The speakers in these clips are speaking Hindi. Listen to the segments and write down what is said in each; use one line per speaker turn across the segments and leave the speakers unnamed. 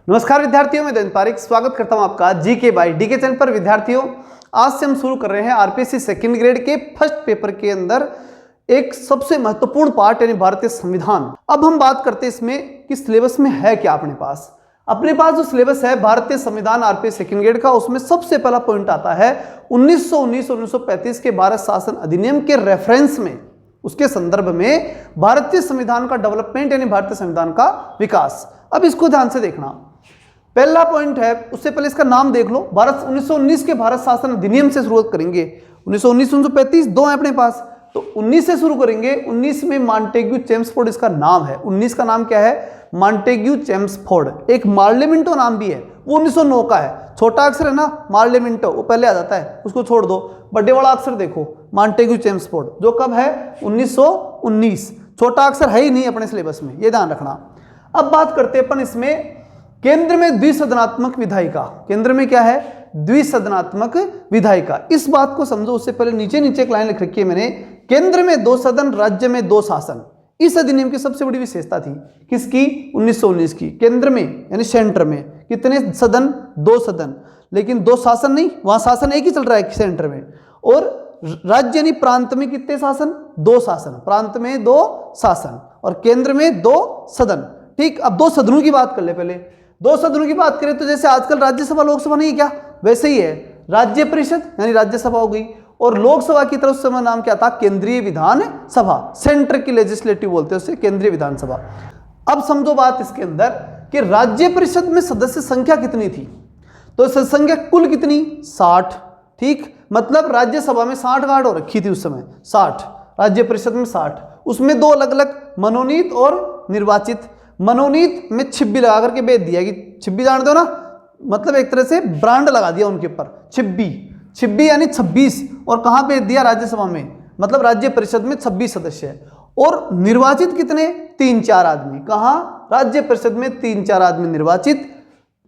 नमस्कार विद्यार्थियों, मैं दैनिक पारिक स्वागत करता हूं आपका जीके बाय डीके चैनल पर। विद्यार्थियों, आज से हम शुरू कर रहे हैं आरपीएससी सेकंड ग्रेड के फर्स्ट पेपर के अंदर एक सबसे महत्वपूर्ण पार्ट यानी भारतीय संविधान। अब हम बात करते हैं इसमें कि सिलेबस में है क्या। अपने पास जो सिलेबस है भारतीय संविधान आरपीएससी सेकंड ग्रेड का, उसमें सबसे पहला पॉइंट आता है 1919 और 1935 के भारत शासन अधिनियम के रेफरेंस में, उसके संदर्भ में भारतीय संविधान का डेवलपमेंट यानी भारतीय संविधान का विकास। अब इसको ध्यान से देखना, पहला पॉइंट है, उससे पहले इसका नाम देख लो। भारत 1919 के भारत शासन अधिनियम से शुरुआत करेंगे। 1919 1935 दो है अपने पास, तो 19 से शुरू करेंगे। 19 में मॉन्टेग्यू चेम्सफोर्ड इसका नाम है। 19 का नाम क्या है? Montagu Chelmsford. एक मार्लिमेंटो नाम भी है, वो 1909 का है। छोटा अक्षर है ना मार्लिमेंटो, वो पहले आ जाता है, उसको छोड़ दो। बड़े वाला अक्षर देखो मॉन्टेग्यू चेम्सफोर्ड, जो कब है? 1919। छोटा अक्षर है ही नहीं अपने सिलेबस में, ये ध्यान रखना। अब बात करते हैं अपन इसमें केंद्र में द्विसदनात्मक विधायिका। केंद्र में क्या है? द्विसदनात्मक विधायिका। इस बात को समझो, उससे पहले नीचे एक लाइन लिख रखी है मैंने, केंद्र में दो सदन, राज्य में दो शासन। इस अधिनियम की सबसे बड़ी विशेषता थी किसकी? 1919 की। केंद्र में यानी सेंटर में कितने सदन? दो सदन, लेकिन दो शासन नहीं, वहां शासन एक ही चल रहा है सेंटर में। और राज्य यानी प्रांत में कितने शासन? दो शासन। प्रांत में दो शासन और केंद्र में दो सदन। ठीक, अब दो सदनों की बात कर ले। पहले दो सदनों की बात करें तो जैसे आजकल राज्यसभा लोकसभा नहीं है क्या, वैसे ही है। राज्य परिषद यानी राज्यसभा हो गई, और लोकसभा की तरफ से नाम क्या था? केंद्रीय विधान सभा। सेंटर की लेजिस्लेटिव बोलते हैं उसे, केंद्रीय विधानसभा। अब समझो बात इसके अंदर कि राज्य परिषद में सदस्य संख्या कितनी थी? तो संख्या कुल कितनी? 60। ठीक, मतलब राज्यसभा में 60 गार्ड हो रखी थी उस समय, 60। राज्य परिषद में 60, उसमें दो अलग अलग मनोनीत और निर्वाचित। मनोनीत में छिब्बी लगा करके भेज दिया कि छिब्बी जान दो ना, मतलब एक तरह से ब्रांड लगा दिया उनके ऊपर, छिब्बी यानी 26। और कहां भेज दिया? राज्यसभा में, मतलब राज्य परिषद में 26 सदस्य है। और निर्वाचित कितने? 3-4 आदमी। कहां? राज्य परिषद में 3-4 आदमी निर्वाचित।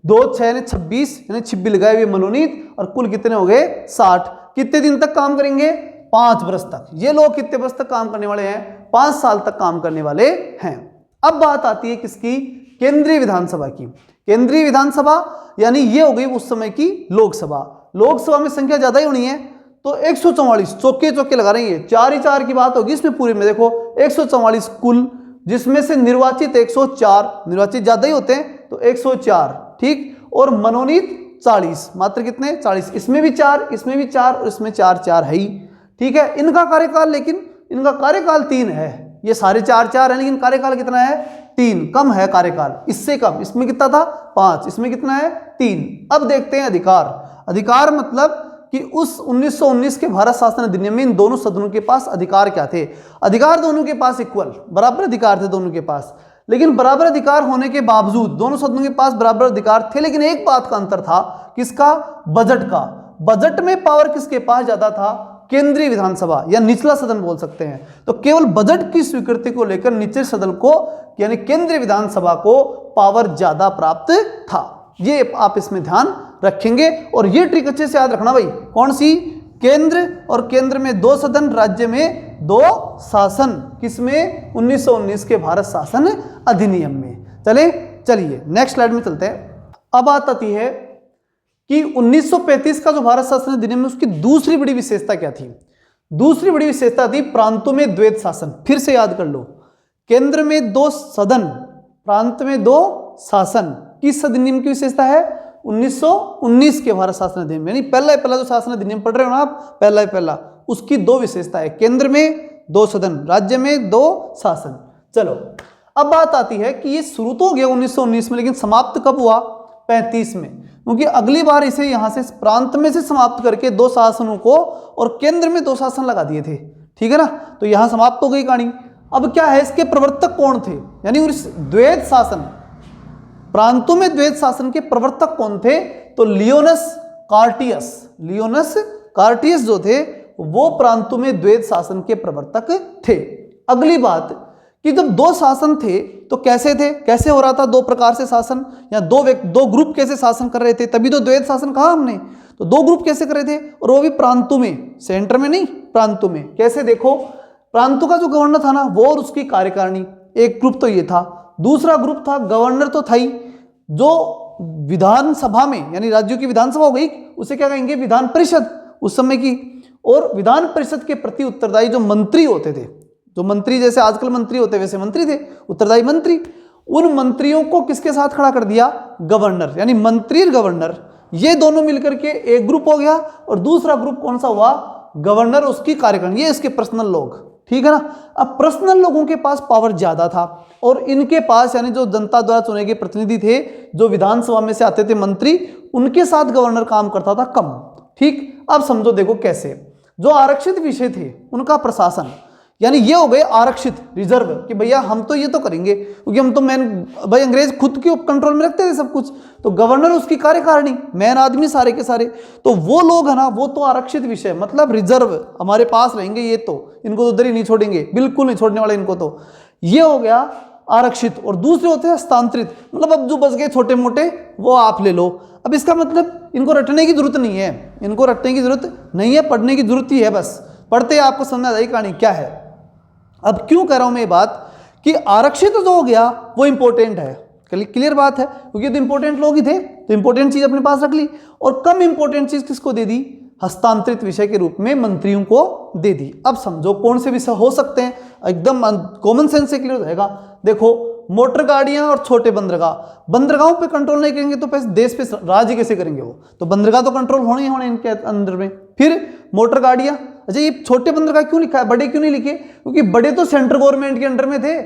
2-6 यानी 26, यानी छिब्बी लगाए हुए मनोनीत, और कुल कितने हो गए? 60। कितने दिन तक काम करेंगे? 5 वर्ष तक। ये लोग कितने वर्ष तक काम करने वाले हैं? 5 साल तक काम करने वाले हैं। अब बात आती है किसकी? केंद्रीय विधानसभा की। केंद्रीय विधानसभा यानी ये हो गई उस समय की लोकसभा। लोकसभा में संख्या ज्यादा ही होनी है, तो 144 चौके लगा रहे हैं। 4 ही 4 की बात होगी इसमें पूरे में। देखो 144 कुल, जिसमें से निर्वाचित 104, निर्वाचित ज्यादा ही होते हैं तो 104। ठीक, और मनोनीत 40, मात्र कितने? 40। इसमें भी 4, इसमें भी 4, और इसमें 4 है ही। ठीक है, इनका कार्यकाल, लेकिन इनका कार्यकाल 3 है। ये सारे 4 है, लेकिन कार्यकाल कितना है? 3। कम है कार्यकाल, इससे कम। इसमें कितना था? 5, इसमें कितना है? 3। अब देखते हैं अधिकार मतलब कि उस 1919 के भारत शासन अधिनियम में इन दोनों सदनों के पास अधिकार क्या थे? अधिकार दोनों के पास इक्वल, बराबर अधिकार थे दोनों के पास। लेकिन बराबर अधिकार होने के बावजूद दोनों सदनों के पास बराबर अधिकार थे, लेकिन एक बात का अंतर था। किसका? बजट का। बजट में पावर किसके पास ज्यादा था? केंद्रीय विधानसभा या निचला सदन बोल सकते हैं। तो केवल बजट की स्वीकृति को लेकर निचले सदन को यानी केंद्रीय विधानसभा को पावर ज्यादा प्राप्त था। ये आप इसमें ध्यान रखेंगे, और ये ट्रिक अच्छे से याद रखना भाई। कौन सी? केंद्र, और केंद्र में 2 सदन, राज्य में 2 शासन। किसमें? 1919 के भारत शासन अधिनियम में। चलिए नेक्स्ट स्लाइड में चलते हैं। अब बात आती है कि 1935 का जो भारत शासन अधिनियम है, उसकी दूसरी बड़ी विशेषता क्या थी? दूसरी बड़ी विशेषता थी प्रांतों में द्वैत शासन। फिर से याद कर लो, केंद्र में 2 सदन, प्रांत में 2 शासन। किस अधिनियम की विशेषता है? 1919 के भारत शासन अधिनियम, यानी पहला जो शासन अधिनियम पढ़ रहे हो ना आप, पहला, उसकी 2 विशेषता है। केंद्र में 2 सदन, राज्य में 2 शासन। चलो, अब बात आती है कि ये शुरू तो हो गया 1919 में, लेकिन समाप्त कब हुआ? 35 में। क्योंकि अगली बार इसे यहां से प्रांत में से समाप्त करके 2 शासनों को और केंद्र में 2 शासन लगा दिए थे। ठीक है ना, तो यहां समाप्त हो गई कहानी। अब क्या है, इसके प्रवर्तक कौन थे? यानी द्वैत शासन, प्रांतों में द्वैत शासन के प्रवर्तक कौन थे? तो लियोनस कार्टियस जो थे, वो प्रांतों में द्वैत शासन के प्रवर्तक थे। अगली बात कि जब 2 शासन थे तो कैसे हो रहा था? 2 प्रकार से शासन, या दो ग्रुप कैसे शासन कर रहे थे? तभी तो द्वैत शासन कहा हमने। तो 2 ग्रुप कैसे कर रहे थे? और वो भी प्रांतों में, सेंटर में नहीं, प्रांतों में। कैसे? देखो, प्रांतों का जो गवर्नर था ना, वो और उसकी कार्यकारिणी, एक ग्रुप तो ये था। दूसरा ग्रुप था, गवर्नर तो था ही, जो विधानसभा में, यानी राज्यों की विधानसभा हो गई, उसे क्या कहेंगे, विधान परिषद उस समय की। और विधान परिषद के प्रति उत्तरदायी जो मंत्री होते थे, जो मंत्री जैसे आजकल मंत्री होते वैसे मंत्री थे, उत्तरदायी मंत्री, उन मंत्रियों को किसके साथ खड़ा कर दिया, गवर्नर, यानी मंत्री और गवर्नर ये दोनों मिलकर के एक ग्रुप हो गया। और दूसरा ग्रुप कौन सा हुआ, गवर्नर, उसकी कार्यकारिणी, ये इसके पर्सनल लोग, ठीक है ना। अब पर्सनल लोगों के पास पावर ज्यादा था और इनके पास, यानी जो जनता द्वारा चुने गए प्रतिनिधि थे, जो विधानसभा में से आते थे मंत्री, उनके साथ गवर्नर काम करता था कम, ठीक। अब समझो, देखो कैसे, जो आरक्षित विषय थे उनका प्रशासन, यानी ये हो गए आरक्षित, रिजर्व, कि भैया हम तो ये तो करेंगे, क्योंकि हम तो मैन, भाई अंग्रेज खुद के कंट्रोल में रखते थे सब कुछ, तो गवर्नर उसकी कार्यकारिणी, मैन आदमी सारे के सारे, तो वो लोग है ना, वो तो आरक्षित विषय, मतलब रिजर्व हमारे पास रहेंगे, ये तो इनको तो उधर ही नहीं छोड़ेंगे, बिल्कुल नहीं छोड़ने वाले इनको, तो ये हो गया आरक्षित। और दूसरे होते हैं हस्तांतरित, मतलब अब जो बच गए छोटे मोटे वो आप ले लो। अब इसका मतलब इनको रटने की जरूरत नहीं है, इनको रटने की जरूरत नहीं है, पढ़ने की जरूरत ही है, बस पढ़ते ही आपको समझ आ जाएगी कहानी क्या है। अब क्यों कह रहा हूं मैं ये बात कि आरक्षित जो हो गया वो इंपॉर्टेंट है, क्लियर बात है, क्योंकि तो इंपॉर्टेंट लोग ही थे, तो इंपॉर्टेंट चीज अपने पास रख ली। और कम इंपॉर्टेंट चीज किसको दे दी, हस्तांतरित विषय के रूप में मंत्रियों को दे दी। अब समझो कौन से विषय हो सकते हैं, एकदम कॉमन सेंस से क्लियर हो जाएगा। देखो, मोटर गाड़ियां और छोटे बंदरगाह, बंदरगाहों पे कंट्रोल नहीं करेंगे तो देश पे राज्य कैसे करेंगे वो, तो बंदरगाह तो कंट्रोल होने ही होने इनके अंदर में। फिर मोटर गाड़ियां, अच्छा ये छोटे बंदरगाह क्यों लिखा है, बड़े क्यों नहीं लिखे, क्योंकि बड़े तो सेंट्रल गवर्नमेंट के अंडर में थे,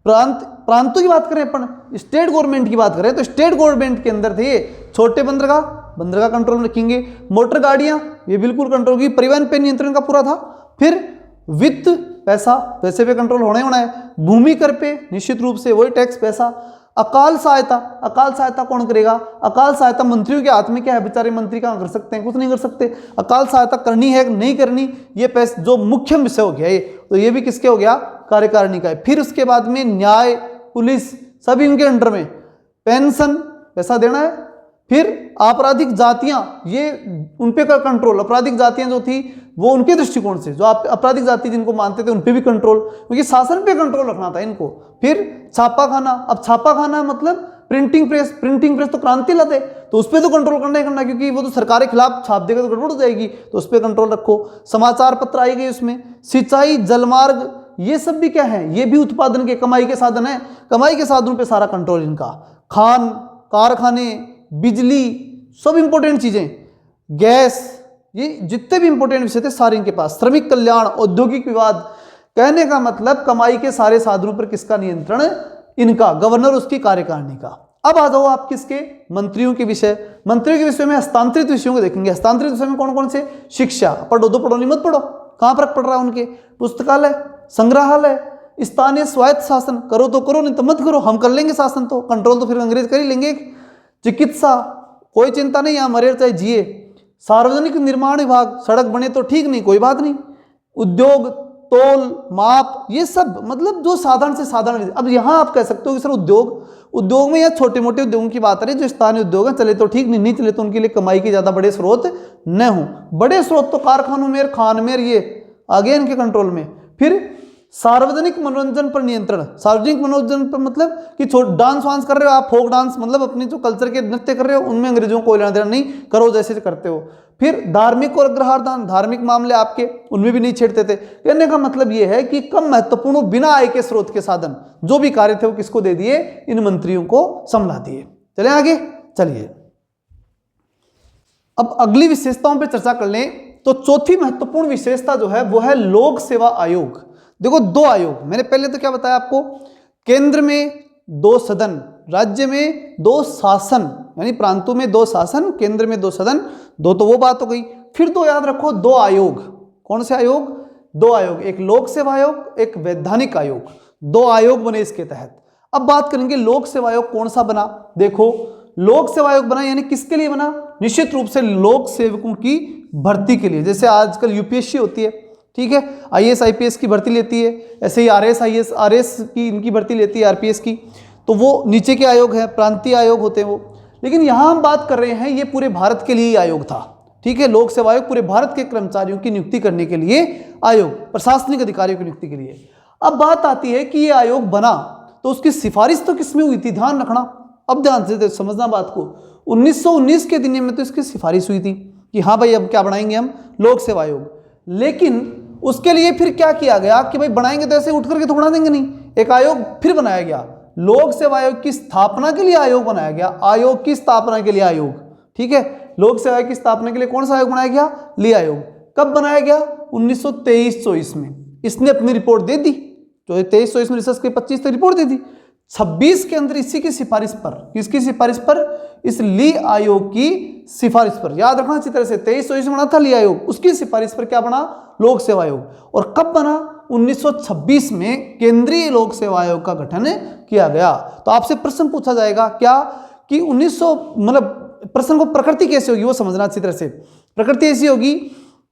प्रांतों की बात करें अपन, स्टेट गवर्नमेंट की बात करें तो स्टेट गवर्नमेंट के अंदर थे। छोटे बंदरगाह कंट्रोल में रखेंगे, मोटर गाड़ियां ये बिल्कुल कंट्रोल की, परिवहन पे नियंत्रण का पूरा था। फिर वित्त, पैसे पे कंट्रोल होना ही होना है, भूमि कर पे निश्चित रूप से वही टैक्स, पैसा। अकाल सहायता कौन करेगा, अकाल सहायता मंत्रियों के हाथ में क्या है, बेचारे मंत्री कहाँ कर सकते हैं, कुछ नहीं कर सकते। अकाल सहायता करनी है नहीं करनी, ये पैसे जो मुख्य विषय हो गया ये, तो ये भी किसके हो गया, कार्यकारिणी का है। फिर उसके बाद में न्याय, पुलिस, सभी उनके अंडर में, पेंशन, पैसा देना है। फिर आपराधिक जातियां, ये उन पे का कंट्रोल, आपराधिक जातियां जो थी वो उनके दृष्टिकोण से, जो आपराधिक जाति जिनको मानते थे उन पे भी कंट्रोल, क्योंकि शासन पे कंट्रोल रखना था इनको। फिर छापा खाना, अब छापा खाना मतलब प्रिंटिंग प्रेस तो क्रांति लाते, तो उस पर तो कंट्रोल करना ही करना, क्योंकि वो तो सरकार के खिलाफ छाप देगा तो गड़बड़ हो जाएगी, तो उस पर कंट्रोल रखो। समाचार पत्र आई गई उसमें, सिंचाई, जलमार्ग, ये सब भी क्या है, ये भी उत्पादन के, कमाई के साधन है, कमाई के साधनों पे सारा कंट्रोल इनका। खान, कारखाने, बिजली, सब इंपॉर्टेंट चीजें, गैस, ये जितने भी इंपॉर्टेंट विषय थे सारे इनके पास। श्रमिक कल्याण, औद्योगिक विवाद, कहने का मतलब कमाई के सारे साधनों पर किसका नियंत्रण, इनका, गवर्नर उसकी कार्यकारिणी का। अब आ जाओ आप किसके, मंत्रियों के विषय। मंत्रियों के विषय में हस्तांतरित विषयों को देखेंगे। हस्तांतरित विषय में कौन कौन से, शिक्षा, पढ़ो दो पढ़ो नहीं मत पढ़ो, कहां फर्क पड़ रहा है उनके, पुस्तकालय, संग्रहालय, स्थानीय स्वायत्त शासन, करो तो करो नहीं तो मत करो, हम कर लेंगे शासन, तो कंट्रोल तो फिर अंग्रेज कर ही लेंगे। चिकित्सा, कोई चिंता नहीं, यहाँ मरे चाहे जिए। सार्वजनिक निर्माण विभाग, सड़क बने तो ठीक, नहीं कोई बात नहीं। उद्योग, तोल, माप, ये सब मतलब जो साधारण से साधारण। अब यहाँ आप कह सकते हो कि सर उद्योग में या छोटे मोटे उद्योगों की बात करें, जो स्थानीय उद्योग है चले तो ठीक, नहीं चले तो उनके लिए कमाई के ज्यादा बड़े स्रोत न हो। बड़े स्रोत तो कारखानों में, खान में, ये आ गए इनके कंट्रोल में। फिर सार्वजनिक मनोरंजन पर नियंत्रण। सार्वजनिक मनोरंजन पर मतलब कि डांस वांस कर रहे हो आप, फोक डांस, मतलब अपने जो कल्चर के नृत्य कर रहे हो, उनमें अंग्रेजों को लेना देना नहीं, करो जैसे करते हो। फिर धार्मिक और अग्रहारदान, धार्मिक मामले आपके, उनमें भी नहीं छेड़ते थे। कहने का मतलब यह है कि कम महत्वपूर्ण, बिना आय के स्रोत के साधन जो भी कार्य थे वो किसको दे दिए, इन मंत्रियों को संभला दिए। चले आगे, चलिए अब अगली विशेषताओं पर चर्चा कर लें। तो चौथी महत्वपूर्ण विशेषता जो है वो है लोक सेवा आयोग। देखो, दो आयोग, मैंने पहले तो क्या बताया आपको, केंद्र में 2 सदन, राज्य में 2 शासन, यानी प्रांतों में 2 शासन, केंद्र में 2 सदन, 2 तो वो बात हो गई। फिर 2 याद रखो, 2 आयोग। कौन से आयोग, 2 आयोग, एक लोक सेवा आयोग, एक वैधानिक आयोग, 2 आयोग बने इसके तहत। अब बात करेंगे लोक सेवा आयोग कौन सा बना। देखो, लोक सेवा आयोग बना यानी किसके लिए बना, निश्चित रूप से लोक सेवकों की भर्ती के लिए। जैसे आजकल यूपीएससी होती है, ठीक है, आईएएस आईपीएस की भर्ती लेती है, ऐसे ही आरएस आईएएस आरएस की इनकी भर्ती लेती है, आरपीएस की, तो वो नीचे के आयोग हैं, प्रांतीय आयोग होते हैं वो। लेकिन यहाँ हम बात कर रहे हैं, ये पूरे भारत के लिए आयोग था, ठीक है, लोक सेवा आयोग पूरे भारत के कर्मचारियों की नियुक्ति करने के लिए आयोग, प्रशासनिक अधिकारियों की नियुक्ति के लिए। अब बात आती है कि ये आयोग बना तो उसकी सिफारिश तो किसमें हुई थी, ध्यान रखना, अब ध्यान से समझना बात को, 1919 के अधिनियम में तो इसकी सिफारिश हुई थी कि हाँ भाई अब क्या बनाएंगे हम, लोक सेवा आयोग। लेकिन उसके लिए फिर क्या किया गया कि भाई बनाएंगे तो ऐसे उठ करके तो बना देंगे नहीं, एक आयोग फिर बनाया गया, लोक सेवा आयोग की स्थापना के लिए आयोग बनाया गया, आयोग की स्थापना के लिए आयोग, ठीक है। लोक सेवा की स्थापना के लिए कौन सा आयोग बनाया गया, ली आयोग। कब बनाया गया, 1923-24 में। इसने अपनी रिपोर्ट दे दी, जो 23-24 में रिसर्च की 25 तक रिपोर्ट दे दी। 26 के अंदर इसी की सिफारिश पर, किसकी सिफारिश पर, इस ली आयोग की सिफारिश पर, याद रखना अच्छी तरह से, 23-24 में बना था ली आयोग, उसकी सिफारिश पर क्या बना, लोक सेवा आयोग। और कब बना, 1926 में केंद्रीय लोक सेवा आयोग का गठन किया गया। तो आपसे प्रश्न पूछा जाएगा क्या कि 1900 मतलब प्रश्न को प्रकृति कैसे होगी वो समझना अच्छी तरह से। प्रकृति ऐसी होगी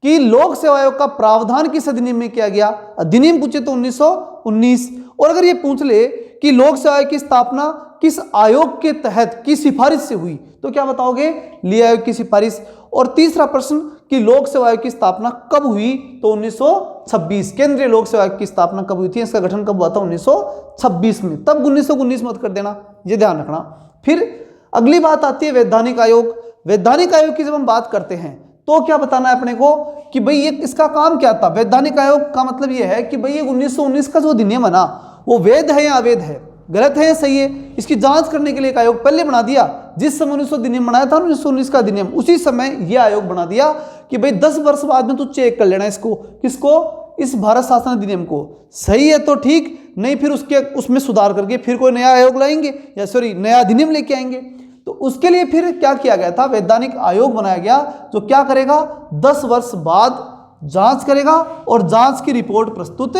कि लोक सेवा आयोग का प्रावधान किस अधिनियम में किया गया, अधिनियम पूछे तो 1919। और अगर ये पूछ ले कि लोक सेवा आयोग की स्थापना किस आयोग के तहत की सिफारिश से हुई, तो क्या बताओगे, ली आयोग की सिफारिश। और तीसरा प्रश्न कि लोक सेवा आयोग की स्थापना कब हुई, तो 1926। केंद्रीय लोक सेवा आयोग की स्थापना कब हुई थी, इसका गठन कब हुआ था, 1926 में। तब 1919 मत कर देना, ये ध्यान रखना। फिर अगली बात आती है वैधानिक आयोग। वैधानिक आयोग की जब हम बात करते हैं तो क्या बताना है अपने को कि भाई ये इसका काम क्या था। वैधानिक आयोग का मतलब ये है कि भाई ये 1919 का जो अधिनियम है ना, वो वैध है या अवैध है, गलत है या सही है, इसकी जांच करने के लिए एक आयोग पहले बना दिया। जिस समय 1900 अधिनियम बनाया था 1919 का अधिनियम, उसी समय ये आयोग बना दिया कि भाई 10 वर्ष बाद में तू चेक कर लेना इसको, किसको, इस भारत शासन अधिनियम को, सही है तो ठीक, नहीं फिर उसमें सुधार करके फिर कोई नया आयोग लाएंगे, या सॉरी नया अधिनियम लेके आएंगे। तो उसके लिए फिर क्या किया गया था, वैधानिक आयोग बनाया गया, जो क्या करेगा, 10 वर्ष बाद जांच करेगा और जांच की रिपोर्ट प्रस्तुत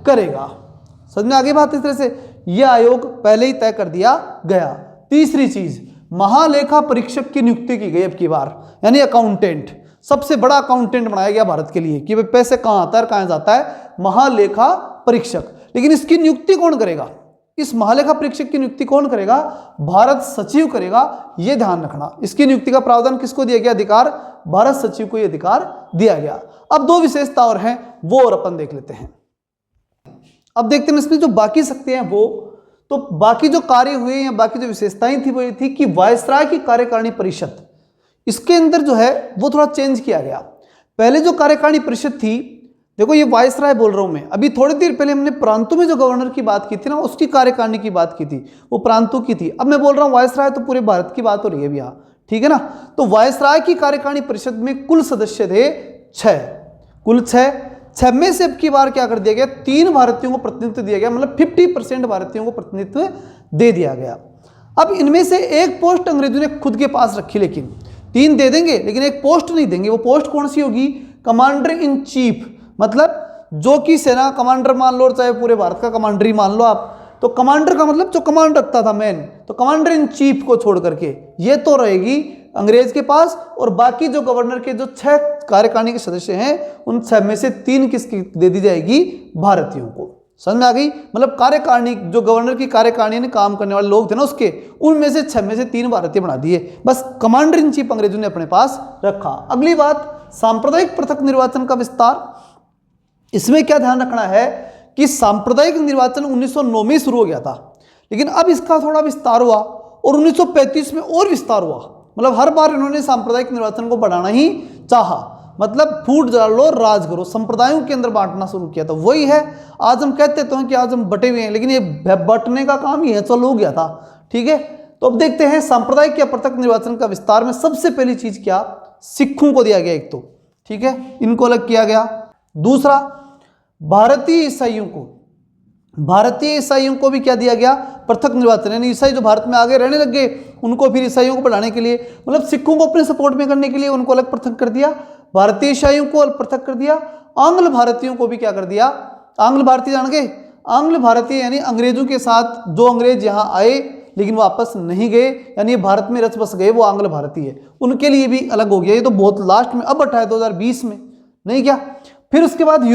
करेगा। समझ में आ गई बात। इस तरह से यह आयोग पहले ही तय कर दिया गया। तीसरी चीज, महालेखा परीक्षक की नियुक्ति की गई अब की बार, यानी अकाउंटेंट, सबसे बड़ा अकाउंटेंट बनाया गया भारत के लिए कि भाई पैसे कहां आता है कहां जाता है, महालेखा परीक्षक। लेकिन इसकी नियुक्ति कौन करेगा, इस महालेखा परीक्षक की नियुक्ति कौन करेगा, भारत सचिव करेगा, यह ध्यान रखना। इसकी नियुक्ति का प्रावधान किसको दिया गया, अधिकार भारत सचिव को यह अधिकार दिया गया। अब दो विशेषता और हैं, वो और अपन देख लेते हैं। अब देखते हैं इसमें जो बाकी शक्तियां हैं वो, तो बाकी जो कार्य हुए या बाकी जो विशेषताएं थी वो ये थी कि वायसराय की कार्यकारिणी परिषद, इसके अंदर जो है वो थोड़ा चेंज किया गया। पहले जो कार्यकारिणी परिषद थी, देखो ये वायसराय बोल रहा हूं मैं, अभी थोड़ी देर पहले हमने प्रांतों में जो गवर्नर की बात की थी ना, उसकी कार्यकारिणी की बात की थी, वो प्रांतों की थी। अब मैं बोल रहा हूं वायसराय, तो पूरे भारत की बात हो रही है अभी यहाँ, ठीक है ना। तो वायसराय की कार्यकारिणी परिषद में कुल सदस्य थे 6, कुल 6 में से अब की बार क्या कर दिया गया, 3 भारतीयों को प्रतिनिधित्व दिया गया, मतलब 50% भारतीयों को प्रतिनिधित्व दे दिया गया। अब इनमें से एक पोस्ट अंग्रेजों ने खुद के पास रखी, लेकिन 3 दे देंगे लेकिन एक पोस्ट नहीं देंगे। वो पोस्ट कौन सी होगी, कमांडर इन चीफ, मतलब जो कि सेना कमांडर मान लो, चाहे पूरे भारत का कमांडर ही मान लो आप, तो कमांडर का मतलब जो कमांड रखता था मैन, तो कमांडर इन चीफ को छोड़ करके ये तो रहेगी अंग्रेज के पास, और बाकी जो गवर्नर के जो 6 कार्यकारिणी के सदस्य हैं उन 6 में से 3 किसकी दे दी जाएगी, भारतीयों को। समझ में आ गई, मतलब कार्यकारिणी जो गवर्नर की कार्यकारिणी में काम करने वाले लोग थे ना उसके, उनमें से 6 में से 3 भारतीय बना दिए, बस कमांडर इन चीफ अंग्रेजों ने अपने पास रखा। अगली बात, सांप्रदायिक पृथक निर्वाचन का विस्तार। इसमें क्या ध्यान रखना है कि सांप्रदायिक निर्वाचन 1909 में शुरू हो गया था, लेकिन अब इसका थोड़ा विस्तार हुआ और 1935 में और विस्तार हुआ। मतलब हर बार इन्होंने सांप्रदायिक निर्वाचन को बढ़ाना ही चाहा, मतलब फूट डालो राज करो, संप्रदायों के अंदर बांटना शुरू किया था। वही है आज हम कहते तो हैं कि आज हम बटे हुए हैं, लेकिन ये बंटने का काम ही है, चलो हो गया था, ठीक है। तो अब देखते हैं सांप्रदायिक या पृथक निर्वाचन का विस्तार में सबसे पहली चीज क्या, सिखों को दिया गया एक तो, ठीक है, इनको अलग किया गया। दूसरा, भारतीय ईसाइयों को भी क्या दिया गया, पृथक निर्वाचन, यानी ईसाई जो भारत में आगे रहने लग गए उनको फिर ईसाइयों को बढ़ाने के लिए, मतलब सिखों को अपने सपोर्ट में करने के लिए उनको अलग पृथक कर दिया, भारतीय ईसाइयों को अलग पृथक कर दिया। आंग्ल भारतीयों को भी क्या कर दिया, आंग्ल भारतीय जान गए, आंग्ल भारतीय यानी अंग्रेजों के साथ जो अंग्रेज यहाँ आए लेकिन वापस नहीं गए, यानी भारत में रच बस गए, वो आंग्ल भारतीय, उनके लिए भी अलग हो गया। ये तो बहुत लास्ट में अब हटाया 2020 में, नहीं क्या। फिर उसके बाद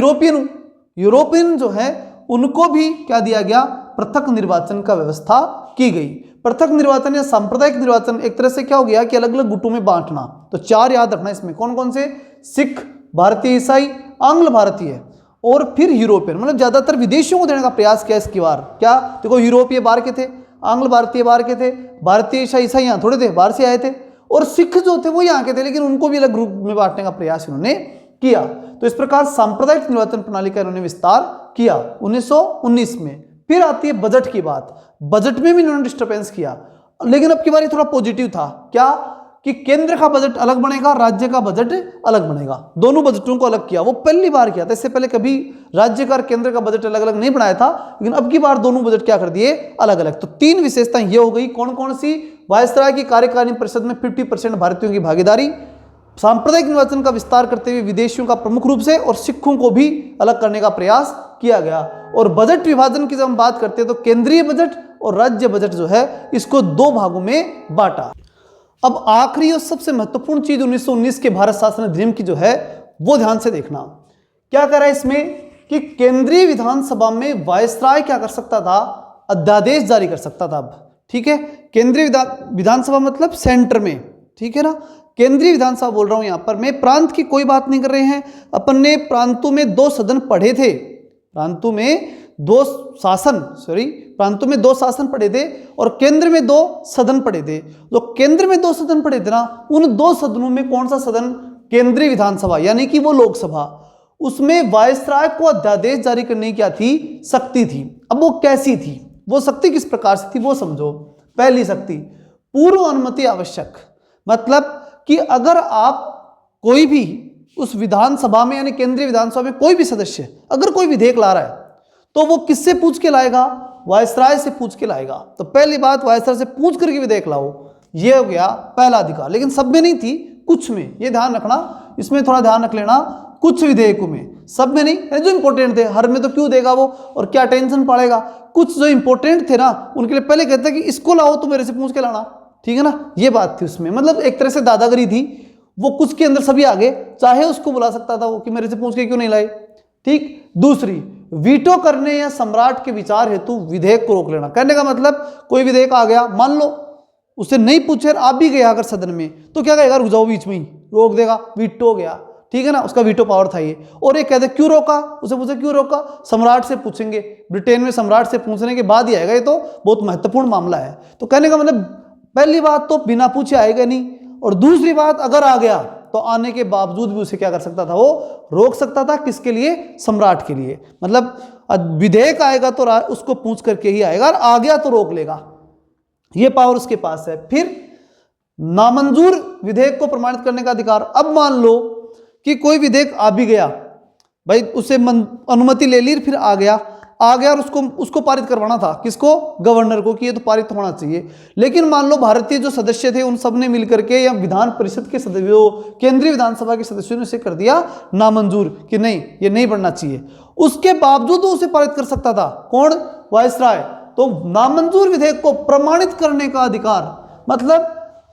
यूरोपियन जो है उनको भी क्या दिया गया, पृथक निर्वाचन का व्यवस्था की गई। पृथक निर्वाचन या सांप्रदायिक निर्वाचन एक तरह से क्या हो गया कि अलग अलग गुटों में बांटना। तो 4 याद रखना इसमें, कौन कौन से, सिख, भारतीय ईसाई, आंग्ल भारतीय और फिर यूरोपियन, मतलब ज्यादातर विदेशियों को देने का प्रयास किया इसकी बार। क्या देखो, यूरोपीय बाहर के थे, आंग्ल भारतीय बाहर के थे, भारतीय ईसाई यहाँ थोड़े थे, बाहर से आए थे, और सिख जो थे वो यहाँ के थे, लेकिन उनको भी अलग ग्रुप में बांटने का प्रयास इन्होंने किया। तो इस प्रकार सांप्रदायिक निर्वाचन प्रणाली का इन्होंने विस्तार किया 1919 में। फिर आती है बजट की बात। बजट में भी इन्होंने डिस्टर्बेंस किया, लेकिन अब की बार थोड़ा पॉजिटिव था। क्या कि केंद्र का बजट अलग बनेगा, राज्य का बजट अलग बनेगा, दोनों बजटों को अलग किया। वो पहली बार किया था, इससे पहले कभी राज्य का और केंद्र का बजट अलग अलग नहीं बनाया था, लेकिन अब की बार दोनों बजट क्या कर दिए, अलग अलग। तो 3 विशेषताएं ये हो गई। कौन कौन सी? वायसराय की कार्यकारिणी परिषद में 50% भारतीयों की भागीदारी, सांप्रदायिक निर्वाचन का विस्तार करते हुए विदेशियों का प्रमुख रूप से और सिखों को भी अलग करने का प्रयास किया गया। और बजट विभाजन की जब हम बात करते हैं तो केंद्रीय बजट और राज्य बजट जो है इसको 2 भागों में बांटा। अब आखिरी और सबसे महत्वपूर्ण चीज 1919 के भारत शासन अधिनियम की जो है वो ध्यान से देखना। क्या कह रहा है इसमें कि केंद्रीय विधानसभा में वायसराय क्या कर सकता था, अध्यादेश जारी कर सकता था। अब ठीक है, केंद्रीय विधानसभा मतलब सेंटर में, ठीक है ना, केंद्रीय विधानसभा बोल रहा हूं यहां पर मैं, प्रांत की कोई बात नहीं कर रहे हैं। अपन ने प्रांतों में 2 सदन पढ़े थे, प्रांतों में 2 शासन पढ़े थे और केंद्र में 2 सदन पढ़े थे। तो केंद्र में 2 सदन पढ़े थे ना, उन 2 सदनों में कौन सा सदन? केंद्रीय विधानसभा, यानी कि वो लोकसभा। उसमें वायसराय को अध्यादेश जारी करने की क्या थी? शक्ति थी। अब वो कैसी थी, वो शक्ति किस प्रकार से थी वो समझो। पहली शक्ति, पूर्व अनुमति आवश्यक। मतलब कि अगर आप कोई भी उस विधानसभा में यानी केंद्रीय विधानसभा में कोई भी सदस्य अगर कोई विधेयक ला रहा है तो वो किससे पूछ के लाएगा? वायसराय से पूछ के लाएगा। तो पहली बात, वायसराय से पूछ करके विधेयक लाओ, ये हो गया पहला अधिकार। लेकिन सब में नहीं थी, कुछ में, ये ध्यान रखना, इसमें थोड़ा ध्यान रख लेना, कुछ विधेयकों में, सब में नहीं। जो इंपॉर्टेंट थे, हर में तो क्यों देगा वो और क्या टेंशन पड़ेगा। कुछ जो इंपॉर्टेंट थे ना उनके लिए पहले कहते कि इसको लाओ तो मेरे से पूछ के लाना, ठीक है ना, ये बात थी उसमें। मतलब एक तरह से दादागिरी थी, वो कुछ के अंदर सभी आगे, चाहे उसको बुला सकता था वो कि मेरे से पूछ के क्यों नहीं लाए। ठीक। दूसरी, वीटो करने या सम्राट के विचार हेतु विधेयक को रोक लेना। कहने का मतलब कोई विधेयक आ गया, मान लो उसे नहीं पूछे, आप भी गए अगर सदन में, तो क्या कहेगा? रुक जाओ, बीच में ही रोक देगा, वीटो हो गया, ठीक है ना, उसका वीटो पावर था ये। और एक कहते क्यों रोका, उसे पूछे क्यों रोका, सम्राट से पूछेंगे, ब्रिटेन में सम्राट से पूछने के बाद ही आएगा, ये तो बहुत महत्वपूर्ण मामला है। तो कहने का मतलब पहली बात तो बिना पूछे आएगा नहीं, और दूसरी बात अगर आ गया तो आने के बावजूद भी उसे क्या कर सकता था? वो रोक सकता था। किसके लिए? सम्राट के लिए। मतलब विधेयक आएगा तो उसको पूछ करके ही आएगा, और आ गया तो रोक लेगा, ये पावर उसके पास है। फिर नामंजूर विधेयक को प्रमाणित करने का अधिकार। अब मान लो कि कोई विधेयक आ भी गया, भाई उसे अनुमति ले ली, फिर आ गया और उसको पारित करवाना था, किसको? गवर्नर को, कि ये तो पारित होना चाहिए। लेकिन मान लो भारतीय जो सदस्य थे उन सब ने मिलकर के या विधान परिषद के सदस्यों, केंद्रीय विधानसभा के सदस्यों ने इसे कर दिया नामंजूर कि नहीं, ये नहीं बढ़ना चाहिए। उसके बावजूद उसे पारित कर सकता था कौन? वायसराय। तो नामंजूर विधेयक को प्रमाणित करने का अधिकार, मतलब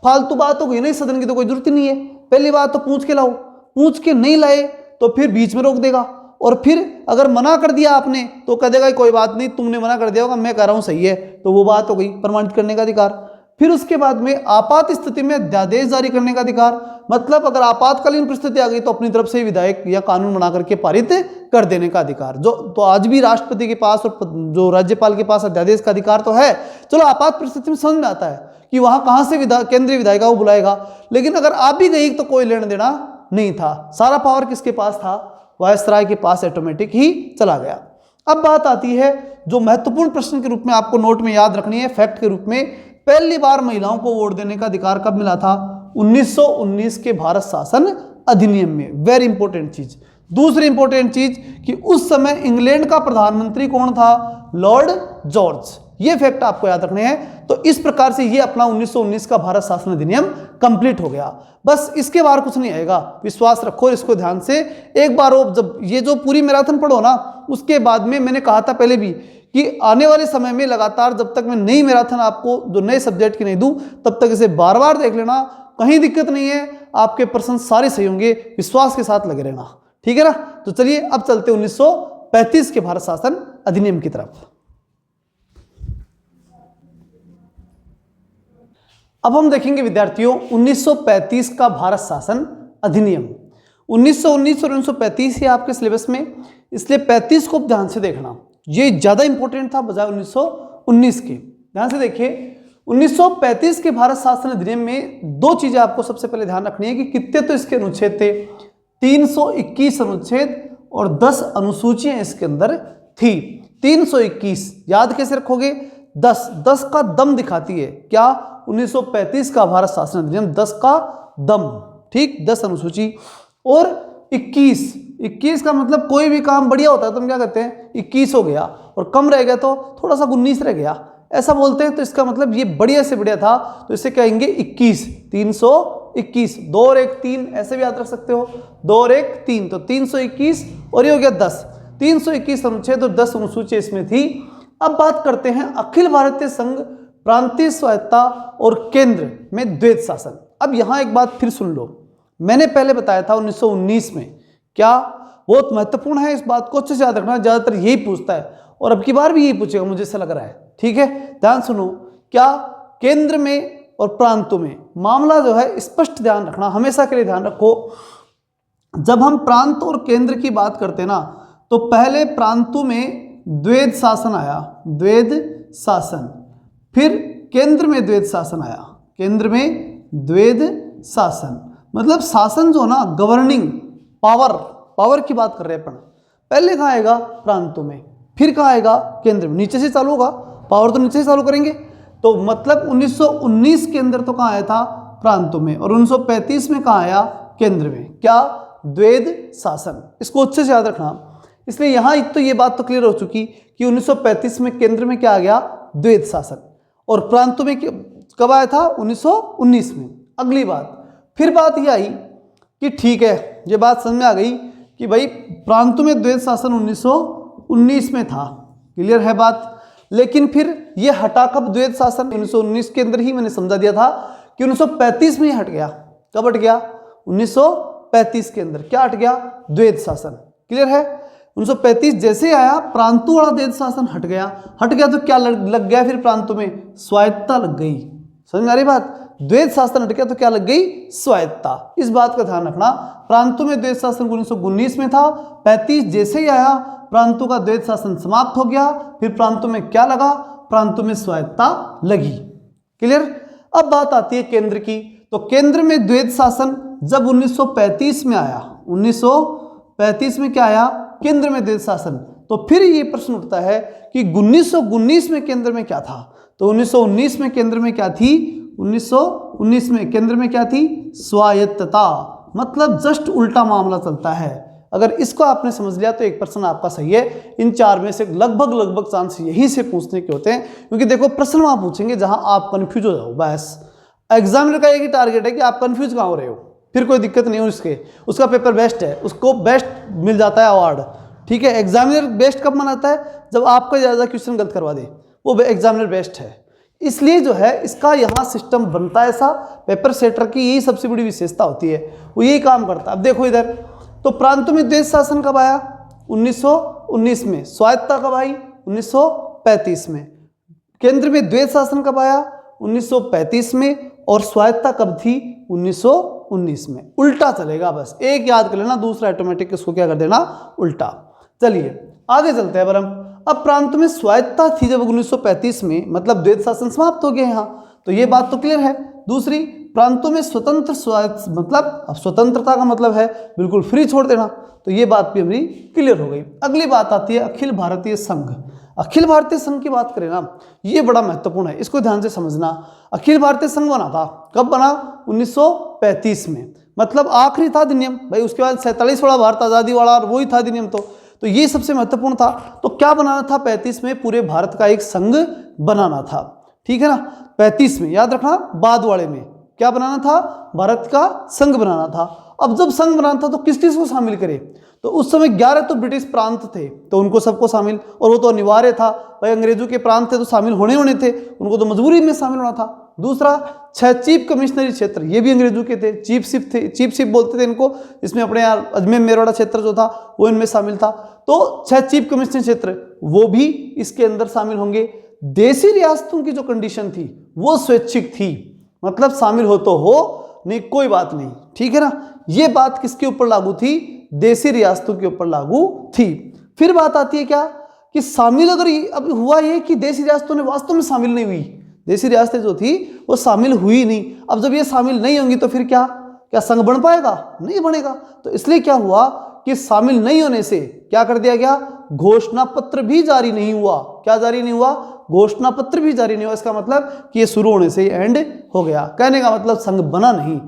फालतू बात हो गई नहीं, सदन की तो कोई जरूरत ही नहीं है। पहली बात तो पूछ के लाओ, पूछ के नहीं लाए तो फिर बीच में रोक देगा, और फिर अगर मना कर दिया आपने तो कह देगा कोई बात नहीं, तुमने मना कर दिया होगा, मैं कह रहा हूं सही है, तो वो बात हो गई प्रमाणित करने का अधिकार। फिर उसके बाद में आपात स्थिति में अध्यादेश जारी करने का अधिकार। मतलब अगर आपातकालीन परिस्थिति आ गई तो अपनी तरफ से विधायक या कानून बना करके पारित कर देने का अधिकार। जो तो आज भी राष्ट्रपति के पास और जो राज्यपाल के पास अध्यादेश का अधिकार तो है। चलो आपात परिस्थिति में समझ में आता है कि वहां कहां से केंद्रीय विधायिका वो बुलाएगा, लेकिन अगर आप भी गई तो कोई लेना देना नहीं था, सारा पावर किसके पास था? वायसराय के पास ऑटोमेटिक ही चला गया। अब बात आती है जो महत्वपूर्ण प्रश्न के रूप में आपको नोट में याद रखनी है, फैक्ट के रूप में, पहली बार महिलाओं को वोट देने का अधिकार कब मिला था? 1919 के भारत शासन अधिनियम में। वेरी इंपॉर्टेंट चीज। दूसरी इंपॉर्टेंट चीज कि उस समय इंग्लैंड का प्रधानमंत्री कौन था? Lord George. ये फैक्ट आपको याद रखने हैं। तो इस प्रकार से ये अपना 1919 का भारत शासन अधिनियम कंप्लीट हो गया। बस इसके बाहर कुछ नहीं आएगा, विश्वास रखो इसको ध्यान से। एक बार जब ये जो पूरी मैराथन पढ़ो ना, उसके बाद में मैंने कहा था पहले भी कि आने वाले समय में लगातार जब तक मैं नई मैराथन आपको जो नए सब्जेक्ट की नहीं दूं, तब तक इसे बार बार देख लेना, कहीं दिक्कत नहीं है, आपके प्रश्न सारे सही होंगे, विश्वास के साथ लगे रहना, ठीक है ना। तो चलिए अब चलते 1935 के भारत शासन अधिनियम की तरफ। अब हम देखेंगे विद्यार्थियों 1935 का भारत शासन अधिनियम। 1919 और 1935 है आपके सिलेबस में, इसलिए 35 को ध्यान से देखना, ये ज्यादा इंपॉर्टेंट था बजाय 1919 के। ध्यान से देखिए 1935 के भारत शासन अधिनियम में दो चीजें आपको सबसे पहले ध्यान रखनी है कि कितने तो इसके अनुच्छेद थे, 321 अनुच्छेद और 10 अनुसूचियां इसके अंदर थी। 321 याद कैसे रखोगे, 10 का दम दिखाती है क्या, 1935 का भारत शासन अधिनियम 10 का दम, ठीक, 10 अनुसूची। और 21 का मतलब कोई भी काम बढ़िया होता है तो हम क्या कहते हैं 21 हो गया, और कम रह गया तो थोड़ा सा 19 रह गया, ऐसा बोलते हैं। तो इसका मतलब ये बढ़िया से बढ़िया था, तो इसे कहेंगे 21, 321। 2 और 1 3 ऐसे भी याद रख सकते हो, 2 और 1 3, तो 321 और ये हो गया 10। 321 अनुच्छेद और 10 अनुसूची इसमें थी। अब बात करते हैं अखिल भारतीय संघ, प्रांतीय स्वायत्ता और केंद्र में द्वैध शासन। अब यहां एक बात फिर सुन लो, मैंने पहले बताया था 1919 में, क्या बहुत महत्वपूर्ण है, इस बात को अच्छे से याद रखना, ज्यादातर यही पूछता है और अब की बार भी यही पूछेगा मुझे ऐसा लग रहा है, ठीक है। ध्यान सुनो, क्या केंद्र में और प्रांतों में मामला जो है स्पष्ट ध्यान रखना, हमेशा के लिए ध्यान रखो। जब हम प्रांत और केंद्र की बात करते हैं ना, तो पहले प्रांतों में द्वैध शासन आया, द्वैध शासन, फिर केंद्र में द्वैध शासन आया, केंद्र में द्वैध शासन। मतलब शासन जो ना, गवर्निंग पावर की बात कर रहे हैं अपन, पहले कहाँ आएगा प्रांतों में, फिर कहाँ आएगा केंद्र में, नीचे से चालू होगा, पावर तो नीचे से चालू करेंगे। तो मतलब 1919 के अंदर तो कहाँ आया था प्रांतों में, और 1935 में कहाँ आया केंद्र में, क्या, द्वैध शासन। इसको अच्छे से याद रखना। इसलिए यहाँ एक तो ये बात तो क्लियर हो चुकी कि 1935 में केंद्र में क्या आ गया, द्वैध शासन, और प्रांतों में कब आया था, 1919 में। अगली बात, फिर बात ये आई कि ठीक है, ये बात समझ में आ गई कि भाई प्रांतों में द्वैध शासन 1919 में था, क्लियर है बात। लेकिन फिर ये हटा कब द्वैध शासन, 1919 के अंदर ही मैंने समझा दिया था कि 1935 में ही हट गया। कब हट गया, 1935 के अंदर क्या हट गया, द्वैध शासन, क्लियर है। 1935 जैसे आया प्रांतों वाला द्वैध शासन हट गया तो क्या लग गया फिर प्रांतों में, स्वायत्ता लग गई। समझ में आ रही बात, द्वैध शासन हट गया तो क्या लग गई, स्वायत्ता। इस बात का ध्यान रखना, प्रांतों में द्वैध शासन 1919 में था, 35 जैसे ही आया प्रांतों का द्वैध शासन समाप्त हो गया, फिर प्रांतों में क्या लगा, प्रांतों में स्वायत्ता लगी, क्लियर। अब बात आती है केंद्र की, तो केंद्र में द्वैध शासन जब 1935 में आया, 1935 में क्या आया, केंद्र में द्वैध शासन, तो फिर ये प्रश्न उठता है कि 1919 में केंद्र में क्या था। तो 1919 में केंद्र में क्या थी, 1919 में केंद्र में क्या थी, स्वायत्तता। मतलब जस्ट उल्टा मामला चलता है। अगर इसको आपने समझ लिया तो एक प्रश्न आपका सही है। इन 4 में से लगभग चांस यही से पूछने के होते हैं, क्योंकि देखो प्रश्न वहां पूछेंगे जहां आप कंफ्यूज हो जाओ। बस एग्जामिनर का एक ही टारगेट है कि आप कंफ्यूज कहाँ हो रहे हो, फिर कोई दिक्कत नहीं हो उसका पेपर बेस्ट है, उसको बेस्ट मिल जाता है अवार्ड, ठीक है। एग्जामिनर बेस्ट कब मनाता है, जब आपका ज़्यादा क्वेश्चन गलत करवा दे, वो एग्जामिनर बेस्ट है। इसलिए जो है इसका यहाँ सिस्टम बनता है ऐसा, पेपर सेटर की यही सबसे बड़ी विशेषता होती है, वो यही काम करता है। अब देखो इधर, तो प्रांतों में द्वैध शासन कब आया, 1919 में। स्वायत्ता कब आई, 1935 में। केंद्र में द्वैध शासन कब आया, 1935 में। और स्वायत्ता कब थी, 1919 में। उल्टा चलेगा, बस एक याद कर लेना, दूसरा ऑटोमेटिक इसको क्या कर देना, उल्टा। चलिए आगे चलते हैं पर हम। अब प्रांत में स्वायत्ता थी जब 1935 में, मतलब द्वैध शासन समाप्त हो गए यहाँ, तो ये बात तो क्लियर है। दूसरी, प्रांतों में स्वतंत्र स्वायत्त, मतलब अब स्वतंत्रता का मतलब है बिल्कुल फ्री छोड़ देना, तो ये बात भी हमारी क्लियर हो गई। अगली बात आती है अखिल भारतीय संघ। अखिल भारतीय संघ की बात करें ना, ये बड़ा महत्वपूर्ण है, इसको ध्यान से समझना। अखिल भारतीय संघ बना था, कब बना, 1935 में, मतलब आखिरी था अधिनियम भाई। उसके बाद 47 वाला भारत आज़ादी वाला, और वही था अधिनियम, तो ये सबसे महत्वपूर्ण था। तो क्या बनाना था 35 में, पूरे भारत का एक संघ बनाना था, ठीक है ना। 35 में याद रखना, बाद वाले में क्या बनाना था, भारत का संघ बनाना था। अब जब संघ बनाना था तो किस किस को शामिल करे, तो उस समय 11 तो ब्रिटिश प्रांत थे, तो उनको सबको शामिल, और वो तो अनिवार्य था भाई, अंग्रेजों के प्रांत थे तो शामिल होने थे, उनको तो मजबूरी में शामिल होना था। दूसरा, 6 चीफ कमिश्नरी क्षेत्र, ये भी अंग्रेजों के थे, चीफ शिप बोलते थे इनको, इसमें अपने यार अजमेर मेरवाड़ा क्षेत्र जो था वो इनमें शामिल था। तो 6 चीफ कमिश्नरी क्षेत्र वो भी इसके अंदर शामिल होंगे। देशी रियासतों की जो कंडीशन थी वो स्वैच्छिक थी, मतलब शामिल हो तो हो, नहीं कोई बात नहीं, ठीक है ना। ये बात किसके ऊपर लागू थी, देशी रियासतों के ऊपर लागू थी। फिर बात आती है क्या, कि शामिल अगर अब हुआ ये कि देशी रियासतों ने वास्तव में शामिल नहीं हुई, देशी रियासतें जो थी वो शामिल हुई नहीं। अब जब ये शामिल नहीं होंगी तो फिर क्या संघ बन पाएगा? नहीं बनेगा। तो इसलिए क्या हुआ कि शामिल नहीं होने से क्या कर दिया गया, घोषणा पत्र भी जारी नहीं हुआ। क्या जारी नहीं हुआ? घोषणा पत्र भी जारी नहीं हुआ। इसका मतलब कि ये शुरू होने से ही एंड हो गया। कहने का मतलब संघ बना नहीं,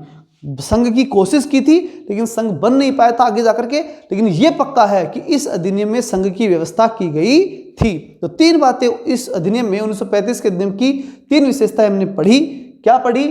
संघ की कोशिश की थी लेकिन संघ बन नहीं पाया था आगे जाकर के। लेकिन यह पक्का है कि इस अधिनियम में संघ की व्यवस्था की गई थी। तो 3 बातें इस अधिनियम में 1935 के अधिनियम की 3 विशेषताएं हमने पढ़ी। क्या पढ़ी?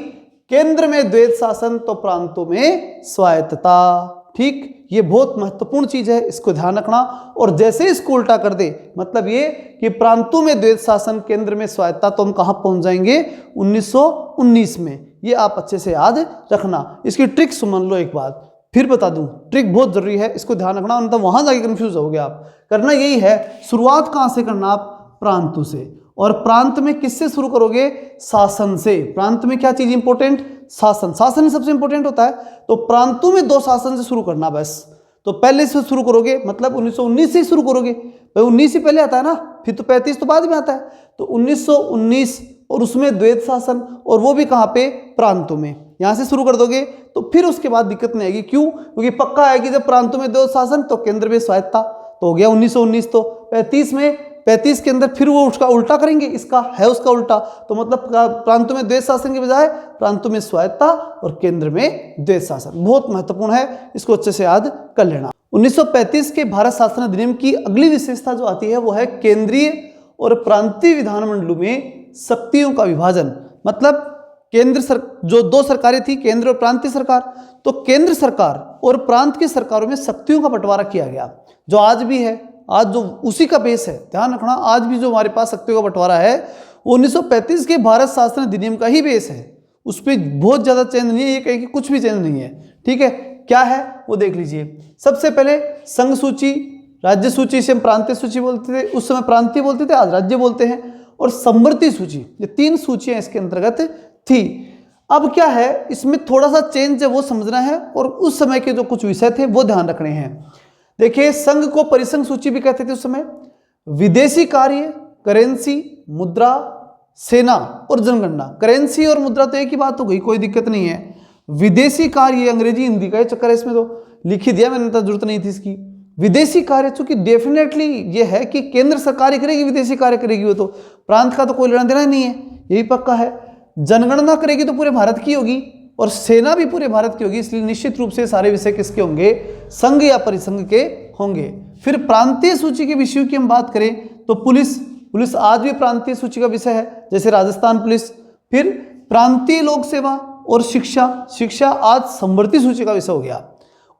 केंद्र में द्वैध शासन तो प्रांतों में स्वायत्तता। ठीक, ये बहुत महत्वपूर्ण चीज है, इसको ध्यान रखना। और जैसे इसको उल्टा कर दे, मतलब ये कि प्रांतों में द्वैध शासन, केंद्र में स्वायत्तता, तो हम कहां पहुंच जाएंगे? 1919 में। ये आप अच्छे से याद रखना। इसकी ट्रिक समझ लो एक बात, फिर बता दूं, ट्रिक बहुत जरूरी है, इसको ध्यान रखना, मतलब वहां जाके कंफ्यूज हो गए आप। करना यही है, शुरुआत कहां से करना आप? प्रांतों से। और प्रांत में किससे शुरू करोगे? शासन से। प्रांत में क्या चीज इंपॉर्टेंट? शासन। शासन ही सबसे इंपॉर्टेंट होता है। तो प्रांतों में 2 शासन से शुरू करना बस। तो पहले से शुरू करोगे, मतलब 1919 से शुरू करोगे। भाई 19 से पहले आता है ना, फिर तो 35 तो बाद में आता है। तो 1919 और उसमें द्वैध शासन, और वो भी कहां पे? प्रांतों में। यहां से शुरू कर दोगे तो फिर उसके बाद दिक्कत नहीं आएगी। क्यों? क्योंकि पक्का है कि जब प्रांतों में द्वैध शासन तो केंद्र में स्वायत्तता, तो हो गया 1919। तो 35 के अंदर फिर वो उसका उल्टा करेंगे, इसका है उसका उल्टा। तो मतलब प्रांतों में द्वैध शासन के बजाय प्रांतों में स्वायत्तता और केंद्र में द्वैध शासन। बहुत महत्वपूर्ण है, इसको अच्छे से याद कर लेना। 1935 के भारत शासन अधिनियम की अगली विशेषता जो आती है वो है केंद्रीय और प्रांतीय विधानमंडलों में शक्तियों का विभाजन। मतलब जो 2 सरकारें थी, केंद्र और प्रांतीय सरकार, तो केंद्र सरकार और प्रांत की सरकारों में शक्तियों का बंटवारा किया गया, जो आज भी है। आज जो उसी का बेस है, ध्यान रखना, आज भी जो हमारे पास शक्तियों का बंटवारा है वो 1935 के भारत शासन अधिनियम का ही बेस है। उस पर बहुत ज्यादा चेंज नहीं है, ये कहे कि कुछ भी चेंज नहीं है। ठीक है, क्या है वो देख लीजिए। सबसे पहले संघ सूची, राज्य सूची से हम प्रांतीय सूची बोलते थे, उस समय प्रांतीय बोलते थे, आज राज्य बोलते हैं। और समवर्ती सूची, ये 3 सूचियां इसके अंतर्गत थी। अब क्या है, इसमें थोड़ा सा चेंज है वो समझना है, और उस समय के जो कुछ विषय थे वो ध्यान रखने हैं। देखिए, संघ को परिसंघ सूची भी कहते थे उस समय। विदेशी कार्य, करेंसी, मुद्रा, सेना और जनगणना। करेंसी और मुद्रा तो एक ही बात हो गई, कोई दिक्कत नहीं है। विदेशी कार्य, अंग्रेजी हिंदी का चक्कर है इसमें, तो लिख ही दिया मैंने, तो जरूरत नहीं थी इसकी। विदेशी कार्य चूंकि डेफिनेटली ये है कि केंद्र सरकार करेगी, विदेशी कार्य करेगी, वो तो प्रांत का तो कोई लेना देना नहीं है, यही पक्का है। जनगणना करेगी तो पूरे भारत की होगी, और सेना भी पूरे भारत की होगी, इसलिए निश्चित रूप से सारे विषय किसके होंगे? संघ या परिसंघ के होंगे। फिर प्रांतीय सूची के विषयों की हम बात करें तो पुलिस आज भी प्रांतीय सूची का विषय है, जैसे राजस्थान पुलिस। फिर प्रांतीय लोक सेवा और शिक्षा आज समवर्ती सूची का विषय हो गया।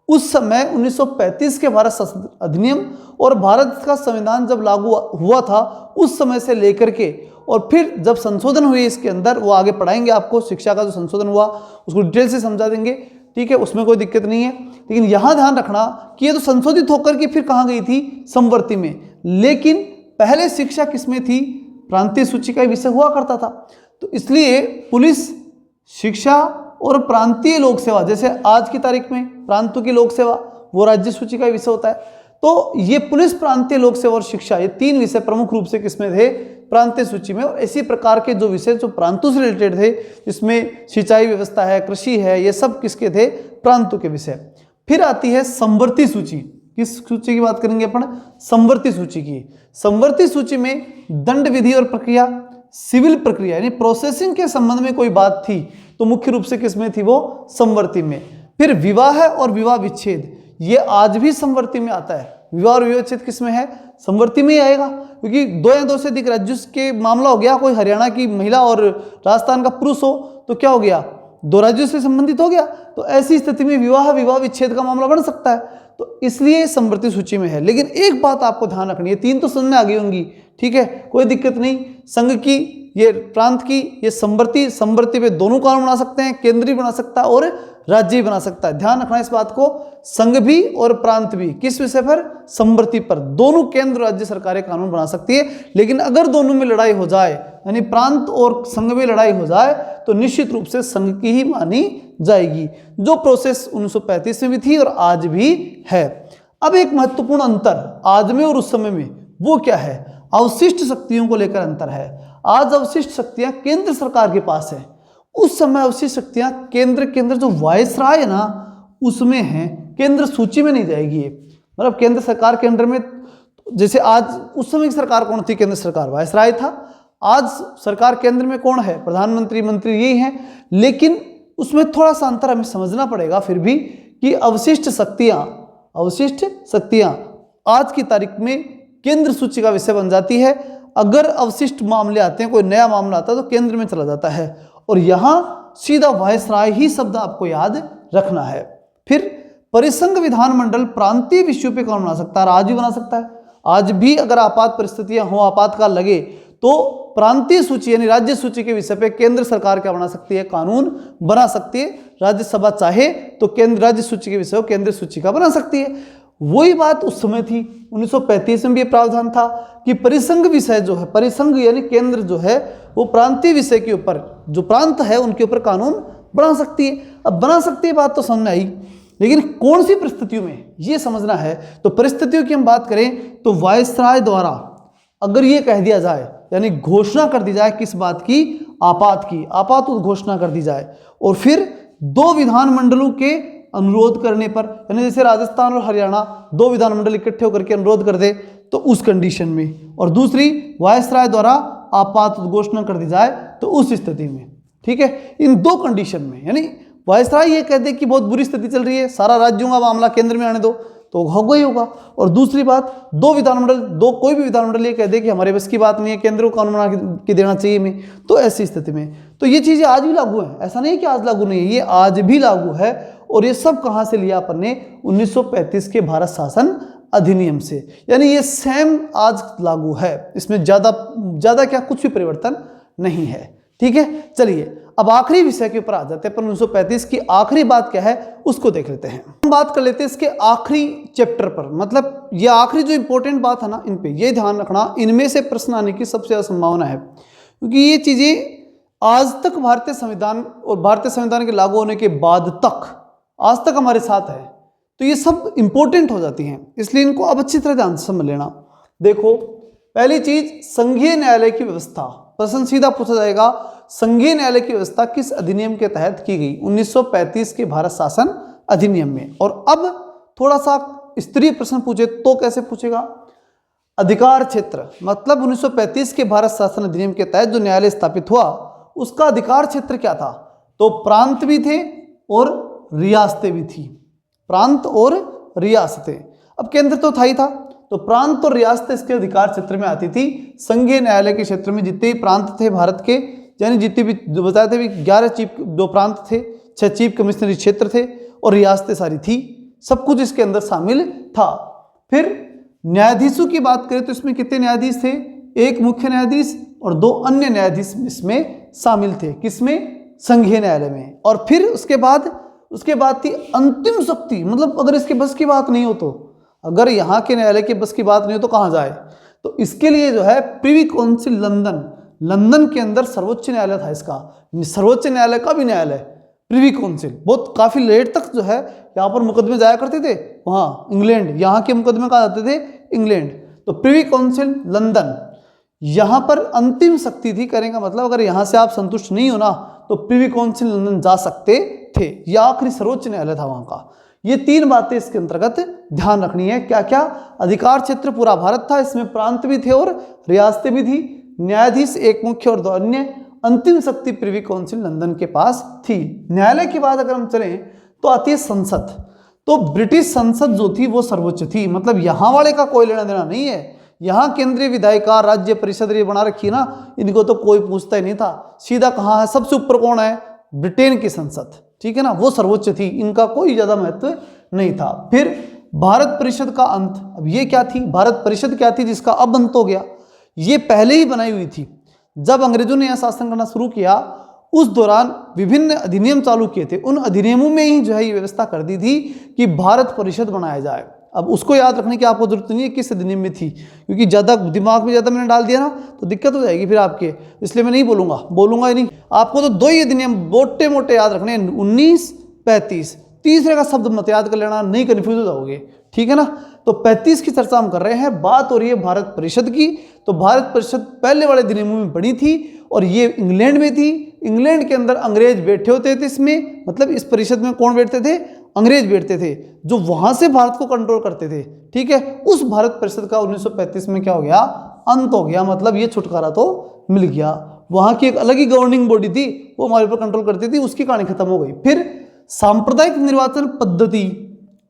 उस समय 1935 के भारत शासन अधिनियम और भारत का संविधान जब लागू हुआ था, उस समय से लेकर के, और फिर जब संशोधन हुए इसके अंदर, वो आगे पढ़ाएंगे आपको, शिक्षा का जो संशोधन हुआ उसको डिटेल से समझा देंगे। ठीक है, उसमें कोई दिक्कत नहीं है। लेकिन यहां ध्यान रखना कि ये तो संशोधित होकर के फिर कहां गई थी? समवर्ती में। लेकिन पहले शिक्षा किसमें थी? प्रांतीय सूची का विषय हुआ करता था। तो इसलिए पुलिस, शिक्षा और प्रांतीय लोक सेवा, जैसे आज की तारीख में प्रांतों की लोक सेवा, वो राज्य सूची का विषय होता है। तो ये पुलिस, प्रांतीय लोक सेवा और शिक्षा, ये 3 विषय प्रमुख रूप से किसमें थे? प्रांतीय सूची में। और इसी प्रकार के जो विषय जो प्रांतों से रिलेटेड थे, जिसमें सिंचाई व्यवस्था है, कृषि है, ये सब किसके थे? प्रांतों के विषय। फिर आती है समवर्ती सूची। किस सूची की बात करेंगे अपन? समवर्ती सूची की। समवर्ती सूची में दंड विधि और प्रक्रिया, सिविल प्रक्रिया यानी प्रोसेसिंग के संबंध में कोई बात थी तो मुख्य रूप से किसमें थी? वो समवर्ती में। फिर विवाह और विवाह विच्छेद, ये आज भी समवर्ती में आता है। विवाह और विवाह विच्छेद किसमें है? समवर्ती में ही आएगा, क्योंकि 2 या 2 से अधिक राज्यों के मामला हो गया, कोई हरियाणा की महिला और राजस्थान का पुरुष हो तो क्या हो गया? 2 राज्यों से संबंधित हो गया। तो ऐसी स्थिति में विवाह विच्छेद का मामला बन सकता है, तो इसलिए समवर्ती सूची में है। लेकिन एक बात आपको ध्यान रखनी है, 3 तो समझ में आ गई होंगी, ठीक है, कोई दिक्कत नहीं। संघ की, ये प्रांत की, ये समवर्ती पे दोनों कानून बना सकते हैं, केंद्रीय बना सकता है और राज्य बना सकता है। ध्यान रखना इस बात को, संघ भी और प्रांत भी किस विषय पर? समवर्ती पर। दोनों केंद्र राज्य सरकारें कानून बना सकती है। लेकिन अगर दोनों में लड़ाई हो जाए, यानी प्रांत और संघ में लड़ाई हो जाए, तो निश्चित रूप से संघ की ही मानी जाएगी, जो प्रोसेस 1935 में भी थी और आज भी है। अब एक महत्वपूर्ण अंतर आज में और उस समय में वो क्या है, अवशिष्ट शक्तियों को लेकर अंतर है। आज अवशिष्ट शक्तियां केंद्र सरकार के पास है, उस समय अवशिष्ट शक्तियां केंद्र के अंदर जो वायसराय है ना उसमें है, केंद्र सूची में नहीं जाएगी। मतलब केंद्र सरकार के अंडर में, जैसे आज उस समय की सरकार कौन थी, केंद्र सरकार वायसराय था। आज सरकार केंद्र में कौन है, प्रधानमंत्री, मंत्री यही है। लेकिन उसमें थोड़ा सा अंतर हमें समझना पड़ेगा फिर भी कि अवशिष्ट शक्तियां आज की तारीख में केंद्र सूची का विषय बन जाती है। अगर अवशिष्ट मामले आते हैं, कोई नया मामला आता है तो केंद्र में चला जाता है, और यहां सीधा वायसराय ही शब्द आपको याद रखना है। फिर परिसंघ विधानमंडल प्रांतीय विषयों पे कौन बना सकता है, आज भी बना सकता है। आज भी अगर आपात परिस्थितियां हो, आपातकाल लगे, तो प्रांतीय सूची यानी राज्य सूची के विषय पे केंद्र सरकार क्या बना सकती है, कानून बना सकती है। राज्यसभा चाहे तो केंद्र राज्य सूची के विषय को केंद्र सूची का बना सकती है। वही बात उस समय थी, 1935 में भी प्रावधान था कि परिसंघ विषय जो है, परिसंघ यानी केंद्र जो है वो प्रांतीय विषय के ऊपर, जो प्रांत है उनके ऊपर कानून बना सकती है। अब बना सकती है बात तो समझ में आई, लेकिन कौन सी परिस्थितियों में ये समझना है। तो परिस्थितियों की हम बात करें तो वायसराय द्वारा अगर ये कह दिया जाए, यानी घोषणा कर दी जाए किस बात की, आपात घोषणा कर दी जाए, और फिर 2 विधानमंडलों के अनुरोध करने पर, यानी जैसे राजस्थान और हरियाणा 2 विधानमंडल इकट्ठे होकर के अनुरोध कर दे तो उस कंडीशन में, और दूसरी वायसराय द्वारा आपात घोषणा कर दी जाए तो उस स्थिति में। ठीक है, इन 2 कंडीशन में, यानी वायसराय ये कह दे कि बहुत बुरी स्थिति चल रही है, सारा राज्यों का मामला केंद्र में आने दो, तो होगा ही होगा। और दूसरी बात, 2 विधानमंडल, कोई भी विधानमंडल ये कह दे कि हमारे बस की बात नहीं है, केंद्र को कानून बना के देना चाहिए हमें, तो ऐसी स्थिति में तो ये चीज़ें आज भी लागू है। ऐसा नहीं कि आज लागू नहीं है, ये आज भी लागू है। और ये सब कहाँ से लिया अपन ने, 1935 के भारत शासन अधिनियम से, यानी ये सेम आज लागू है, इसमें ज़्यादा क्या कुछ भी परिवर्तन नहीं है। ठीक है, चलिए अब आखिरी विषय के ऊपर आ जाते हैं। पर 1935 की आखिरी बात क्या है उसको देख लेते हैं। हम बात कर लेते हैं इसके आखिरी चैप्टर पर, मतलब ये आखिरी जो इंपॉर्टेंट बात है ना, इन पे ये ध्यान रखना, इनमें से प्रश्न आने की सबसे ज़्यादा संभावना है, क्योंकि ये चीज़ें आज तक भारतीय संविधान और भारतीय संविधान के लागू होने के बाद तक आज तक हमारे साथ है, तो ये सब इंपॉर्टेंट हो जाती हैं, इसलिए इनको अब अच्छी तरह ध्यान से समझ लेना। देखो, पहली चीज संघीय न्यायालय की व्यवस्था, प्रश्न सीधा पूछा जाएगा, संघीय न्यायालय की व्यवस्था किस अधिनियम के तहत की गई, 1935 के भारत शासन अधिनियम में। और अब थोड़ा सा स्तरीय प्रश्न पूछे तो कैसे पूछेगा, अधिकार क्षेत्र, मतलब 1935 के भारत शासन अधिनियम के तहत जो न्यायालय स्थापित हुआ उसका अधिकार क्षेत्र क्या था, तो प्रांत भी थे और रियासतें भी थी, प्रांत और रियासतें। अब केंद्र तो था ही था, तो प्रांत और रियासतें इसके अधिकार क्षेत्र में आती थी। संघीय न्यायालय के क्षेत्र में जितने भी प्रांत थे भारत के, यानी जितने भी जो बताए थे भी 11 2 प्रांत थे, 6 चीफ कमिश्नरी क्षेत्र थे और रियासतें सारी थी, सब कुछ इसके अंदर शामिल था। फिर न्यायाधीशों की बात करें तो इसमें कितने न्यायाधीश थे, 1 मुख्य न्यायाधीश और 2 अन्य न्यायाधीश इसमें शामिल थे, किसमें, संघीय न्यायालय में। और फिर उसके बाद थी अंतिम शक्ति, मतलब अगर इसके बस की बात नहीं हो तो, अगर यहाँ के न्यायालय के बस की बात नहीं हो तो कहाँ जाए, तो इसके लिए जो है प्रिवी काउंसिल लंदन के अंदर सर्वोच्च न्यायालय था इसका, सर्वोच्च न्यायालय का भी न्यायालय प्रिवी काउंसिल, बहुत काफी लेट तक जो है यहाँ पर मुकदमे जाया करते थे, वहाँ इंग्लैंड, यहाँ के मुकदमे कहाँ जाते थे, इंग्लैंड। तो प्रिवी काउंसिल लंदन यहाँ पर अंतिम शक्ति थी, कहने का मतलब अगर यहाँ से आप संतुष्ट नहीं हो ना तो प्रिवी काउंसिल लंदन जा सकते थे, यह आखिरी सर्वोच्च न्यायालय था वहाँ का। ये 3 बातें इसके अंतर्गत ध्यान रखनी है। क्या क्या, अधिकार क्षेत्र पूरा भारत था, इसमें प्रांत भी थे और रियासतें भी थी, न्यायाधीश 1 मुख्य और 2 अन्य, अंतिम शक्ति प्रिवी काउंसिल लंदन के पास थी। न्यायालय की बात अगर हम चलें तो आती है संसद। तो ब्रिटिश संसद जो थी वो सर्वोच्च थी, मतलब यहाँ वाले का कोई लेना देना नहीं है, यहाँ केंद्रीय विधायिका राज्य परिषद ये बना रखी ना, इनको तो कोई पूछता ही नहीं था। सीधा कहाँ है, सबसे ऊपर कौन है, ब्रिटेन की संसद, ठीक है ना, वो सर्वोच्च थी, इनका कोई ज्यादा महत्व नहीं था। फिर भारत परिषद का अंत, अब ये क्या थी, भारत परिषद क्या थी जिसका अब अंत हो गया, ये पहले ही बनाई हुई थी। जब अंग्रेजों ने यह शासन करना शुरू किया उस दौरान विभिन्न अधिनियम चालू किए थे, उन अधिनियमों में ही जो है ये व्यवस्था कर दी थी कि भारत परिषद बनाया जाए। अब उसको याद रखने की आपको जरूरत नहीं है किस अधिनियम में थी, क्योंकि ज़्यादा दिमाग में ज़्यादा मैंने डाल दिया ना तो दिक्कत हो जाएगी फिर आपके, इसलिए मैं नहीं बोलूँगा ही नहीं। आपको तो 2 ही अधिनियम मोटे मोटे याद रखने हैं, 1935, तीसरे का शब्द मत याद कर लेना, नहीं कन्फ्यूज हो जाओगे, ठीक है ना। तो 35 की चर्चा हम कर रहे हैं। बात हो रही है भारत परिषद की। तो भारत परिषद पहले वाले अधिनियमों में बनी थी और ये इंग्लैंड में थी। इंग्लैंड के अंदर अंग्रेज बैठे होते थे इसमें, मतलब इस परिषद में कौन बैठते थे? अंग्रेज बैठते थे, जो वहां से भारत को कंट्रोल करते थे। ठीक है, उस भारत परिषद का 1935 में क्या हो गया? अंत हो गया। मतलब ये छुटकारा तो मिल गया। वहां की एक अलग ही गवर्निंग बॉडी थी, वो हमारे ऊपर कंट्रोल करती थी, उसकी कहानी खत्म हो गई। फिर सांप्रदायिक निर्वाचन पद्धति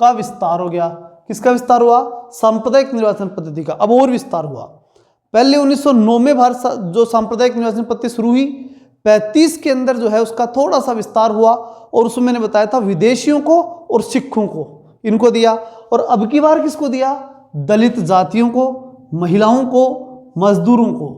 का विस्तार हो गया। किसका विस्तार हुआ? सांप्रदायिक निर्वाचन पद्धति का अब और विस्तार हुआ। पहले 1909 में भारत जो सांप्रदायिक निर्वाचन पद्धति शुरू हुई, 35 के अंदर जो है उसका थोड़ा सा विस्तार हुआ और उसमें मैंने बताया था विदेशियों को और सिखों को इनको दिया। और अब की बार किसको दिया? दलित जातियों को, महिलाओं को, मजदूरों को।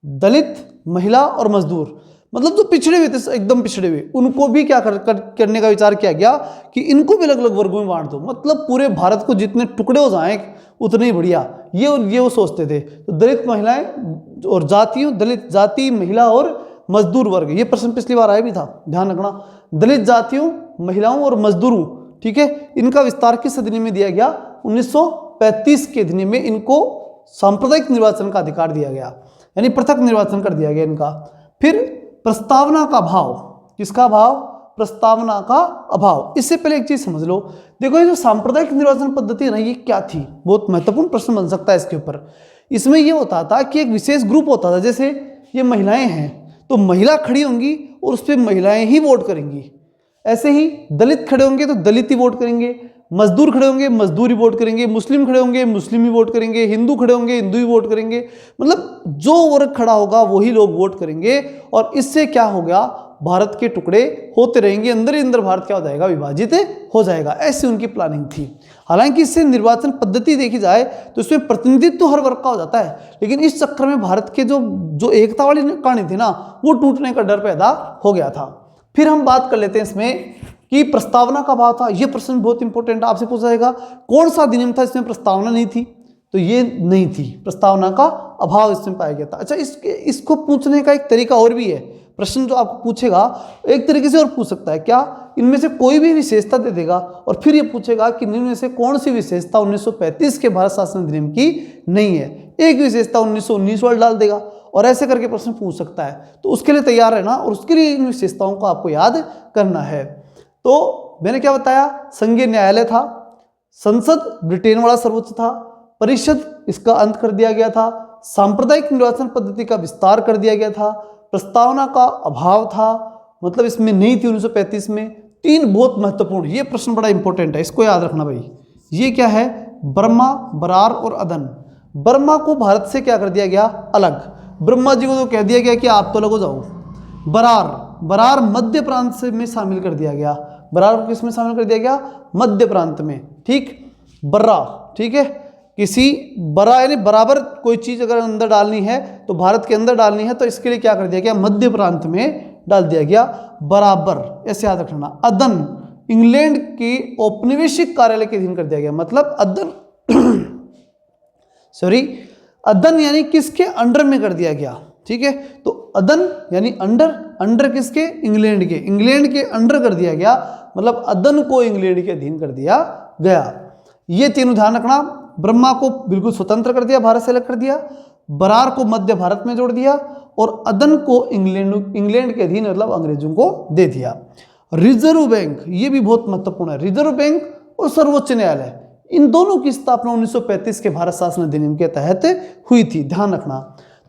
दलित, महिला और मजदूर, मतलब जो पिछड़े हुए थे, एकदम पिछड़े हुए, उनको भी क्या करने का विचार किया गया कि इनको भी अलग अलग वर्गों में बांट दो। मतलब पूरे भारत को जितने टुकड़े हो जाएं उतने ही बढ़िया, ये वो सोचते थे। तो दलित, महिलाएं और जातियों, दलित जाति, महिला और मजदूर वर्ग, ये प्रश्न पिछली बार आया भी था, ध्यान रखना। दलित जातियों, महिलाओं और मजदूरों, ठीक है, इनका विस्तार किस अधिनियम में दिया गया? 1935 के अधिनियम में इनको सांप्रदायिक निर्वाचन का अधिकार दिया गया, यानी पृथक निर्वाचन कर दिया गया इनका। फिर प्रस्तावना का अभाव। किसका अभाव? प्रस्तावना का अभाव। इससे पहले एक चीज समझ लो, देखो ये जो सांप्रदायिक निर्वाचन पद्धति है ना, ये क्या थी? बहुत महत्वपूर्ण प्रश्न बन सकता है इसके ऊपर। इसमें ये होता था कि एक विशेष ग्रुप होता था, जैसे ये महिलाएं हैं तो महिला खड़ी होंगी और उस पर महिलाएं ही वोट करेंगी। ऐसे ही दलित खड़े होंगे तो दलित ही वोट करेंगे, मजदूर खड़े होंगे मजदूर ही वोट करेंगे, मुस्लिम खड़े होंगे मुस्लिम ही वोट करेंगे, हिंदू खड़े होंगे हिंदू ही वोट करेंगे। मतलब जो वर्ग खड़ा होगा वही लोग वोट करेंगे। और इससे क्या हो गया? भारत के टुकड़े होते रहेंगे, अंदर ही अंदर भारत क्या हो जाएगा? विभाजित हो जाएगा। ऐसी उनकी प्लानिंग थी। हालांकि इससे निर्वाचन पद्धति देखी जाए तो इसमें प्रतिनिधित्व तो हर वर्ग का हो जाता है, लेकिन इस चक्कर में भारत के जो एकता वाली कहानी थी ना, वो टूटने का डर पैदा हो गया था। फिर हम बात कर लेते हैं इसमें कि प्रस्तावना का अभाव था। यह प्रश्न बहुत इंपॉर्टेंट आपसे पूछा जाएगा, कौन सा अधिनियम था इसमें प्रस्तावना नहीं थी? तो ये नहीं थी, प्रस्तावना का अभाव इसमें पाया गया था। अच्छा, इसको पूछने का एक तरीका और भी है। प्रश्न जो आपको पूछेगा एक तरीके से और पूछ सकता है, क्या इनमें से कोई भी विशेषता दे देगा और फिर ये पूछेगा कि इनमें से कौन सी विशेषता 1935 के भारत शासन अधिनियम की नहीं है। एक विशेषता 1919 वाला डाल देगा और ऐसे करके प्रश्न पूछ सकता है। तो उसके लिए तैयार रहना और उसके लिए इन विशेषताओं को आपको याद करना है। तो मैंने क्या बताया? संघीय न्यायालय था, संसद ब्रिटेन वाला सर्वोच्च था, परिषद इसका अंत कर दिया गया था, सांप्रदायिक निर्वाचन पद्धति का विस्तार कर दिया गया था, प्रस्तावना का अभाव था, मतलब इसमें नहीं थी 1935 में। तीन बहुत महत्वपूर्ण, ये प्रश्न बड़ा इंपॉर्टेंट है, इसको याद रखना भाई। ये क्या है? बर्मा, बरार और अदन। बर्मा को भारत से क्या कर दिया गया? अलग। ब्रह्मा जी को तो कह दिया गया कि आप तो अलग हो जाओ। बरार मध्य प्रांत से में शामिल कर दिया गया। बरार को किस में शामिल कर दिया गया? मध्य प्रांत में। ठीक, बर्रा, ठीक है, किसी बरा यानी बराबर कोई चीज अगर अंदर डालनी है तो भारत के अंदर डालनी है, तो इसके लिए क्या कर दिया गया? मध्य प्रांत में डाल दिया गया बराबर, ऐसे याद रखना। अदन इंग्लैंड की औपनिवेशिक कार्यालय के अधीन कर दिया गया, मतलब अदन अदन यानी किसके अंडर में कर दिया गया? ठीक है, तो अदन यानी अंडर किसके? इंग्लैंड के अंडर कर दिया गया, मतलब अदन को इंग्लैंड के अधीन कर दिया गया। ये तीनों ध्यान रखना। ब्रह्मा को बिल्कुल स्वतंत्र कर दिया, भारत से अलग कर दिया, बरार को मध्य भारत में जोड़ दिया और अदन को इंग्लैंड के अधीन मतलब अंग्रेजों को दे दिया। रिजर्व बैंक, ये भी बहुत महत्वपूर्ण है। रिजर्व बैंक और सर्वोच्च न्यायालय, इन दोनों की स्थापना 1935 के भारत शासन अधिनियम के तहत हुई थी, ध्यान रखना।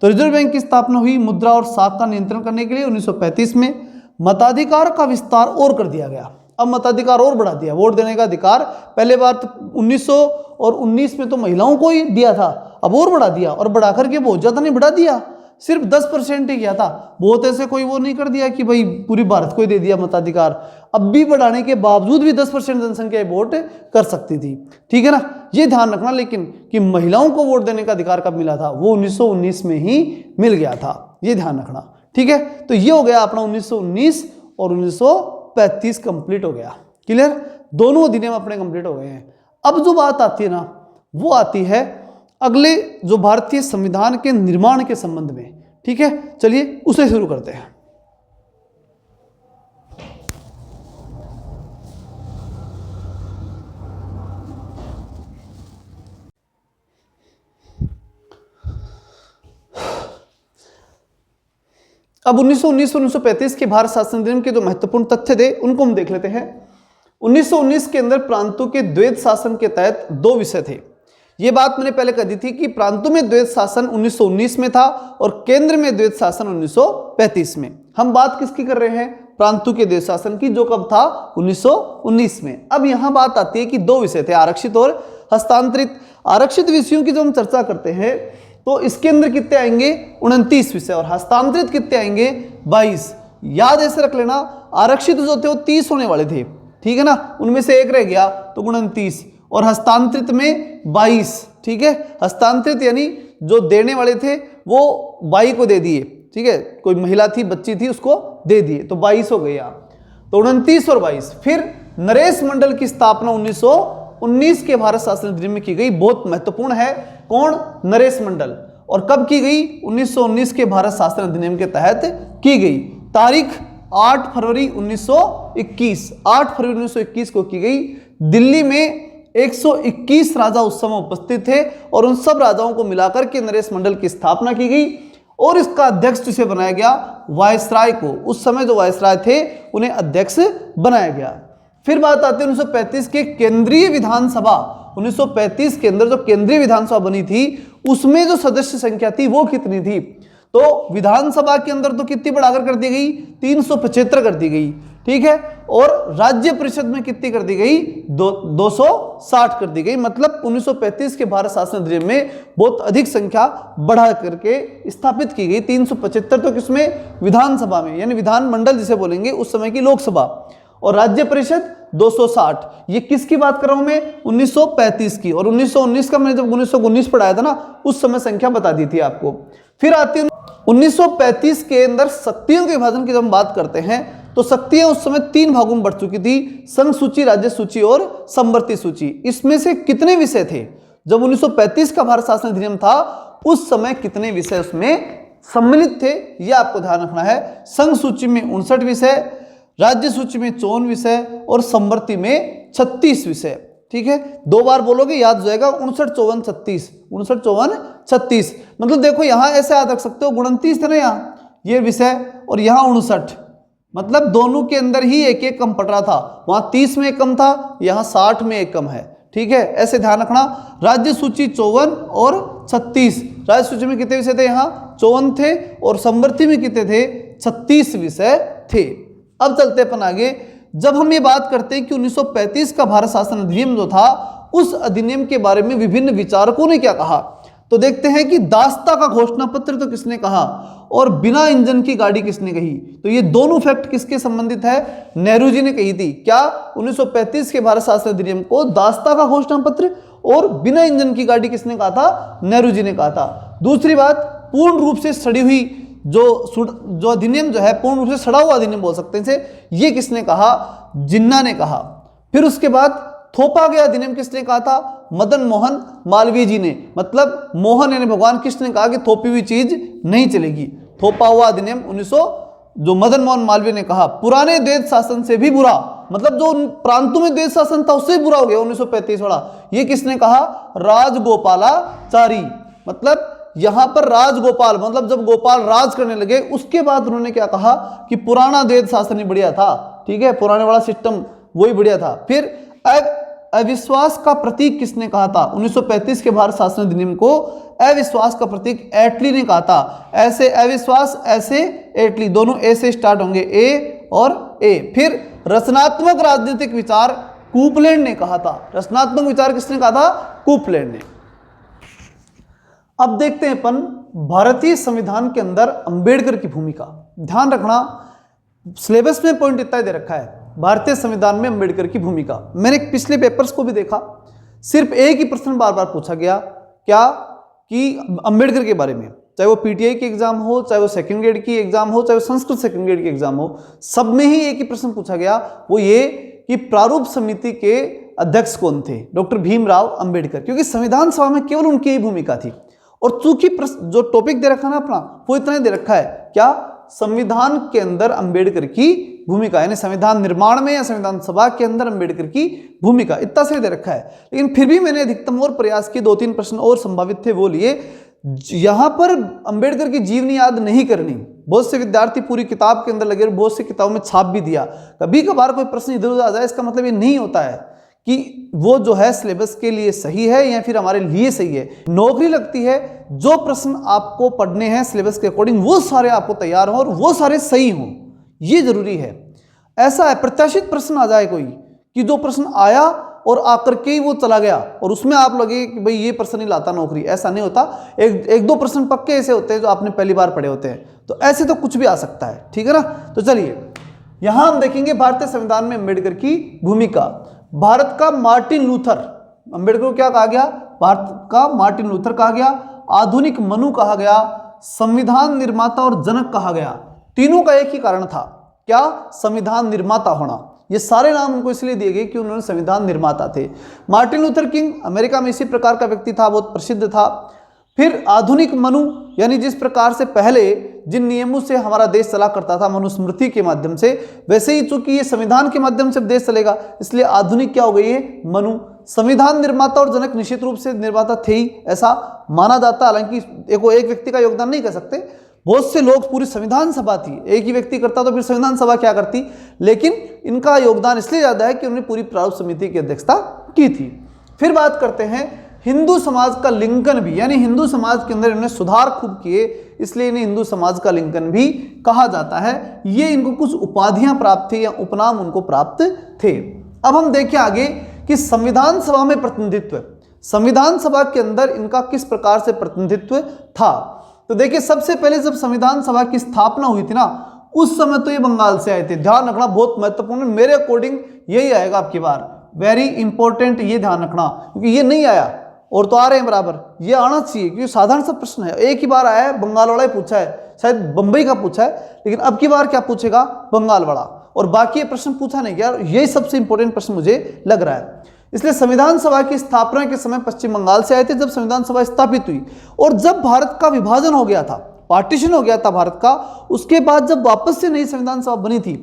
तो रिजर्व बैंक की स्थापना हुई मुद्रा और साख का नियंत्रण करने के लिए 1935 में। मताधिकार का विस्तार और कर दिया गया, अब मताधिकार और बढ़ा दिया, वोट देने का अधिकार। पहले बार तो 1919 में तो महिलाओं को ही दिया था, अब और बढ़ा दिया, और बढ़ा करके बहुत ज्यादा नहीं बढ़ा दिया, सिर्फ 10% ही किया था। बहुत ऐसे कोई वो नहीं कर दिया कि भाई पूरी भारत को ही दे दिया मताधिकार। अब भी बढ़ाने के बावजूद भी 10% जनसंख्या वोट कर सकती थी, ठीक है ना, ये ध्यान रखना। लेकिन कि महिलाओं को वोट देने का अधिकार कब मिला था? वो 1919 में ही मिल गया था, ये ध्यान रखना, ठीक है। तो ये हो गया अपना 1919 और 1935 कंप्लीट हो गया, क्लियर। दोनों अधिनियम अपने कंप्लीट हो गए हैं। अब जो बात आती है ना, वो आती है अगले जो भारतीय संविधान के निर्माण के संबंध में, ठीक है। चलिए उसे शुरू करते हैं। अब 1919 से 1935 के भारत शासन अधिनियम के जो महत्वपूर्ण तथ्य थे उनको हम देख लेते हैं। 1919 के अंदर प्रांतों के द्वैध शासन के तहत दो विषय थे। ये बात मैंने पहले कह दी थी कि प्रांतों में द्वैध शासन 1919 में था और केंद्र में द्वैध शासन 1935 में। हम बात किसकी कर रहे हैं? प्रांतों के द्वैध शासन की, जो कब था? 1919 में। अब यहां बात आती है कि दो विषय थे, आरक्षित और हस्तांतरित। आरक्षित विषयों की जब हम चर्चा करते हैं तो इसके अंदर कितने आएंगे? 29 विषय, और हस्तांतरित कितने आएंगे? 22। याद ऐसे रख लेना, आरक्षित जो थे वो 30 होने वाले थे, ठीक है ना, उनमें से एक रह गया तो 29, और हस्तांतरित में 22, ठीक है। हस्तांतरित यानी जो देने वाले थे वो बाई को दे दिए, ठीक है, कोई महिला थी, बच्ची थी, उसको दे दिए, तो 22 हो गए यहाँ, तो 29 और 22। फिर नरेश मंडल की स्थापना 1919 के भारत शासन अधिनियम में की गई, बहुत महत्वपूर्ण है। कौन? नरेश मंडल। और कब की गई? 1919 के भारत शासन अधिनियम के तहत की गई। तारीख 8 फरवरी 1921, 8 फरवरी 1921 को की गई। दिल्ली में 121 राजा उस समय उपस्थित थे और उन सब राजाओं को मिलाकर के नरेश मंडल की स्थापना की गई और इसका अध्यक्ष जिसे बनाया गया वायसराय को। उस समय जो वायसराय थे उन्हें अध्यक्ष बनाया गया। फिर बात आती है 1935 के केंद्रीय विधानसभा। 1935 के अंदर जो केंद्रीय विधानसभा बनी थी उसमें जो सदस्य संख्या थी वो कितनी थी? तो विधानसभा के अंदर तो कितनी बढ़ाकर कर दी गई? 375 कर दी गई, ठीक है। और राज्य परिषद में कितनी कर दी गई? 260 कर दी गई। मतलब 1935 के भारत शासन अधिनियम में बहुत अधिक संख्या बढ़ा करके स्थापित की गई। 375 तो किसमें? विधानसभा में, यानी विधानमंडल जिसे बोलेंगे उस समय की लोकसभा, और राज्य परिषद 260। ये किसकी बात कर रहा हूं मैं? 1935 की। और 1919 का मैंने जब 1919 पढ़ाया था ना, उस समय संख्या बता दी थी आपको। फिर आती है 1935 के अंदर शक्तियों के विभाजन की जब हम बात करते हैं तो शक्तियां उस समय 3 भागों में बढ़ चुकी थी, संघ सूची, राज्य सूची और समवर्ती सूची। इसमें से कितने विषय थे? जब 1935 का भारत शासन अधिनियम था उस समय कितने विषय उसमें सम्मिलित थे, यह आपको ध्यान रखना है। संघ सूची में 59 विषय, राज्य सूची में 54 विषय और समवर्ती में 36 विषय, ठीक है। 2 बार बोलोगे याद हो जाएगा, 59, 54, 36, 59, 54, 36। मतलब देखो यहां ऐसे याद रख सकते हो, 29 थे ना यहाँ ये विषय, और यहाँ 59, मतलब दोनों के अंदर ही एक एक कम पड़ रहा था। वहां 30 में एक कम था, यहाँ 60 में एक कम है, ठीक है, ऐसे ध्यान रखना। राज्य सूची 54 और 36, राज्य सूची में कितने विषय थे? यहाँ 54 थे, और समवर्ती में कितने थे? 36 विषय थे। अब चलते अपन आगे। जब हम ये बात करते हैं कि 1935 का भारत शासन अधिनियम जो था, उस अधिनियम के बारे में विभिन्न विचारकों ने क्या कहा, तो देखते हैं कि दास्ता का घोषणा पत्र तो किसने कहा और बिना इंजन की गाड़ी किसने कही। तो ये दोनों फैक्ट किसके संबंधित है? नेहरू जी ने कही थी। क्या? 1935 के भारत शासन अधिनियम को दास्ता का घोषणा पत्र और बिना इंजन की गाड़ी किसने कहा था? नेहरू जी ने कहा था। दूसरी बात, पूर्ण रूप से सड़ी हुई जो अधिनियम जो है, पूर्ण रूप से सड़ा हुआ अधिनियम बोल सकते हैं इसे, ये किसने कहा? जिन्ना ने कहा। फिर उसके बाद थोपा गया अधिनियम किसने कहा था? मदन मोहन मालवीय जी ने। मतलब मोहन यानी भगवान कृष्ण ने कहा कि थोपी हुई चीज नहीं चलेगी। थोपा हुआ अधिनियम 1900 जो मदन मोहन मालवीय ने कहा। पुराने द्वैध शासन से भी बुरा, मतलब जो प्रांतों में द्वैध शासन था उससे बुरा हो गया 1935 वाला, ये किसने कहा? राजगोपालाचारी। मतलब यहां पर राजगोपाल, मतलब जब गोपाल राज करने लगे उसके बाद उन्होंने क्या कहा कि पुराना द्वैध शासन ही बढ़िया था, ठीक है, पुराने वाला सिस्टम वही बढ़िया था। फिर अविश्वास का प्रतीक किसने कहा था? 1935 के भारत शासन अधिनियम को अविश्वास का प्रतीक एटली ने कहा था। ऐसे अविश्वास, ऐसे एटली, दोनों ए से स्टार्ट होंगे, ए और ए। फिर रचनात्मक राजनीतिक विचार कूपलैंड ने कहा था। रचनात्मक विचार किसने कहा था? कूपलैंड ने। अब देखते हैं अपन भारतीय संविधान के अंदर अंबेडकर की भूमिका। ध्यान रखना, सिलेबस में पॉइंट इतना दे रखा है, भारतीय संविधान में अंबेडकर की भूमिका। मैंने पिछले पेपर्स को भी देखा, सिर्फ एक ही प्रश्न बार बार पूछा गया, क्या कि अंबेडकर के बारे में, चाहे वो पीटीआई की एग्जाम हो, चाहे वो सेकंड ग्रेड की एग्जाम हो, चाहे वो संस्कृत सेकंड ग्रेड की एग्जाम हो, सब में ही एक ही प्रश्न पूछा गया, वो ये कि प्रारूप समिति के अध्यक्ष कौन थे? डॉक्टर भीमराव अंबेडकर। क्योंकि संविधान सभा में केवल उनकी ही भूमिका थी। और चूंकि जो टॉपिक दे रखा ना अपना, वो इतना ही दे रखा है, क्या? संविधान के अंदर अंबेडकर की भूमिका, यानी संविधान निर्माण में या संविधान सभा के अंदर अंबेडकर की भूमिका, इतना से दे रखा है। लेकिन फिर भी मैंने अधिकतम और प्रयास किए, 2-3 प्रश्न और संभावित थे वो लिए। यहां पर अंबेडकर की जीवनी याद नहीं करनी। बहुत से विद्यार्थी पूरी किताब के अंदर लगे और बहुत सी किताबों में छाप भी दिया। कभी कभार कोई प्रश्न इधर उधर आ जाए, इसका मतलब ये नहीं होता है कि वो जो है सिलेबस के लिए सही है या फिर हमारे लिए सही है। नौकरी लगती है, जो प्रश्न आपको पढ़ने हैं सिलेबस के अकॉर्डिंग वो सारे आपको तैयार हों और वो सारे सही हों, ये जरूरी है। ऐसा है प्रत्याशित प्रश्न आ जाए कोई कि जो प्रश्न आया और आकर के ही वो चला गया और उसमें आप लगे कि भाई ये प्रश्न नहीं लाता नौकरी, ऐसा नहीं होता। एक दो प्रश्न पक्के ऐसे होते हैं जो आपने पहली बार पढ़े होते हैं, तो ऐसे तो कुछ भी आ सकता है, ठीक है ना। तो चलिए यहां हम देखेंगे भारतीय संविधान में अंबेडकर की भूमिका। भारत का मार्टिन लूथर, अंबेडकर को क्या कहा गया? भारत का मार्टिन लूथर कहा गया, आधुनिक मनु कहा गया, संविधान निर्माता और जनक कहा गया। तीनों का एक ही कारण था, क्या? संविधान निर्माता होना। ये सारे नाम उनको इसलिए दिए गए कि उन्होंने संविधान निर्माता थे। मार्टिन लूथर किंग अमेरिका में इसी प्रकार का व्यक्ति था, बहुत प्रसिद्ध था। फिर आधुनिक मनु, यानी जिस प्रकार से पहले जिन नियमों से हमारा देश चला करता था मनुस्मृति के माध्यम से, वैसे ही चूंकि ये संविधान के माध्यम से देश चलेगा, इसलिए आधुनिक क्या हो गई है? मनु। संविधान निर्माता और जनक निश्चित रूप से निर्माता थे ही, ऐसा माना जाता। हालांकि एक व्यक्ति का योगदान नहीं कह सकते, बहुत से लोग, पूरी संविधान सभा थी, एक ही व्यक्ति करता तो फिर संविधान सभा क्या करती, लेकिन इनका योगदान इसलिए ज्यादा है कि उन्होंने पूरी प्रारूप समिति की अध्यक्षता की थी। फिर बात करते हैं हिंदू समाज का लिंकन भी, यानी हिंदू समाज के अंदर इन्होंने सुधार खूब किए, इसलिए इन्हें हिंदू समाज का लिंकन भी कहा जाता है। ये इनको कुछ उपाधियां प्राप्त थी या उपनाम उनको प्राप्त थे। अब हम देखें आगे कि संविधान सभा में प्रतिनिधित्व, संविधान सभा के अंदर इनका किस प्रकार से प्रतिनिधित्व था। तो देखिए सबसे पहले जब संविधान सभा की स्थापना हुई थी ना, उस समय तो ये बंगाल से आए थे। ध्यान रखना, बहुत महत्वपूर्ण, मेरे अकॉर्डिंग यही आएगा आपकी बार, वेरी इंपॉर्टेंट, ये ध्यान रखना, क्योंकि ये नहीं आया और तो आ रहे हैं बराबर, ये आना चाहिए क्योंकि साधारण सा प्रश्न है। एक ही बार आया है, बंगाल वाला ही पूछा है, शायद बंबई का पूछा है, लेकिन अब की बार क्या पूछेगा? बंगाल वाला, और बाकी ये प्रश्न पूछा नहीं गया। यही सबसे इंपॉर्टेंट प्रश्न मुझे लग रहा है। इसलिए संविधान सभा की स्थापना के समय पश्चिम बंगाल से आए थे, जब संविधान सभा स्थापित हुई। और जब भारत का विभाजन हो गया था, पार्टीशन हो गया था भारत का, उसके बाद जब वापस से नई संविधान सभा बनी थी,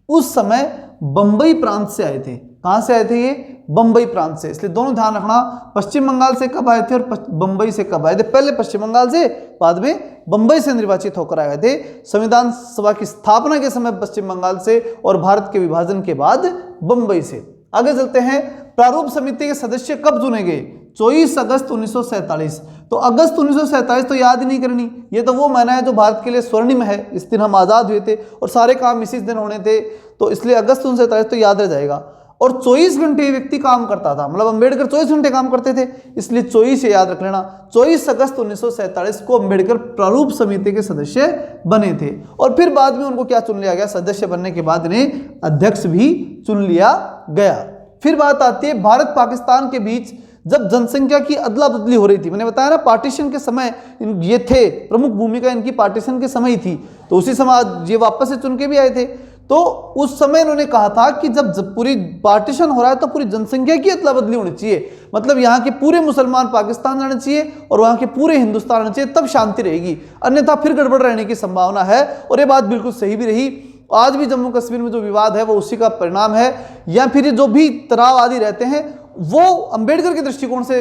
उस समय बंबई प्रांत से आए थे। कहां से आए थे ये? बंबई प्रांत से। इसलिए दोनों ध्यान रखना, पश्चिम बंगाल से कब आए थे और बंबई से कब आए थे। पहले पश्चिम बंगाल से, बाद में बंबई से निर्वाचित होकर आए थे। संविधान सभा की स्थापना के समय पश्चिम बंगाल से और भारत के विभाजन के बाद बंबई से। आगे चलते हैं, प्रारूप समिति के सदस्य कब चुने गए? 24 अगस्त 1947। तो अगस्त 1947 तो याद ही नहीं करनी, ये तो वो महीना है जो भारत के लिए स्वर्णिम है। इस दिन हम आज़ाद हुए थे और सारे काम इसी दिन होने थे, तो इसलिए अगस्त 1947 तो याद रह जाएगा। और 24 घंटे ये व्यक्ति काम करता था, मतलब अंबेडकर 24 घंटे काम करते थे, इसलिए 24 से याद रख लेना। 24 अगस्त 1947 को अंबेडकर प्रारूप समिति के सदस्य बने थे। और फिर बाद में उनको क्या चुन लिया गया? सदस्य बनने के बाद इन्हें अध्यक्ष भी चुन लिया गया। फिर बात आती है भारत पाकिस्तान के बीच जब जनसंख्या की अदला बदली हो रही थी। मैंने बताया ना, पार्टीशन के समय ये थे, प्रमुख भूमिका इनकी पार्टीशन के समय ही थी, तो उसी समय ये वापस से चुन के भी आए थे। तो उस समय इन्होंने कहा था कि जब पूरी पार्टीशन हो रहा है तो पूरी जनसंख्या की अदला बदली होनी चाहिए, मतलब यहाँ के पूरे मुसलमान पाकिस्तान जाने चाहिए और वहाँ के पूरे हिंदुस्तान आने चाहिए, तब शांति रहेगी, अन्यथा फिर गड़बड़ रहने की संभावना है। और ये बात बिल्कुल सही भी रही। आज भी जम्मू कश्मीर में जो विवाद है वो उसी का परिणाम है, या फिर जो भी तनाव आदि रहते हैं वो अंबेडकर के दृष्टिकोण से।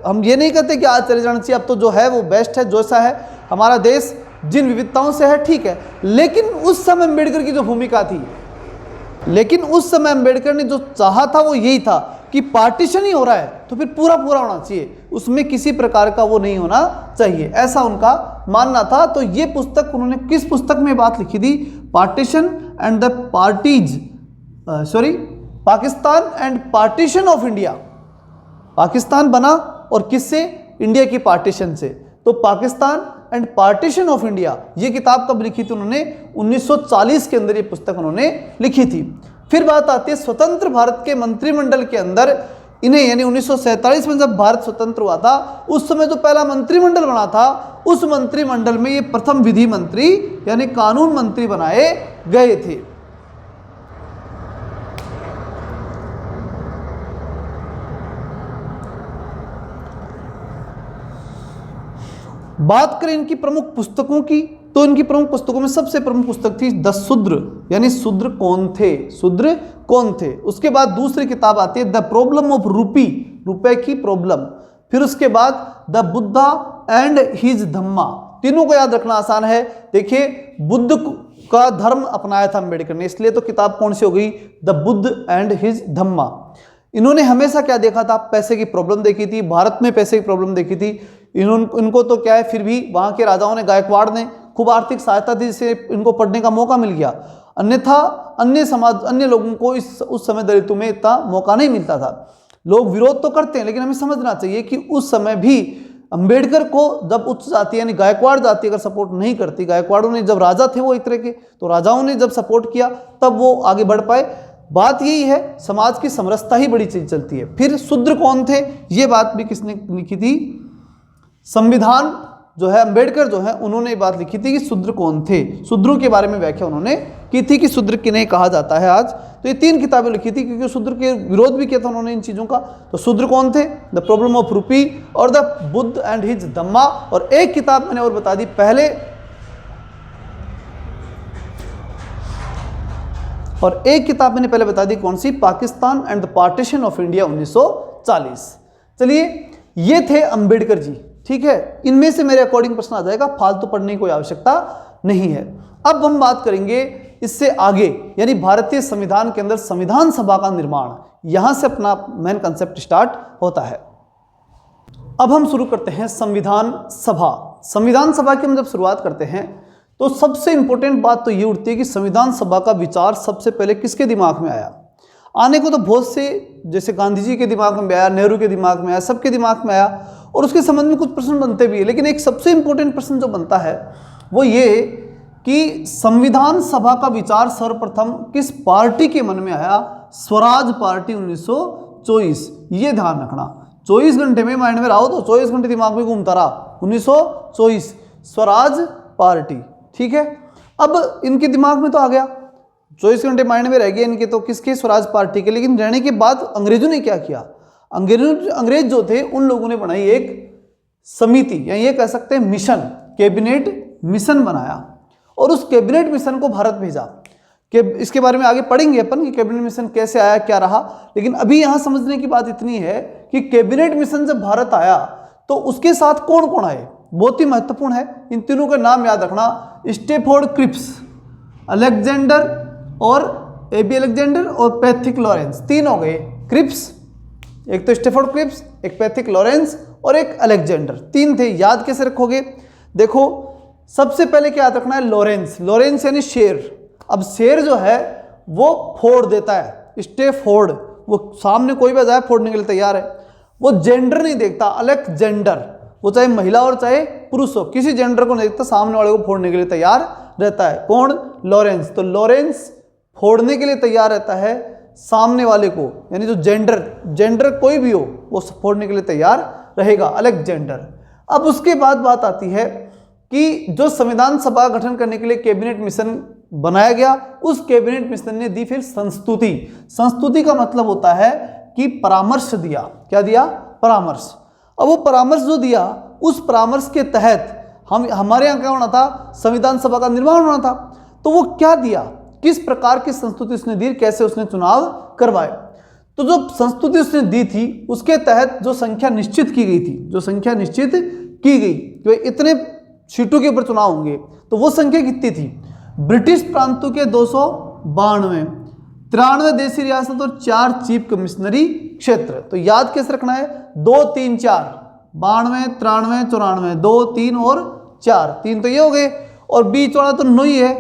हम ये नहीं कहते कि आज चले जाना चाहिए, अब तो जो है वो बेस्ट है, जैसा है हमारा देश जिन विविधताओं से है, ठीक है, लेकिन उस समय अंबेडकर की जो भूमिका थी, लेकिन उस समय अंबेडकर ने जो चाहा था वो यही था कि पार्टीशन ही हो रहा है तो फिर पूरा पूरा होना चाहिए, उसमें किसी प्रकार का वो नहीं होना चाहिए, ऐसा उनका मानना था। तो ये पुस्तक उन्होंने किस पुस्तक में बात लिखी थी? Partition and the parties, Pakistan and partition of India. Pakistan बना और किससे? इंडिया की पार्टीशन से। तो Pakistan and partition of India, ये किताब कब लिखी थी उन्होंने? 1940 के अंदर ये पुस्तक उन्होंने लिखी थी। फिर बात आती है स्वतंत्र भारत के मंत्रिमंडल के अंदर इन्हें, यानी 1947 में जब भारत स्वतंत्र हुआ था, उस समय जो पहला मंत्रिमंडल बना था, उस मंत्रिमंडल में ये प्रथम विधि मंत्री यानी कानून मंत्री बनाए गए थे। बात करें इनकी प्रमुख पुस्तकों की, तो इनकी प्रमुख पुस्तकों में सबसे प्रमुख पुस्तक थी द शूद्र, यानी शूद्र कौन थे, शूद्र कौन थे। उसके बाद दूसरी किताब आती है द प्रॉब्लम ऑफ रूपी, रुपए की प्रॉब्लम। फिर उसके बाद द बुद्धा एंड हिज धम्मा, तीनों को याद रखना आसान है। देखिए बुद्ध का धर्म अपनाया था अम्बेडकर ने, इसलिए तो किताब कौन सी हो गई, द बुद्ध एंड हिज धम्मा। इन्होंने हमेशा क्या देखा था, पैसे की प्रॉब्लम देखी थी, भारत में पैसे की प्रॉब्लम देखी थी। इनको तो क्या है, फिर भी वहां के राजाओं ने, गायकवाड़ ने खूब आर्थिक सहायता दी, जिससे इनको पढ़ने का मौका मिल गया। अन्यथा अन्य समाज, अन्य लोगों को उस समय दलितों में इतना मौका नहीं मिलता था। लोग विरोध तो करते हैं, लेकिन हमें समझना चाहिए कि उस समय भी अंबेडकर को जब उच्च जाति यानी गायकवाड़ जाति अगर सपोर्ट नहीं करती, गायकवाड़ों ने जब राजा थे वो एक तरह के, तो राजाओं ने जब सपोर्ट किया तब वो आगे बढ़ पाए। बात यही है, समाज की समरसता ही बड़ी चीज चलती है। फिर शूद्र कौन थे, ये बात भी किसने लिखी थी, संविधान जो है अंबेडकर जो है उन्होंने बात लिखी थी कि शूद्र कौन थे, शूद्रों के बारे में व्याख्या उन्होंने की थी कि शूद्र किन्हें कहा जाता है आज। तो ये 3 किताबें लिखी थी क्योंकि शूद्र के विरोध भी किया था उन्होंने इन चीजों का। तो शूद्र कौन थे, द प्रॉब्लम ऑफ रूपी और द बुद्ध एंड हिज धम्मा। और एक किताब मैंने और बता दी पहले, और एक किताब मैंने पहले बता दी कौन सी, Pakistan and the partition of India 1940। चलिए ये थे अंबेडकर जी, ठीक है। इनमें से मेरे अकॉर्डिंग प्रश्न आ जाएगा, फालतू पढ़ने की कोई आवश्यकता नहीं है। अब हम बात करेंगे इससे आगे, यानी भारतीय संविधान के अंदर संविधान सभा का निर्माण, यहां से अपना मेन कंसेप्ट स्टार्ट होता है। अब हम शुरू करते हैं संविधान सभा। संविधान सभा की हम जब शुरुआत करते हैं तो सबसे इंपॉर्टेंट बात तो ये उठती है कि संविधान सभा का विचार सबसे पहले किसके दिमाग में आया। आने को तो बहुत से, जैसे गांधी जी के दिमाग में आया, नेहरू के दिमाग में आया, सबके दिमाग में आया, और उसके संबंध में कुछ प्रश्न बनते भी है। लेकिन एक सबसे इंपॉर्टेंट प्रश्न जो बनता है वो ये कि संविधान सभा का विचार सर्वप्रथम किस पार्टी के मन में आया, स्वराज पार्टी 1924। ये ध्यान रखना, 24 घंटे में माइंड में रहो तो 24 घंटे दिमाग में घूमता रहा, 1924 स्वराज पार्टी, ठीक है। अब इनके दिमाग में तो आ गया, 24 घंटे माइंड में रह गए इनके, तो किसके, स्वराज पार्टी के। लेकिन रहने के बाद अंग्रेजों ने क्या किया, अंग्रेज जो थे उन लोगों ने बनाई एक समिति, या ये कह सकते हैं मिशन, कैबिनेट मिशन बनाया, और उस कैबिनेट मिशन को भारत भेजा। कि इसके बारे में आगे पढ़ेंगे अपन कि कैबिनेट मिशन कैसे आया, क्या रहा। लेकिन अभी यहां समझने की बात इतनी है कि कैबिनेट मिशन जब भारत आया तो उसके साथ कौन कौन आए, बहुत ही महत्वपूर्ण है। इन तीनों का नाम याद रखना, स्टेफोर्ड क्रिप्स, अलेक्जेंडर और एबी अलेक्जेंडर और पैथिक लॉरेंस, 3 हो गए। क्रिप्स, एक तो स्टेफोर्ड क्रिप्स, एक पैथिक लॉरेंस और एक अलेक्जेंडर, 3 थे। याद कैसे रखोगे, देखो सबसे पहले क्या याद रखना है, लॉरेंस। लॉरेंस यानी शेर। अब शेर जो है वो फोड़ देता है, स्टेफोर्ड, वो सामने कोई भी आ जाए फोड़ने के लिए तैयार है। वो जेंडर नहीं देखता, अलेक्जेंडर, वो चाहे महिला और चाहे पुरुष हो, किसी जेंडर को नहीं देखता, सामने वाले को फोड़ने के लिए तैयार रहता है। कौन, लॉरेंस। तो लॉरेंस फोड़ने के लिए तैयार रहता है सामने वाले को, यानी जो जेंडर कोई भी हो वो फोड़ने के लिए तैयार रहेगा, अलेक्जेंडर। अब उसके बाद बात आती है कि जो संविधान सभा गठन करने के लिए कैबिनेट मिशन बनाया गया, उस कैबिनेट मिशन ने दी फिर संस्तुति। संस्तुति का मतलब होता है कि परामर्श दिया। क्या दिया, परामर्श। अब वो परामर्श जो दिया, उस परामर्श के तहत हमारे यहाँ क्या होना था, संविधान सभा का निर्माण होना था। तो वो क्या दिया, किस प्रकार की संस्तुति उसने दी, कैसे उसने चुनाव करवाए। तो जो संस्तुति उसने दी थी उसके तहत जो संख्या निश्चित की गई थी, जो संख्या निश्चित की गई कि इतने सीटों के ऊपर चुनाव होंगे, तो वो संख्या कितनी थी, ब्रिटिश प्रांतों के 292, 93 देशी रियासत और 4 चीफ कमिश्नरी क्षेत्र। तो याद कैसे रखना है, 2, 3, 4, 92, 93, 94, 2, 3 और 4, 3 तो ये हो गए, और बीच वाला तो 9 ही है,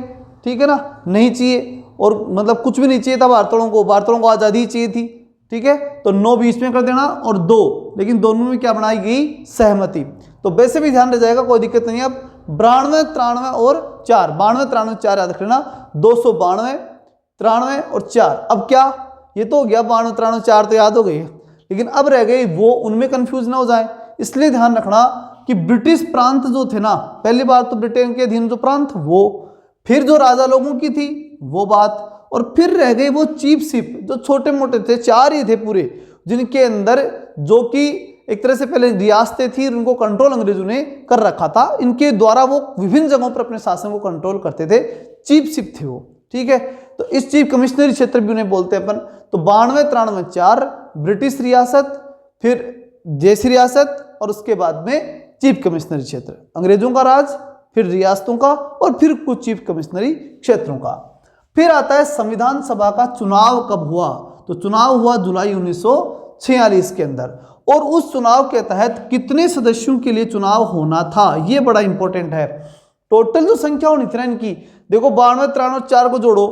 ठीक है ना, नहीं चाहिए, और मतलब कुछ भी नहीं चाहिए था भारतीयों को आज़ादी चाहिए थी, ठीक है। तो 9 बीच में कर देना और 2, लेकिन दोनों में क्या बनाई गई, सहमति। तो वैसे भी ध्यान रह जाएगा, कोई दिक्कत नहीं है। अब 92, 93 और 4, 92, 93, 4 याद रख लेना, 292, 93 और 4। अब क्या, ये तो हो गया 92, 93, 4 तो याद हो गई, लेकिन अब रह गई वो, उनमें कंफ्यूज ना हो जाए, इसलिए ध्यान रखना कि ब्रिटिश प्रांत जो थे ना, पहली बार तो ब्रिटेन के अधीन जो प्रांत वो, फिर जो राजा लोगों की थी वो बात, और फिर रह गए वो चीफ शिप जो छोटे मोटे थे, 4 ही थे पूरे, जिनके अंदर जो कि एक तरह से पहले रियासतें थी, उनको कंट्रोल अंग्रेजों ने कर रखा था, इनके द्वारा वो विभिन्न जगहों पर अपने शासन को कंट्रोल करते थे, चीफ शिप थे वो, ठीक है। तो इस चीफ कमिश्नरी क्षेत्र भी उन्हें बोलते हैं अपन। तो 92, 93, 4 ब्रिटिश रियासत, फिर देशी रियासत और उसके बाद में चीफ कमिश्नरी क्षेत्र, अंग्रेजों का राज, फिर रियासतों का और फिर कुछ चीफ कमिश्नरी क्षेत्रों का। फिर आता है संविधान सभा का चुनाव कब हुआ, तो चुनाव हुआ जुलाई 1946 के अंदर, और उस चुनाव के तहत कितने सदस्यों के लिए चुनाव होना था, ये बड़ा इंपॉर्टेंट है। टोटल जो संख्या होनी थी ना इनकी, देखो 92, 93, 4 को जोड़ो,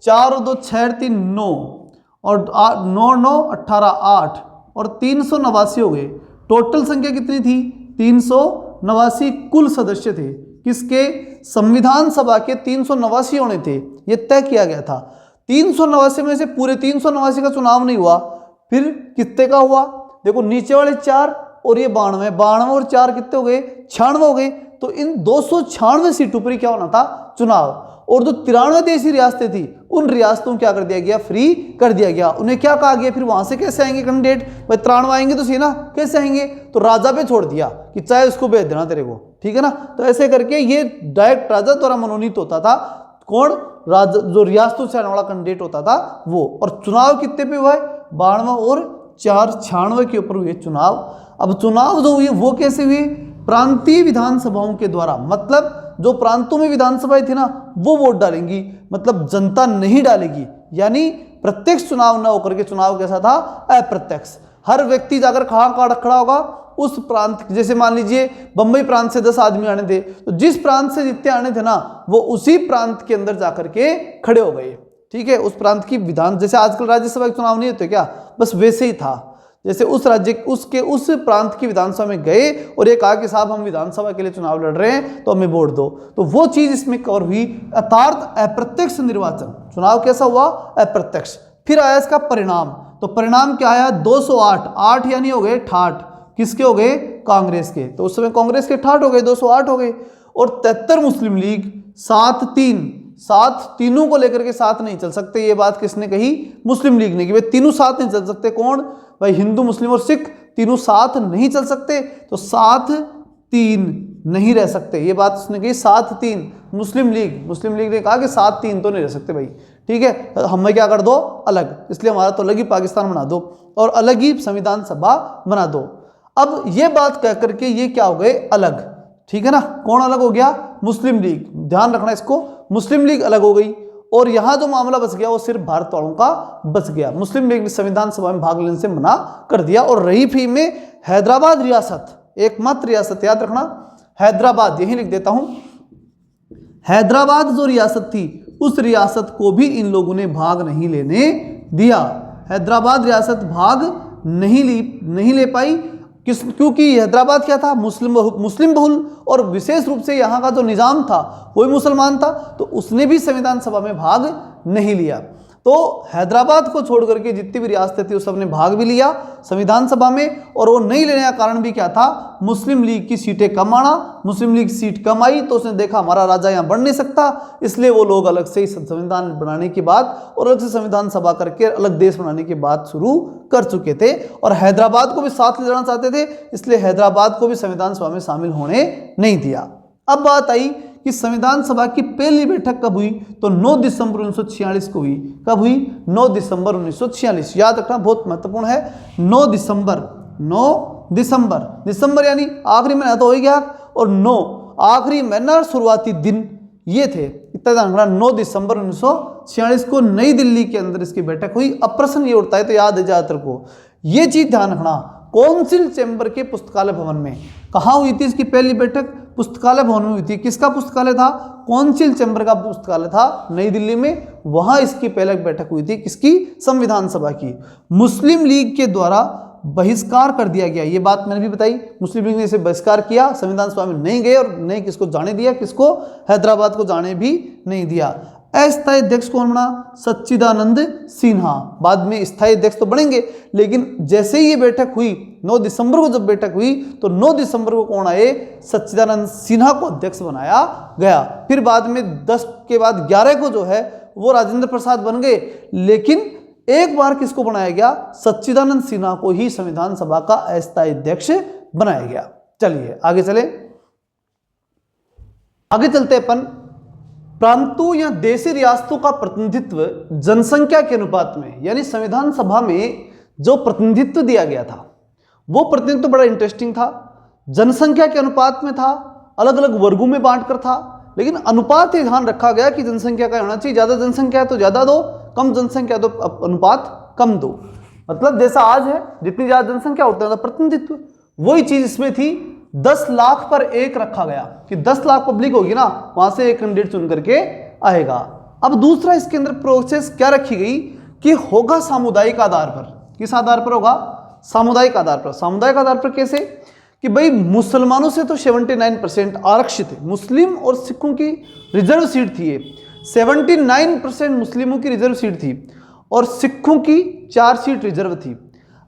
4 और 2 6 3 9 और 9 9 18 8 और 389 हो गए। टोटल संख्या कितनी थी, 389 कुल सदस्य थे। किसके, संविधान सभा के 389 होने थे, ये तय किया गया था। 389 में से पूरे 389 का चुनाव नहीं हुआ, फिर कितने का हुआ, देखो नीचे वाले 4 और ये 92, 92 और 4 कितने हो गए, 96 हो गए। तो इन 296 सीटों पर क्या होना था, चुनाव। और जो 93 देशी रियासतें थी, उन रियासतों को क्या कर दिया गया, फ्री कर दिया गया। उन्हें क्या कहा गया, फिर वहां से कैसे आएंगे कैंडिडेट, भाई 93 आएंगे तो सही ना, कैसे आएंगे, तो राजा पे छोड़ दिया कि चाहे उसको भेज देना तेरे को, ठीक है ना। तो ऐसे करके ये डायरेक्ट राजा द्वारा मनोनीत होता था, कौन, राजा, जो रियासतों से आने वाला कैंडिडेट होता था वो। और चुनाव कितने पे हुआ है, 92 और 4 96 के ऊपर हुए चुनाव। अब चुनाव जो हुए वो कैसे हुए, प्रांतीय विधानसभाओं के द्वारा, मतलब जो प्रांतों में विधानसभाएं थी ना वो वोट डालेंगी, मतलब जनता नहीं डालेगी। यानी प्रत्यक्ष चुनाव न होकर के चुनाव कैसा था, अप्रत्यक्ष। हर व्यक्ति जाकर कहाँ खड़ा होगा, उस प्रांत, जैसे मान लीजिए बंबई प्रांत से 10 आदमी आने थे, तो जिस प्रांत से जितने आने थे ना वो उसी प्रांत के अंदर जाकर के खड़े हो गए, ठीक है। उस प्रांत की विधान, जैसे आजकल राज्यसभा के चुनाव नहीं होते क्या, बस वैसे ही था। जैसे उस राज्य उस प्रांत की विधानसभा में गए और ये कहा कि साहब हम विधानसभा के लिए चुनाव लड़ रहे हैं तो हमें वोट दो, तो वो चीज इसमें कवर हुई। अर्थात अप्रत्यक्ष निर्वाचन, चुनाव कैसा हुआ, अप्रत्यक्ष। फिर आया इसका परिणाम, तो परिणाम क्या आया, 208, 8 यानी हो गए 68, किसके हो गए, कांग्रेस के। तो उस समय कांग्रेस के 68 हो गए, 208 हो गए। और 73 मुस्लिम लीग, 7 तीनों को लेकर के साथ नहीं चल सकते, ये बात किसने कही, मुस्लिम लीग ने, कि भाई तीनों साथ नहीं चल सकते। कौन, भाई हिंदू, मुस्लिम और सिख तीनों साथ नहीं चल सकते, तो 7-3 नहीं रह सकते, ये बात उसने कही। 7-3 मुस्लिम लीग ने कहा कि 7-3 तो नहीं रह सकते भाई, ठीक है, हमें क्या कर दो, अलग, इसलिए हमारा तो अलग ही पाकिस्तान बना दो और अलग ही संविधान सभा बना दो। अब ये बात कह करके ये क्या हो गए, अलग, ठीक है ना। कौन अलग हो गया, मुस्लिम लीग, ध्यान रखना इसको, मुस्लिम लीग अलग हो गई। और यहां जो मामला बच गया वो सिर्फ भारत वालों का बच गया, मुस्लिम लीग ने संविधान सभा में भाग लेने से मना कर दिया। और रही फी में हैदराबाद रियासत, एकमात्र रियासत, याद रखना हैदराबाद, यही लिख देता हूं, हैदराबाद जो रियासत थी उस रियासत को भी इन लोगों ने भाग नहीं लेने दिया। हैदराबाद रियासत भाग नहीं ले पाई, क्योंकि हैदराबाद क्या था, मुस्लिम बहुल, और विशेष रूप से यहाँ का जो निजाम था वही मुसलमान था, तो उसने भी संविधान सभा में भाग नहीं लिया। तो हैदराबाद को छोड़ करके जितनी भी रियासतें थी उस सबने भाग भी लिया संविधान सभा में। और वो नहीं लेने का कारण भी क्या था, मुस्लिम लीग की सीटें कम आना, मुस्लिम लीग सीट कम आई तो उसने देखा हमारा राजा यहाँ बढ़ नहीं सकता, इसलिए वो लोग अलग से संविधान बनाने की बात और अलग से संविधान सभा करके अलग देश बनाने की बात शुरू कर चुके थे। और हैदराबाद को भी साथ ले जाना चाहते थे, इसलिए हैदराबाद को भी संविधान सभा में शामिल होने नहीं दिया। अब बात आई कि संविधान सभा की पहली बैठक कब हुई, तो 9 दिसंबर 1946 को हुई। कब हुई, 9 दिसंबर 1946, याद रखना बहुत महत्वपूर्ण है। 9 दिसंबर यानी आखिरी महीना तो हो ही गया, और 9 आखिरी महीना शुरुआती दिन ये थे, इतना ध्यान रखना। 9 दिसंबर 1946 को नई दिल्ली के अंदर इसकी बैठक हुई। अब प्रश्न ये उठता है, तो याद है ज्यादातर को, ये चीज ध्यान रखना, काउंसिल चैम्बर के पुस्तकालय भवन में। कहाँ हुई थी इसकी पहली बैठक, पुस्तकालय भवन में हुई थी। किसका पुस्तकालय था, काउंसिल चैम्बर का पुस्तकालय था नई दिल्ली में, वहां इसकी पहले बैठक हुई थी। किसकी, संविधान सभा की। मुस्लिम लीग के द्वारा बहिष्कार कर दिया गया, ये बात मैंने भी बताई, मुस्लिम लीग ने इसे बहिष्कार किया, संविधान सभा में नहीं गए और नहीं किसको जाने दिया, किसको, हैदराबाद को जाने भी नहीं दिया। अस्थायी अध्यक्ष कौन बना, सच्चिदानंद सिन्हा। बाद में स्थायी अध्यक्ष तो बनेंगे, लेकिन जैसे ही ये बैठक हुई 9 दिसंबर को जब बैठक हुई तो 9 दिसंबर को कौन आए, सच्चिदानंद सिन्हा को अध्यक्ष बनाया गया। फिर बाद में 10 के बाद 11 को जो है वो राजेंद्र प्रसाद बन गए, लेकिन एक बार किसको बनाया गया, सच्चिदानंद सिन्हा को ही संविधान सभा का अस्थायी अध्यक्ष बनाया गया। चलिए आगे चलते अपन। प्रांतों या देशी रियासतों का प्रतिनिधित्व जनसंख्या के अनुपात में, यानी संविधान सभा में जो प्रतिनिधित्व दिया गया था वो प्रतिनिधित्व बड़ा इंटरेस्टिंग था, जनसंख्या के अनुपात में था, अलग अलग वर्गों में बांट कर था, लेकिन अनुपात ही ध्यान रखा गया कि जनसंख्या का होना चाहिए, ज़्यादा जनसंख्या है तो ज़्यादा दो, कम जनसंख्या तो अनुपात कम दो। मतलब जैसा आज है, जितनी ज़्यादा जनसंख्या उतना ज़्यादा प्रतिनिधित्व, वही चीज़ इसमें थी। 10 लाख पर एक रखा गया कि 10 लाख पब्लिक होगी ना, वहाँ से एक कैंडिडेट चुन करके आएगा। अब दूसरा इसके अंदर प्रोसेस क्या रखी गई कि होगा सामुदायिक आधार पर। किस आधार पर होगा? सामुदायिक आधार पर। सामुदायिक आधार पर कैसे? कि भाई मुसलमानों से तो 79% आरक्षित है, मुस्लिम और सिखों की रिजर्व सीट थी ये, 79% मुस्लिमों की रिजर्व सीट थी और सिखों की 4 सीट रिजर्व थी।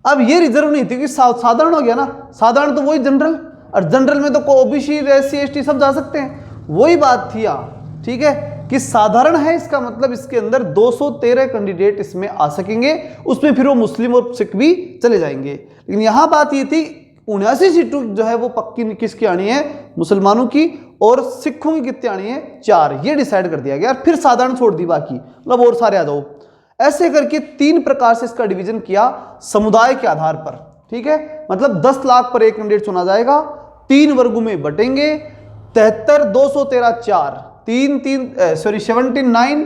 अब ये रिजर्व नहीं थी कि साधारण हो गया ना, साधारण तो वही जनरल, और जनरल में तो ओबीसी एससी एसटी सब जा सकते हैं, वही बात थी यहाँ, ठीक है, कि साधारण है, इसका मतलब इसके अंदर 213 कैंडिडेट इसमें आ सकेंगे, उसमें फिर वो मुस्लिम और सिख भी चले जाएंगे। लेकिन यहाँ बात ये थी 79 सीटों जो है वो पक्की किसकी आनी है? मुसलमानों की, और सिखों की कितनी आनी है? 4, ये डिसाइड कर दिया गया। फिर साधारण छोड़ दी बाकी, मतलब और सारे आ जाओ। ऐसे करके 3 प्रकार से इसका डिवीजन किया समुदाय के आधार पर, ठीक है, मतलब 10 लाख पर एक कैंडिडेट चुना जाएगा, 3 वर्गों में बटेंगे, 73 213 4 79 79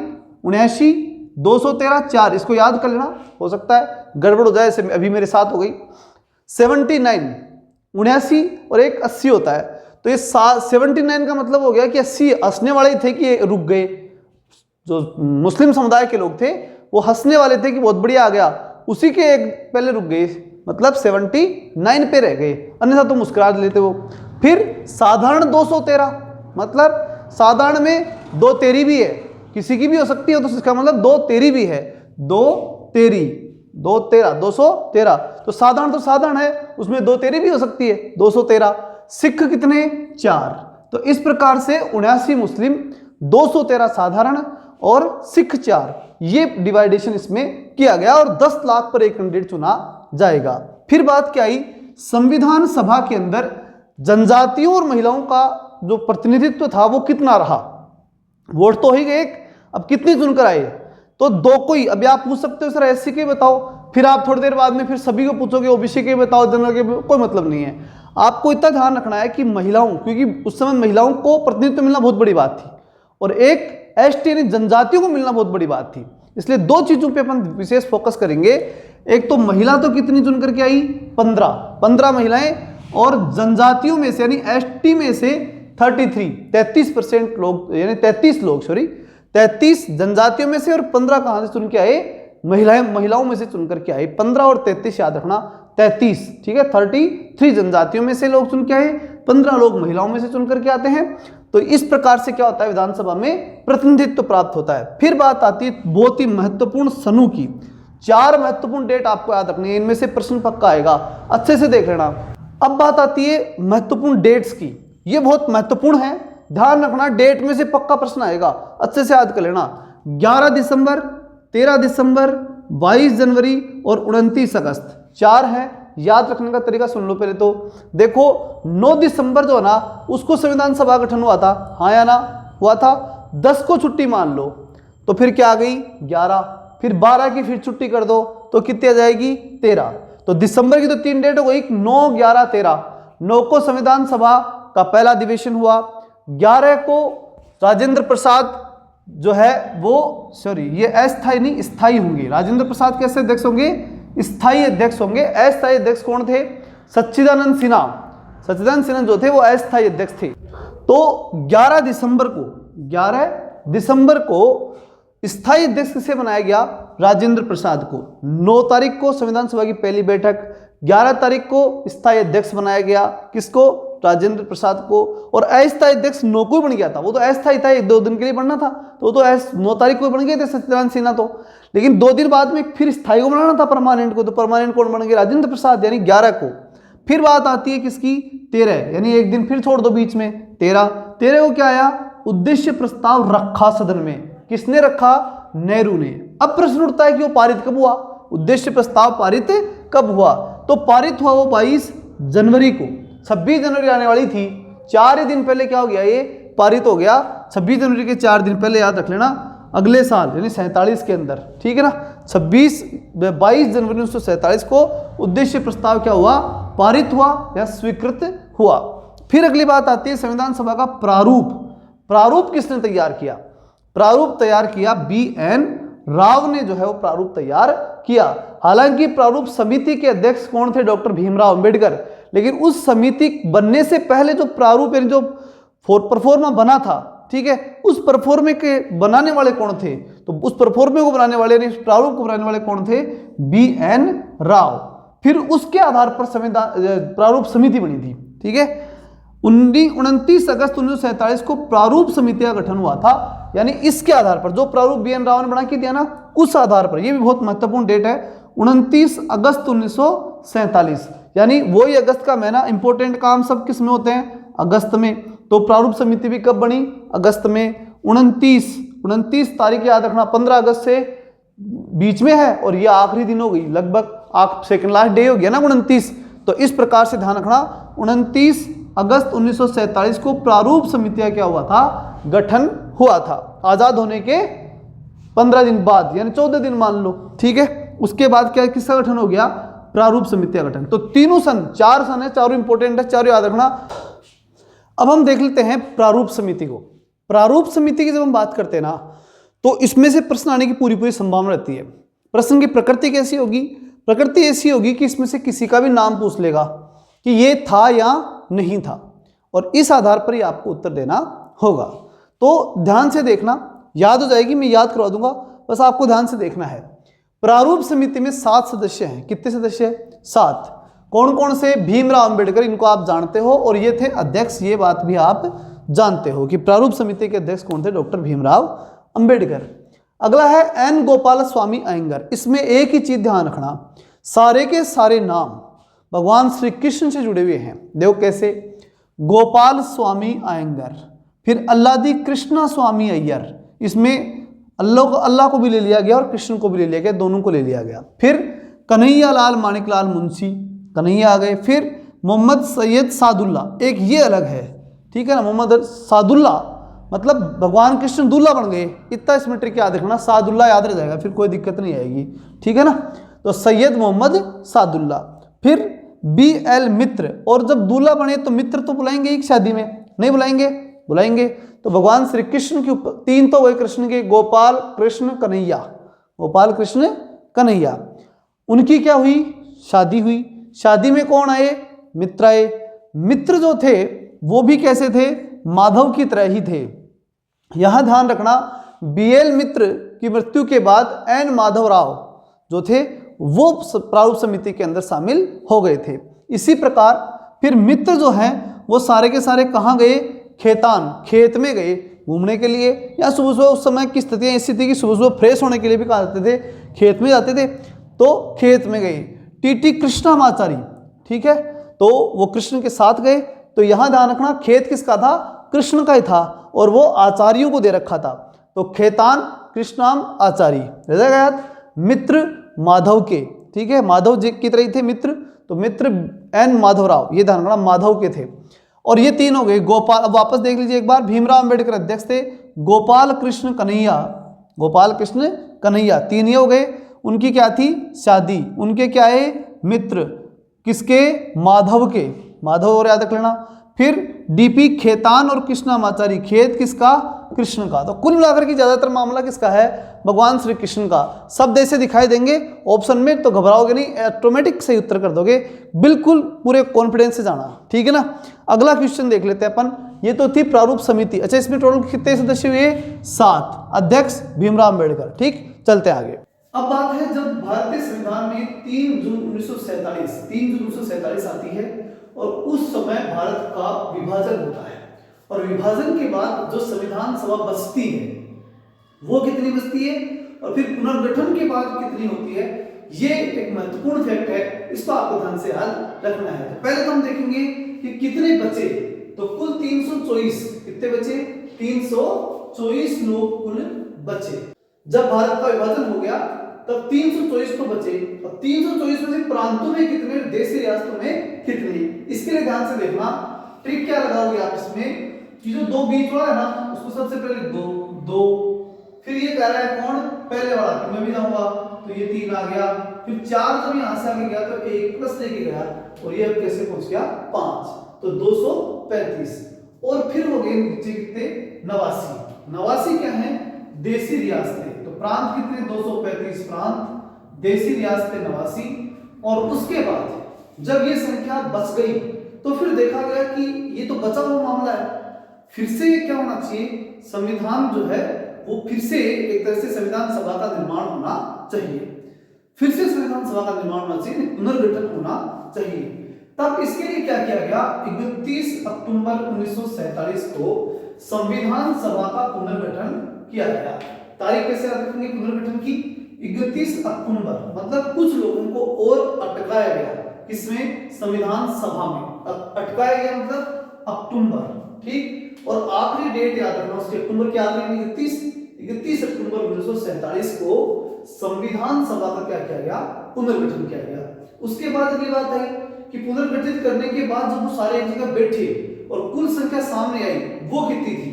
213 4, इसको याद कर लेना, हो सकता है गड़बड़ हो जाए, ऐसे अभी मेरे साथ हो गई। 79 79 और एक 80 होता है, तो ये 79 का मतलब हो गया कि 80 हंसने वाले थे कि रुक गए, जो मुस्लिम समुदाय के लोग थे वो हंसने वाले थे कि बहुत बढ़िया आ गया, उसी के एक पहले रुक गए, मतलब 79 पे रह गए, अन्यथा तो मुस्कुरा लेते वो। फिर साधारण 213, मतलब साधारण में 2 तेरी भी है, किसी की भी हो सकती है, तो इसका मतलब 2 तेरी भी है, 2 तेरी 2 13 213, तो साधारण है, उसमें 2 तेरी भी हो सकती है, 213। सिख कितने? 4। तो इस प्रकार से 79 मुस्लिम, 213 साधारण और सिख 4, ये डिवाइडेशन इसमें किया गया और 10 लाख पर एक कैंडिडेट चुना जाएगा। फिर बात क्या आई? संविधान सभा के अंदर जनजातियों और महिलाओं का जो प्रतिनिधित्व था वो कितना रहा? वोट तो ही गए, अब कितनी चुनकर आए? तो 2 को ही। अभी आप पूछ सकते हो सर एससी के बताओ, फिर आप थोड़ी देर बाद में फिर सभी को पूछोगे ओबीसी के बताओ, जनरल के, कोई मतलब नहीं है। आपको इतना ध्यान रखना है कि महिलाओं, क्योंकि उस समय महिलाओं को प्रतिनिधित्व मिलना बहुत बड़ी बात थी, और एक एसटी यानी जनजातियों को मिलना बहुत बड़ी बात थी, इसलिए 2 चीजों पे अपन विशेष फोकस करेंगे। एक तो महिला तो कितनी चुन करके आई? 15 महिलाएं, और जनजातियों में से यानी एसटी में से 33% लोग, यानी 33 जनजातियों में से, और 15 कहां से चुन के आए? महिलाओं में से चुन करके आए। 15 और 33 याद रखना, 33, ठीक है, 33 जनजातियों में से लोग चुन के आए, 15 लोग महिलाओं में से चुन करके आते हैं। तो इस प्रकार से क्या होता है? विधानसभा में प्रतिनिधित्व प्राप्त होता है। फिर बात आती है बहुत ही महत्वपूर्ण सनु की। 4 महत्वपूर्ण डेट आपको याद रखनी है, इनमें से प्रश्न पक्का आएगा, अच्छे से देख लेना। अब बात आती है महत्वपूर्ण डेट्स की, ये बहुत महत्वपूर्ण है, ध्यान रखना, डेट में से पक्का प्रश्न आएगा, अच्छे से याद कर लेना। 11 दिसंबर, 13 दिसंबर, 22 जनवरी और 29 अगस्त, 4 है। याद रखने का तरीका सुन लो पहले तो। देखो 9 दिसंबर जो है ना, उसको संविधान सभा गठन हुआ था, हाँ या ना? हुआ था। 10 को छुट्टी मान लो, तो फिर क्या आ गई? 11, फिर 12 की फिर छुट्टी कर दो, तो कितनी आ जाएगी? 13। तो दिसंबर की तो 3 डेट हो गई, 9, 11, 13। 9 को संविधान सभा का पहला अधिवेशन हुआ, 11 को राजेंद्र प्रसाद जो है वो, सॉरी ये अस्थायी नहीं स्थायी होंगे, राजेंद्र प्रसाद कैसे अध्यक्ष होंगे? स्थायी अध्यक्ष होंगे। अस्थायी अध्यक्ष कौन थे? सच्चिदानंद सिन्हा जो थे वो अस्थायी अध्यक्ष थे। तो 11 दिसंबर को स्थायी अध्यक्ष किसे बनाया गया? राजेंद्र प्रसाद को। 9 तारीख को संविधान सभा की पहली बैठक, 11 तारीख को स्थायी अध्यक्ष बनाया गया, किसको? राजेंद्र प्रसाद को। और अस्थायी अध्यक्ष 9 को ही बन गया था, वो तो अस्थायी था, 1-2 दिन के लिए बनना था, तो वो तो 9 तारीख को बन गए थे सच्चिदानंद सिन्हा तो। लेकिन 2 दिन बाद में फिर स्थायी को बनाना था, परमानेंट को, तो परमानेंट कौन बन गए? राजेंद्र प्रसाद, यानी 11 को। फिर बात आती है किसकी? 13, यानी एक दिन फिर छोड़ दो बीच में, 13 को क्या आया? उद्देश्य प्रस्ताव रखा सदन में। किसने रखा? नेहरू ने। अब प्रश्न उठता है कि वो पारित कब हुआ? उद्देश्य प्रस्ताव पारित कब हुआ? तो पारित हुआ वो 22 जनवरी को। 26 जनवरी आने वाली थी, 4 ही दिन पहले क्या हो गया? ये पारित हो गया। 26 जनवरी के 4 दिन पहले, याद रख लेना, अगले साल यानी 47 के अंदर, ठीक है ना। 22 जनवरी 1947 को उद्देश्य प्रस्ताव क्या हुआ? पारित हुआ या स्वीकृत हुआ। फिर अगली बात आती है संविधान सभा का प्रारूप। प्रारूप किसने तैयार किया? प्रारूप तैयार किया BN राव ने जो है वो प्रारूप तैयार किया। हालांकि प्रारूप समिति के अध्यक्ष कौन थे? डॉक्टर भीमराव अंबेडकर। लेकिन उस समिति बनने से पहले जो प्रारूप यानी जो परफॉर्मा बना था, ठीक है, उस परफॉर्मे के बनाने वाले कौन थे? तो उस परफॉर्मे को बनाने वाले यानी प्रारूप को बनाने वाले कौन थे? BN राव। फिर उसके आधार पर संविधान प्रारूप समिति बनी थी, ठीक है। 29 अगस्त 1947 को प्रारूप समिति का गठन हुआ था। यानी इसके आधार पर जो प्रारूप BN राव ने बना के दिया ना, उस आधार पर, यह भी बहुत महत्वपूर्ण डेट है, 29 अगस्त 1947, यानी वही अगस्त का महीना। इंपॉर्टेंट काम सब किस में होते हैं? अगस्त में। तो प्रारूप समिति भी कब बनी? अगस्त में। 29 तारीख याद रखना, 15 अगस्त से बीच में है और ये आखिरी दिन हो गई, लगभग सेकंड लास्ट डे हो गया ना 29। तो इस प्रकार से ध्यान रखना, 29 अगस्त 1947 को प्रारूप समिति का क्या हुआ था? गठन हुआ था। आजाद होने के 15 दिन बाद, यानी 14 दिन मान लो, ठीक है। उसके बाद क्या किसका गठन हो गया? प्रारूप समिति का गठन। तो तीनों सन, 4 सन है, चारों इंपॉर्टेंट है, चारों याद रखना। अब हम देख लेते हैं प्रारूप समिति को। प्रारूप समिति की जब हम बात करते हैं ना, तो इसमें से प्रश्न आने की पूरी संभावना रहती है। प्रश्न की प्रकृति कैसी होगी? प्रकृति ऐसी होगी कि इसमें से किसी का भी नाम पूछ लेगा कि ये था या नहीं था, और इस आधार पर ही आपको उत्तर देना होगा। तो ध्यान से देखना, याद हो जाएगी, मैं याद करवा दूंगा, बस आपको ध्यान से देखना है। प्रारूप समिति में 7 सदस्य हैं। कितने सदस्य हैं? 7। कौन कौन से? भीमराव अंबेडकर, इनको आप जानते हो, और ये थे अध्यक्ष, ये बात भी आप जानते हो कि प्रारूप समिति के अध्यक्ष कौन थे? डॉक्टर भीमराव अंबेडकर। अगला है N गोपाल स्वामी अयंगर। इसमें एक ही चीज ध्यान रखना, सारे के सारे नाम भगवान श्री कृष्ण से जुड़े हुए हैं। देखो कैसे? गोपाल स्वामी अयंगर, फिर अल्लादी कृष्णा स्वामी अय्यर, इसमें अल्लाह को भी ले लिया गया और कृष्ण को भी ले लिया गया, दोनों को ले लिया गया। फिर कन्हैया लाल माणिकलाल मुंशी, कन्हैया आ गए। फिर मोहम्मद सैयद सादुल्ला, एक ये अलग है, ठीक है ना, मोहम्मद सादुल्ला मतलब भगवान कृष्ण दूल्हा बन गए, इतना इसमें ट्रिक याद रखना, सादुल्ला याद रह जाएगा, फिर कोई दिक्कत नहीं आएगी, ठीक है ना। तो सैयद मोहम्मद सादुल्ला। फिर BL मित्र, और जब दूल्हा बने तो मित्र तो बुलाएंगे ही शादी में, नहीं बुलाएंगे? बुलाएंगे। तो भगवान श्री कृष्ण के ऊपर 3 तो गए कृष्ण के, गोपाल कृष्ण कन्हैया, गोपाल कृष्ण कन्हैया, उनकी क्या हुई? शादी हुई। शादी में कौन आए? मित्र आए। मित्र जो थे वो भी कैसे थे? माधव की तरह ही थे। यहां ध्यान रखना, BL मित्र की मृत्यु के बाद N माधव राव जो थे वो प्रारूप समिति के अंदर शामिल हो गए थे। इसी प्रकार फिर मित्र जो हैं वो सारे के सारे कहाँ गए? खेतान, खेत में गए घूमने के लिए, या सुबह सुबह उस समय की स्थितियाँ ऐसी थी कि सुबह सुबह फ्रेश होने के लिए भी कहा जाते थे, खेत में जाते थे, तो खेत में गए। TT कृष्णामाचारी, ठीक है, तो वो कृष्ण के साथ गए। तो यहाँ ध्यान रखना, खेत किसका था? कृष्ण का ही था, और वो आचार्यों को दे रखा था। तो खेतान कृष्णाम आचारी रह गया। मित्र माधव के, ठीक है, माधव जी की तरह ही थे मित्र, तो मित्र N माधवराव, ये ध्यान रखना माधव के थे। और ये 3 हो गए। गोपाल, अब वापस देख लीजिए एक बार, भीमराव अंबेडकर अध्यक्ष थे, गोपाल कृष्ण कन्हैया, गोपाल कृष्ण कन्हैया, 3 ये हो गए। उनकी क्या थी? शादी। उनके क्या है? मित्र, किसके? माधव के, माधव और याद रख लेना। फिर DP खेतान और कृष्णामाचारी, खेत किसका? कृष्ण का। तो कुल मिलाकर के ज्यादातर मामला किसका है? भगवान श्री कृष्ण का। शब्द ऐसे दिखाई देंगे ऑप्शन में, तो घबराओगे नहीं, ऑटोमेटिक सही उत्तर कर दोगे, बिल्कुल पूरे कॉन्फिडेंस से जाना, ठीक है ना। अगला क्वेश्चन देख लेते हैं अपन। ये तो थी प्रारूप समिति। अच्छा, इसमें टोटल कितने सदस्य हुए? 7। अध्यक्ष भीमराव अंबेडकर, ठीक। चलते आगे। अब बात है जब भारतीय संविधान में 3 जून 1947 आती है, और उस समय भारत का विभाजन होता है, और विभाजन के बाद जो संविधान सभा बचती है वो कितनी बचती है, और फिर पुनर्गठन के बाद कितनी होती है, ये एक महत्वपूर्ण फैक्ट है, इसको आपको ध्यान से याद रखना है। तो पहले तो हम देखेंगे कि कितने बचे, तो कुल 324, कितने बचे? 324 लोग कुल बचे। जब भारत का विभाजन हो गया तब 324 तो बचे, और 324 में से प्रांतों में कितने, देशी रियासतों में कितने, इसके लिए ध्यान से देखना। ट्रिक क्या लगाओगे आप इसमें कि जो 2 बीच वाला है ना, उसको सबसे पहले 2, फिर ये कह रहा है कौन? पहले वाला, मैं भी जाऊंगा तो ये 3 आ गया, फिर 4 जब यहाँ से आगे गया तो 1 प्लस लेके गया और ये अब कैसे पहुंच गया 5, तो 235। और फिर हो गए नीचे कितने 89। 89 क्या है देसी रियासतें, तो प्रांत कितने 235 प्रांत, देसी रियासतें 89। और उसके बाद जब ये संख्या बच गई तो फिर देखा गया कि ये तो बचा हुआ मामला है, फिर से क्या होना चाहिए संविधान जो है वो फिर से एक तरह से संविधान सभा का निर्माण होना चाहिए, फिर से संविधान सभा का निर्माण होना चाहिए, पुनर्गठन होना चाहिए। तब इसके लिए क्या किया गया 31 अक्टूबर 1947 को संविधान सभा का पुनर्गठन किया गया। तारीख कैसे रखेंगे पुनर्गठन की 31 अक्टूबर, मतलब कुछ लोगों को और अटकाया गया किसमें संविधान सभा में, अटकाया गया मतलब अक्टूबर, ठीक। और आखिरी डेट याद रखना उसके अक्टूबर की आखिरी 31 अक्टूबर 1947 को संविधान सभा का क्या किया गया पुनर्गठन किया गया। उसके बाद अगली बात आई कि पुनर्गठित करने के बाद जब वो सारे एक जगह बैठे और कुल संख्या सामने आई वो कितनी थी,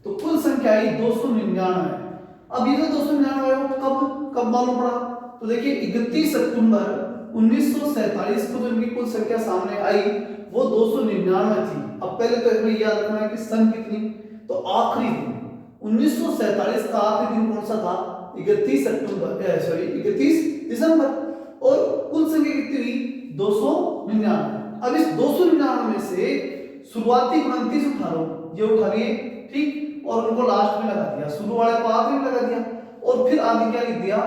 तो कुल संख्या आई 299। अब ये जो 299 कब मालूम पड़ा, तो देखिए 31 अक्टूबर 1947 को जो इनकी कुल संख्या सामने आई वो 299 थी। अब पहले तो हमें याद रखना है कि सन कितनी, तो आखिरी दिन 1947 का आखिरी दिन कौन सा था 31 दिसंबर, और कुल संख्या कितनी हुई 299। अब इस 299 में से शुरुआती 29 उठा लो, ये उठा लिए, ठीक, और उनको लास्ट में लगा दिया, शुरू वाले को आखिरी में लगा दिया, और फिर आगे क्या लिख दिया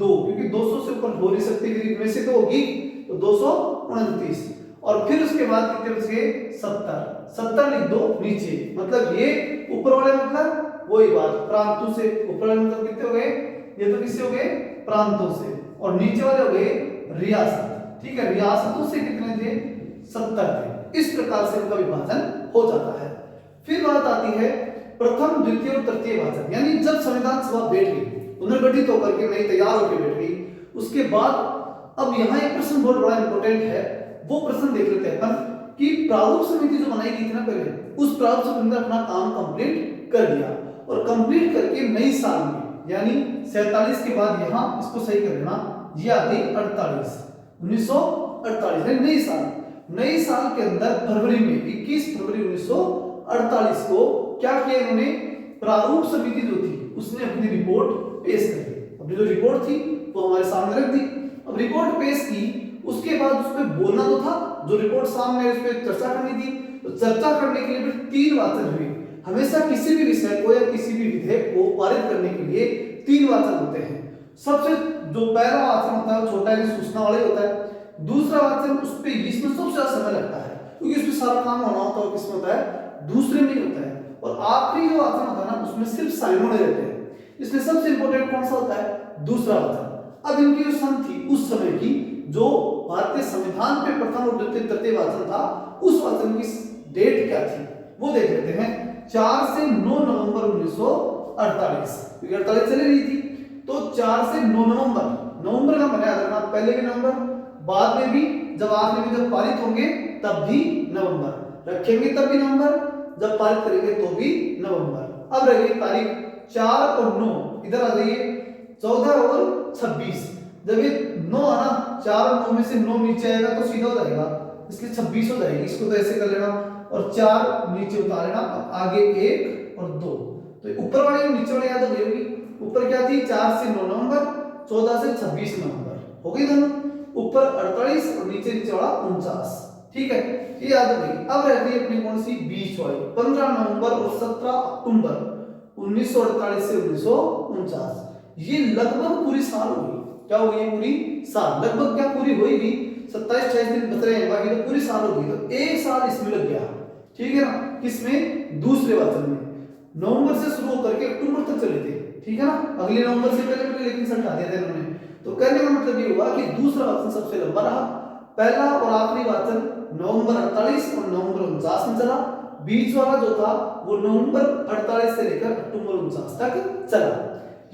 2, क्योंकि 200 से ऊपर हो नहीं सकती, फिर इनमें से तो होगी, तो 229। और फिर उसके बाद कितने बच गए 70 लिख दो नीचे, मतलब ये ऊपर वाले मतलब वही बात प्रांतों से, ऊपर वाले मतलब कितने हो गए, ये तो किससे हो गए प्रांतों से, और नीचे वाले हो गए रियासत, ठीक है, रियासतों से कितने थे 70 थे। इस प्रकार से उनका विभाजन हो जाता है। फिर बात आती है प्रथम द्वितीय और तृतीय विभाजन, यानी जब संविधान सभा बैठ गई पुनर्गठित होकर के नई तैयार होकर बैठ गई, उसके बाद अब यहाँ एक प्रश्न बहुत बड़ा इंपॉर्टेंट है, वो प्रश्न देख लेते हैं अपन कि प्रारूप समिति जो बनाई गई थी ना पहले, उस प्रारूप समिति ने अपना काम कंप्लीट कर दिया, और कंप्लीट करके नई साल में यानी 47 के बाद यहाँ इसको सही कर लेना, ये आ गई 1948 नई साल के अंदर फरवरी में 21 फरवरी 1948 को क्या किया इन्होंने, प्रारूप समिति जो थी उसने अपनी रिपोर्ट पेश कर दी। अपनी जो रिपोर्ट थी वो हमारे सामने रख दी। अब रिपोर्ट पेश की, उसके बाद उस पर बोलना तो था, जो रिपोर्ट सामने उस पर चर्चा करनी थी, तो चर्चा करने के लिए फिर 3 वाचन हुए। हमेशा किसी भी विषय को या किसी भी विधेयक को पारित करने के लिए 3 वाचन होते हैं। सबसे जो पहला वाचन होता है छोटा है, सूचना वाला ही होता है। दूसरा वाचन उस पे इसमें सबसे ज्यादा समय लगता है, क्योंकि उसमें सारा काम होना होता है, और किसमें होता है दूसरे में ही होता है। और आखिरी जो वाचन होता है ना, उसमें सिर्फ साइनोड रहते हैं, इसलिए सबसे इंपॉर्टेंट कौन सा होता है, दूसरा वाचन। अब इनकी जो सन थी उस समय की, जो भारतीय संविधान पे प्रथम और द्वितीय तृतीय वाचन था, उस वाचन की डेट क्या थी वो देख लेते हैं। 4 से 9 नवंबर 1948, क्योंकि 48 चली रही थी, तो 4 से 9 नवंबर का मैंने याद रखना, पहले भी नवंबर, बाद में भी, जब आखिरी में जब पारित होंगे तब भी नवंबर रखेंगे, तब भी नवंबर, जब पारित करेंगे तो भी नवंबर। अब रही तारीख 4 और 9, इधर आ जाइए 14 और 26। जब ये 9 है ना, 4 और 9 में से 9 नीचे आएगा तो सीधा हो जाएगा, इसलिए 26 हो जाएगी। इसको तो ऐसे कर लेना और 4 नीचे उतार लेना, आगे 1 और 2, तो ऊपर वाली और नीचे वाली याद हो गई होगी। ऊपर क्या थी 4 से 9 नवंबर, 14 से 26 नवंबर हो गई दोनों, ऊपर 48 और नीचे वाला 49, ठीक है, ये याद हो गई। अब रहती है अपनी कौन सी बीच वाली, 15 नवंबर और 17 अक्टूबर 1948 से 1949, ये लगभग पूरी साल हो गई। क्या हो गई पूरी साल, लगभग क्या पूरी हो गई, 27-28 दिन बच रहे हैं, बाकी तो पूरी साल हो गई। तो 1 साल इसमें लग गया, ठीक है ना, किसमें दूसरे वाचन में। नवंबर से शुरू होकर के अक्टूबर तक चले थे, ठीक है ना, अगले नवंबर से पहले लेकिन सर हटा दिया था इन्होंने। तो कहने का मतलब ये हुआ कि दूसरा वाचन सबसे लंबा रहा, पहला और आखिरी वाचन नवंबर 48 और नवंबर 49 में चला, बीच वाला जो था वो नवंबर 48 से लेकर अक्टूबर 49 तक चला।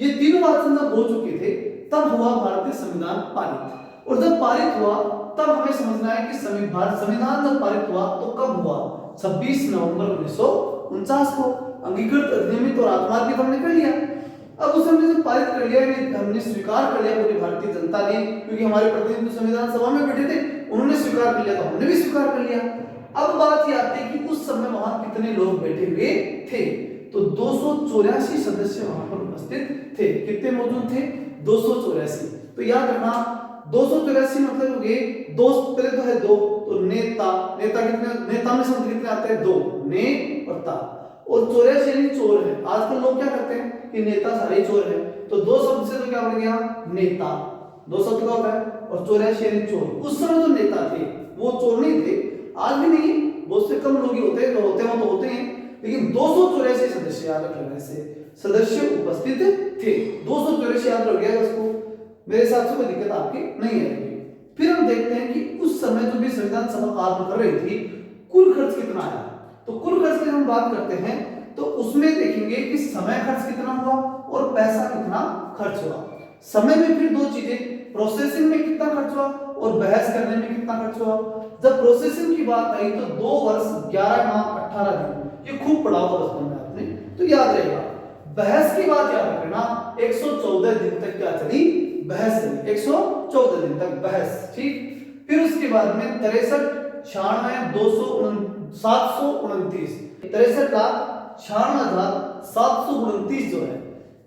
ये तीनों वाचन जब हो चुके थे तब हुआ भारतीय संविधान पारित, और जब पारित हुआ तब हमें समझना है कि संविधान जब पारित हुआ तो कब हुआ, 26 नवंबर 1949 को। अंगीकृत, अधिनियमित और आत्मार्पित हमने कर लिया। अब उसे हमने जब पारित कर लिया, हमने स्वीकार कर लिया पूरी भारतीय जनता ने, क्योंकि हमारे प्रतिनिधि संविधान सभा में बैठे थे, उन्होंने स्वीकार कर लिया तो हमने भी स्वीकार कर लिया। अब बात ये आती है कि उस समय वहां कितने लोग बैठे हुए थे, तो 284 सदस्य वहां पर उपस्थित थे। कितने मौजूद थे? 284। तो याद रखना 284 मतलब हो गए दो, पहले तो है दो, तो नेता, नेता कितने, नेता में शब्द कितने आते हैं? दो, ने और ता, और 84 यानी चोर है। आजकल लोग क्या करते हैं कि नेता सारे चोर है, तो दो शब्द से तो क्या बन गया? नेता। दो शब्द का होता है, और 84 यानी चोर। उस समय जो नेता थे वो चोर नहीं थे, आज भी नहीं, बहुत से कम लोग ही होते हैं, जो होते हैं वो तो होते हैं, लेकिन 284 सदस्य, याद रखना से सदस्य उपस्थित थे। 284 याद रख गया उसको, मेरे हिसाब से कोई दिक्कत आपकी नहीं आएगी। फिर हम देखते हैं कि उस समय जो भी संविधान सभा कार्य कर रही थी, कुल खर्च कितना आया। तो कुल खर्च की हम बात करते हैं तो उसमें देखेंगे कि समय खर्च कितना हुआ और पैसा कितना खर्च हुआ। समय में फिर दो चीजें, प्रोसेसिंग में कितना खर्च हुआ और बहस करने में कितना खर्च हुआ। जब प्रोसेसिंग की बात आई तो 2 वर्ष 11 माह 18 दिन, ये खूब पढ़ा होगा बचपन में आपने, तो याद रहेगा। बहस की बात याद रखना, 114 दिन तक क्या चली? बहस चली, 114 दिन तक बहस, ठीक। फिर उसके बाद में 63 96 729 63,96,729 जो है,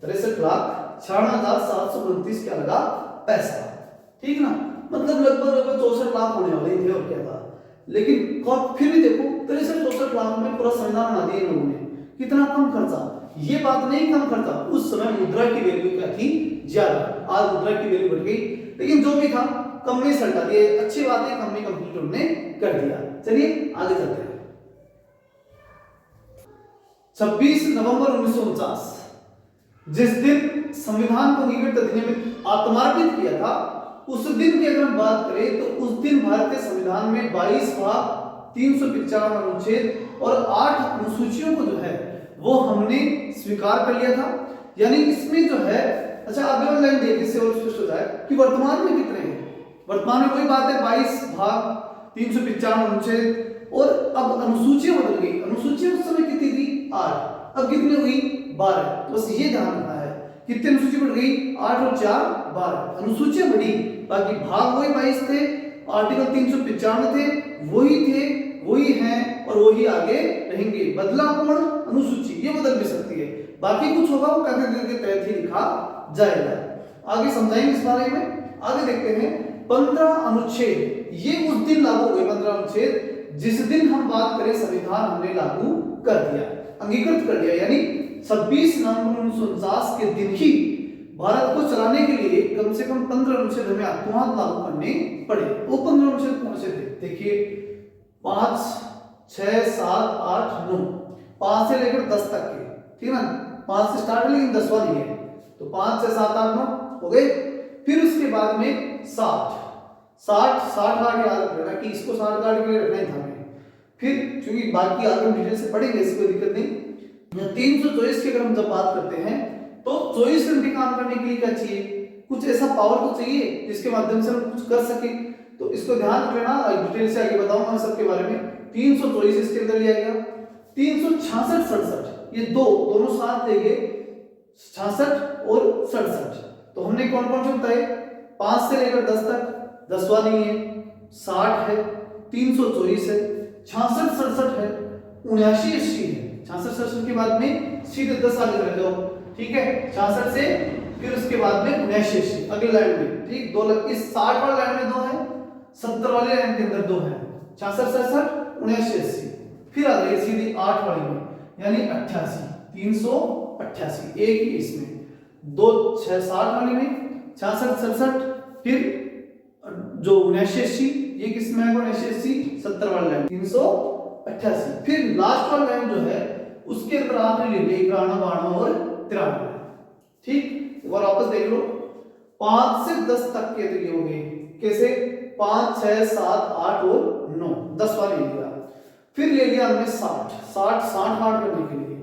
63,96,729 क्या लगा? पैसा, ठीक ना, मतलब लगभग 64 लाख होने वाले थे और क्या था। लेकिन फिर भी देखो 63-64 लाख में पूरा संविधान बना दिया लोगों ने, कितना कम खर्चा। ये बात नहीं कम खर्चा, उस समय मुद्रा की वैल्यू क्या थी? ज्यादा। आज मुद्रा की वैल्यू बढ़ गई, लेकिन जो भी था कम में सल्टा दिए, अच्छी बात है, कम में कंप्लीट उन्होंने कर दिया। चलिए आगे चलते हैं। 26 नवंबर 1949 जिस दिन संविधान को अंगीकृत अधिनियम में आत्मार्पित किया था, उस दिन की अगर हम बात करें तो उस दिन भारतीय संविधान में 22 भाग 395 अनुच्छेद और 8 अनुसूचियों को जो है वो हमने स्वीकार कर लिया था। यानी इसमें जो है, अच्छा आगे वाली लाइन देखिए, इससे और स्पष्ट हो जाए कि वर्तमान में कितने हैं। वर्तमान में वही बात है, 22 भाग 395 अनुच्छेद, और अब अनुसूचियां बदल गई। अनुसूचियां उस समय कितनी थी? 8, अब कितनी हुई? 12। तो बस ये ध्यान रखना है, कितनी अनुसूची बढ़ गई? 8 और 4 12, अनुसूचियां बढ़ी, बाकी भाग वही 22 थे, आर्टिकल 395 थे, वही हैं और वही आगे रहेंगे। बदला कौन? अनुसूची, ये बदल भी सकती है, बाकी कुछ होगा वो कैटेगरी के तहत ही लिखा जाएगा। आगे समझाएंगे इस बारे में। आगे देखते हैं 15 अनुच्छेद, ये उस दिन लागू हुए 15 अनुच्छेद जिस दिन हम बात करें संविधान हमने लागू कर दिया, अंगीकृत कर दिया। यानी 26 नवंबर 1949 के दिन ही भारत को चलाने के लिए कम से कम 15 अनुच्छेद हमें तुरंत लागू करने पड़े। वो 15 अनुच्छेद कौन से थे? देखिए 5, 6, 7, 8, 9, 5 से लेकर 10 तक के, ठीक है ना, 5 से स्टार्ट है लेकिन 10वां नहीं है, तो 5, 6, 7, 8, 9 हो गए। फिर उसके बाद में 60 गार्ड याद रखना कि इसको 60 गार्ड के लिए रखना ही था हमें। फिर क्योंकि बाकी आगे हम डिटेल से पढ़ेंगे, इसकी कोई दिक्कत नहीं। 324 की अगर हम जब बात करते हैं तो 24 घंटे काम करने के लिए क्या चाहिए? कुछ ऐसा पावर तो चाहिए जिसके माध्यम से हम कुछ कर सके, तो इसको ध्यान रख लेना, डिटेल से आगे बताऊंगा मैं सबके बारे में। 324 इसके अंदर लिया गया, 366 67 ये दोनों साथ लेंगे, 66 और 67। तो हमने कौन कौन से बताए? 5 से लेकर 10 तक, 10वां नहीं है, 60 है, 324 है, 66 67 है, 79 80 है। 66 67 के बाद में सीधे 10 आगे रह जाओ, ठीक है, 66 से फिर उसके बाद में 79 80 अगले लाइन में, ठीक। 2 इस 60 वाली लाइन में 2 है, 70 वाली लाइन के अंदर 2 है, 66 67 79 80। फिर आ गई सीधी 8 वाली में, यानी 88 388, एक ही इसमें 2 6 60 वाली में 66 67, फिर जो 79 80 ये किसमें है? 79 80 70 वाली लाइन 388। फिर लास्ट वाला लाइन जो है उसके अंदर आपने ले लिया 91 92 और 93, ठीक। एक बार वापस देख लो, 5 से 10 तक के तो ये हो गए कैसे? 5 6 7 8 और 9, 10 वाली ले लिया। फिर ले लिया हमने 60 हार्ड करने के लिए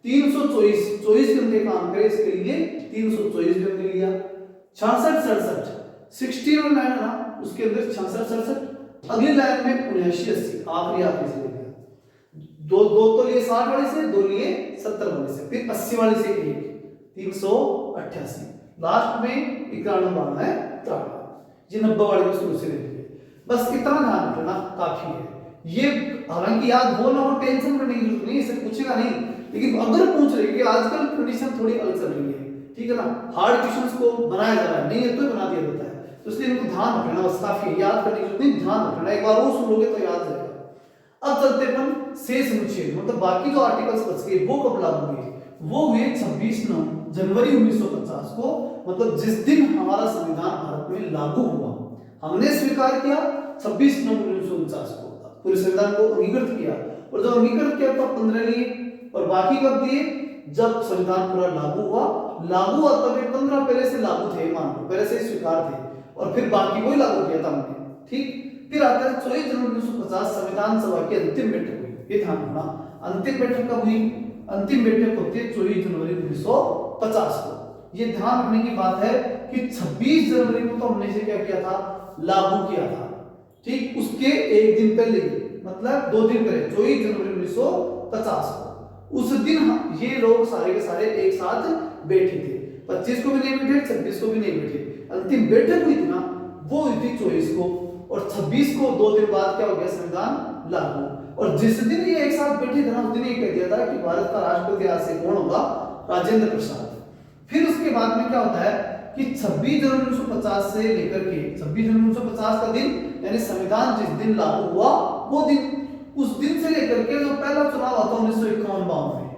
324 घंटे काम करे, इसके लिए 324 घंटे लिया। 66 67 16 और 9 ना, उसके अंदर 66 67, अगली लाइन में 79 80 आखिरी से ले लिया। दो तो लिए 60 वाले से, 2 लिए 70 वाले से, फिर 80 वाले से एक, 388, लास्ट में 91, 92, 93, ये 90 वाली को शुरू से ले लीजिए। बस इतना ध्यान रखना काफी है। ये हालांकि याद हो ना हो टेंशन करने की जरूरत नहीं, इसे पूछेगा नहीं, लेकिन अगर पूछ रहे कि आजकल कंडीशन थोड़ी अलग चल रही है, ठीक है ना, हार्ड क्वेश्चंस को बनाया जा रहा है, नहीं है तो बना दिया जाता है, तो इसलिए इनको ध्यान रखना बस काफी है, याद करने की जरूरत नहीं, ध्यान रखना, एक बार वो सुन लोगे तो याद रहेगा। अब चलते अपन शेष अनुच्छेद, मतलब बाकी जो आर्टिकल्स बच गए वो कब लागू हुए, वो हुए 26 जनवरी 1950 को, मतलब जिस दिन हमारा संविधान भारत में लागू हुआ, हमने स्वीकार किया 26 नवंबर 1949 को, पूरे संविधान को अंगीकृत किया, और जब अंगीकृत किया तब 15 लिए, और बाकी कब दिए, जब संविधान पूरा लागू हुआ तब 15 पहले से लागू थे, मान लो पहले से स्वीकार थे, और फिर बाकी को ही लागू किया था हमने, ठीक। फिर आता है 24 जनवरी 1950 संविधान सभा की अंतिम बैठक हुई, ये ध्यान रखना, अंतिम बैठक कब हुई, अंतिम बैठक होती है 24 जनवरी 1950 को। ये ध्यान रखने की बात है कि 26 जनवरी को तो हमने इसे क्या किया था, लागू किया था, ठीक, उसके एक दिन पहले, मतलब 2 दिन पहले 24 जनवरी 1950 को, उस दिन ये लोग सारे के सारे एक साथ बैठे थे, 25 को भी नहीं बैठे, 26 को भी नहीं बैठे, अंतिम बैठक हुई थी ना वो हुई थी 24 को, और 26 को 2 दिन बाद क्या हो गया, संविधान लागू। और जिस दिन ये एक साथ बैठे थे ना उस दिन ये कह दिया था कि भारत का राष्ट्रपति आज से कौन होगा, राजेंद्र प्रसाद। फिर उसके बाद में क्या होता है कि 26 जनवरी 1950 से लेकर के 26 जनवरी 1950 का दिन, यानी संविधान जिस दिन लागू हुआ वो दिन, उस दिन से लेकर के जो पहला चुनाव आता 1951-52 में,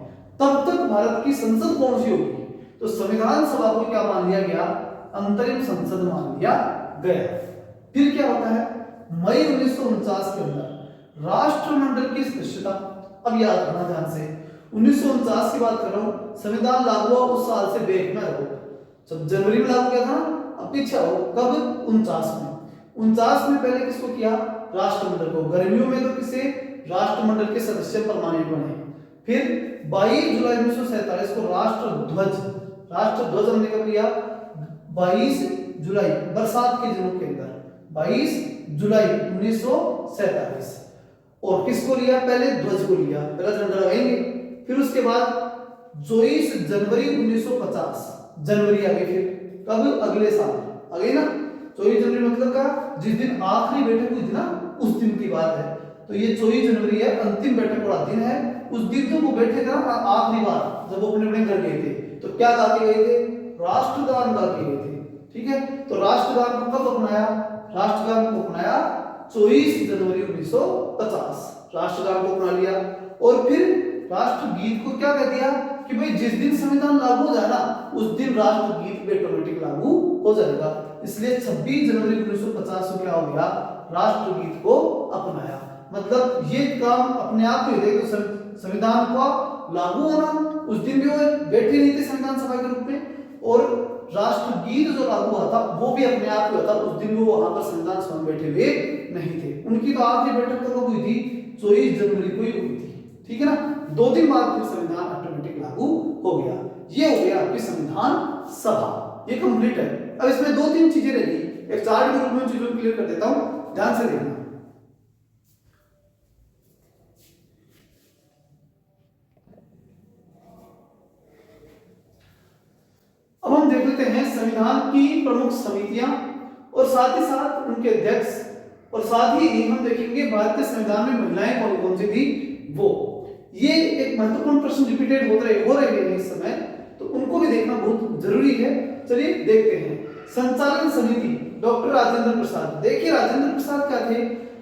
तब तक भारत की संसद कौन सी होगी, तो संविधान सभा को क्या मान लिया गया, अंतरिम संसद मान लिया गया। फिर क्या होता है, मई 1949 के अंदर राष्ट्रमंडल की सदस्यता, अब याद रखना ध्यान से, 1949 की बात कर रहा हूं, संविधान लागू हुआ उस साल से ब्रेक में रहो, जब जनवरी में लागू किया था, अब पीछे आओ, कब, 49 में पहले किसको किया, राष्ट्रमंडल को, गर्मियों में तो किसे, राष्ट्रमंडल के सदस्य परमानेंट बने। फिर 22 जुलाई 1947 को राष्ट्रध्वज हमने कब लिया, 22 जुलाई, बरसात के दिनों के अंदर 22 जुलाई 1947, और किसको लिया, पहले ध्वज को लिया, पहला झंडा लगाएंगे। फिर उसके बाद 24 जनवरी 1950 जनवरी आ गई, फिर कब, अगले साल आ गई ना, 24 जनवरी मतलब का जिस दिन आखिरी बैठक हुई थी ना उस दिन की बात है, तो ये 24 जनवरी है, अंतिम बैठक वाला दिन है। उस दिन तो वो बैठे थे ना आखिरी बार, जब वो अपने अपने घर गए थे, तो क्या गा के गए थे, राष्ट्रगान गा के गए थे, ठीक है। तो राष्ट्रगान को कब अपनाया, राष्ट्रगान को अपनाया 24 जनवरी 1950, राष्ट्रगान को अपना लिया। और फिर राष्ट्रगीत को क्या कह दिया कि भाई जिस दिन संविधान लागू हो जाए ना उस दिन राष्ट्रगीत भी ऑटोमेटिक लागू हो जाएगा, इसलिए 26 जनवरी 1950 को क्या हो गया, राष्ट्रगीत को अपनाया। मतलब ये काम अपने आप ही देखो, संविधान का लागू होना उस दिन भी वो बैठे नहीं थे संविधान सभा के रूप में, और राष्ट्रगीत जो लागू हुआ था वो भी अपने आप ही होता, उस दिन भी वो वहां पर संविधान सभा में बैठे हुए नहीं थे। उनकी तो आखिरी बैठक कब हुई थी, 24 जनवरी को ही हुई थी, ठीक है ना। 2 दिन बाद फिर संविधान ऑटोमेटिक लागू हो गया। ये हो गया आपकी संविधान सभा, ये कंप्लीट है। अब इसमें 2-3 चीजें रही, एक चार्ट के रूप में चीजों को क्लियर कर देता हूं, ध्यान से देखना। अब हम देख लेते हैं संविधान की प्रमुख समितियां और साथ ही साथ उनके अध्यक्ष, और साथ ही हम देखेंगे भारतीय संविधान में महिलाएं कौन कौन सी थी वो। ये एक महत्वपूर्ण प्रश्न रिपीटेड हो रहे हैं इस समय, तो उनको भी देखना बहुत जरूरी है। चलिए देखते हैं। संचालन समिति, डॉक्टर राजेंद्र प्रसाद। देखिए राजेंद्र प्रसाद क्या थे,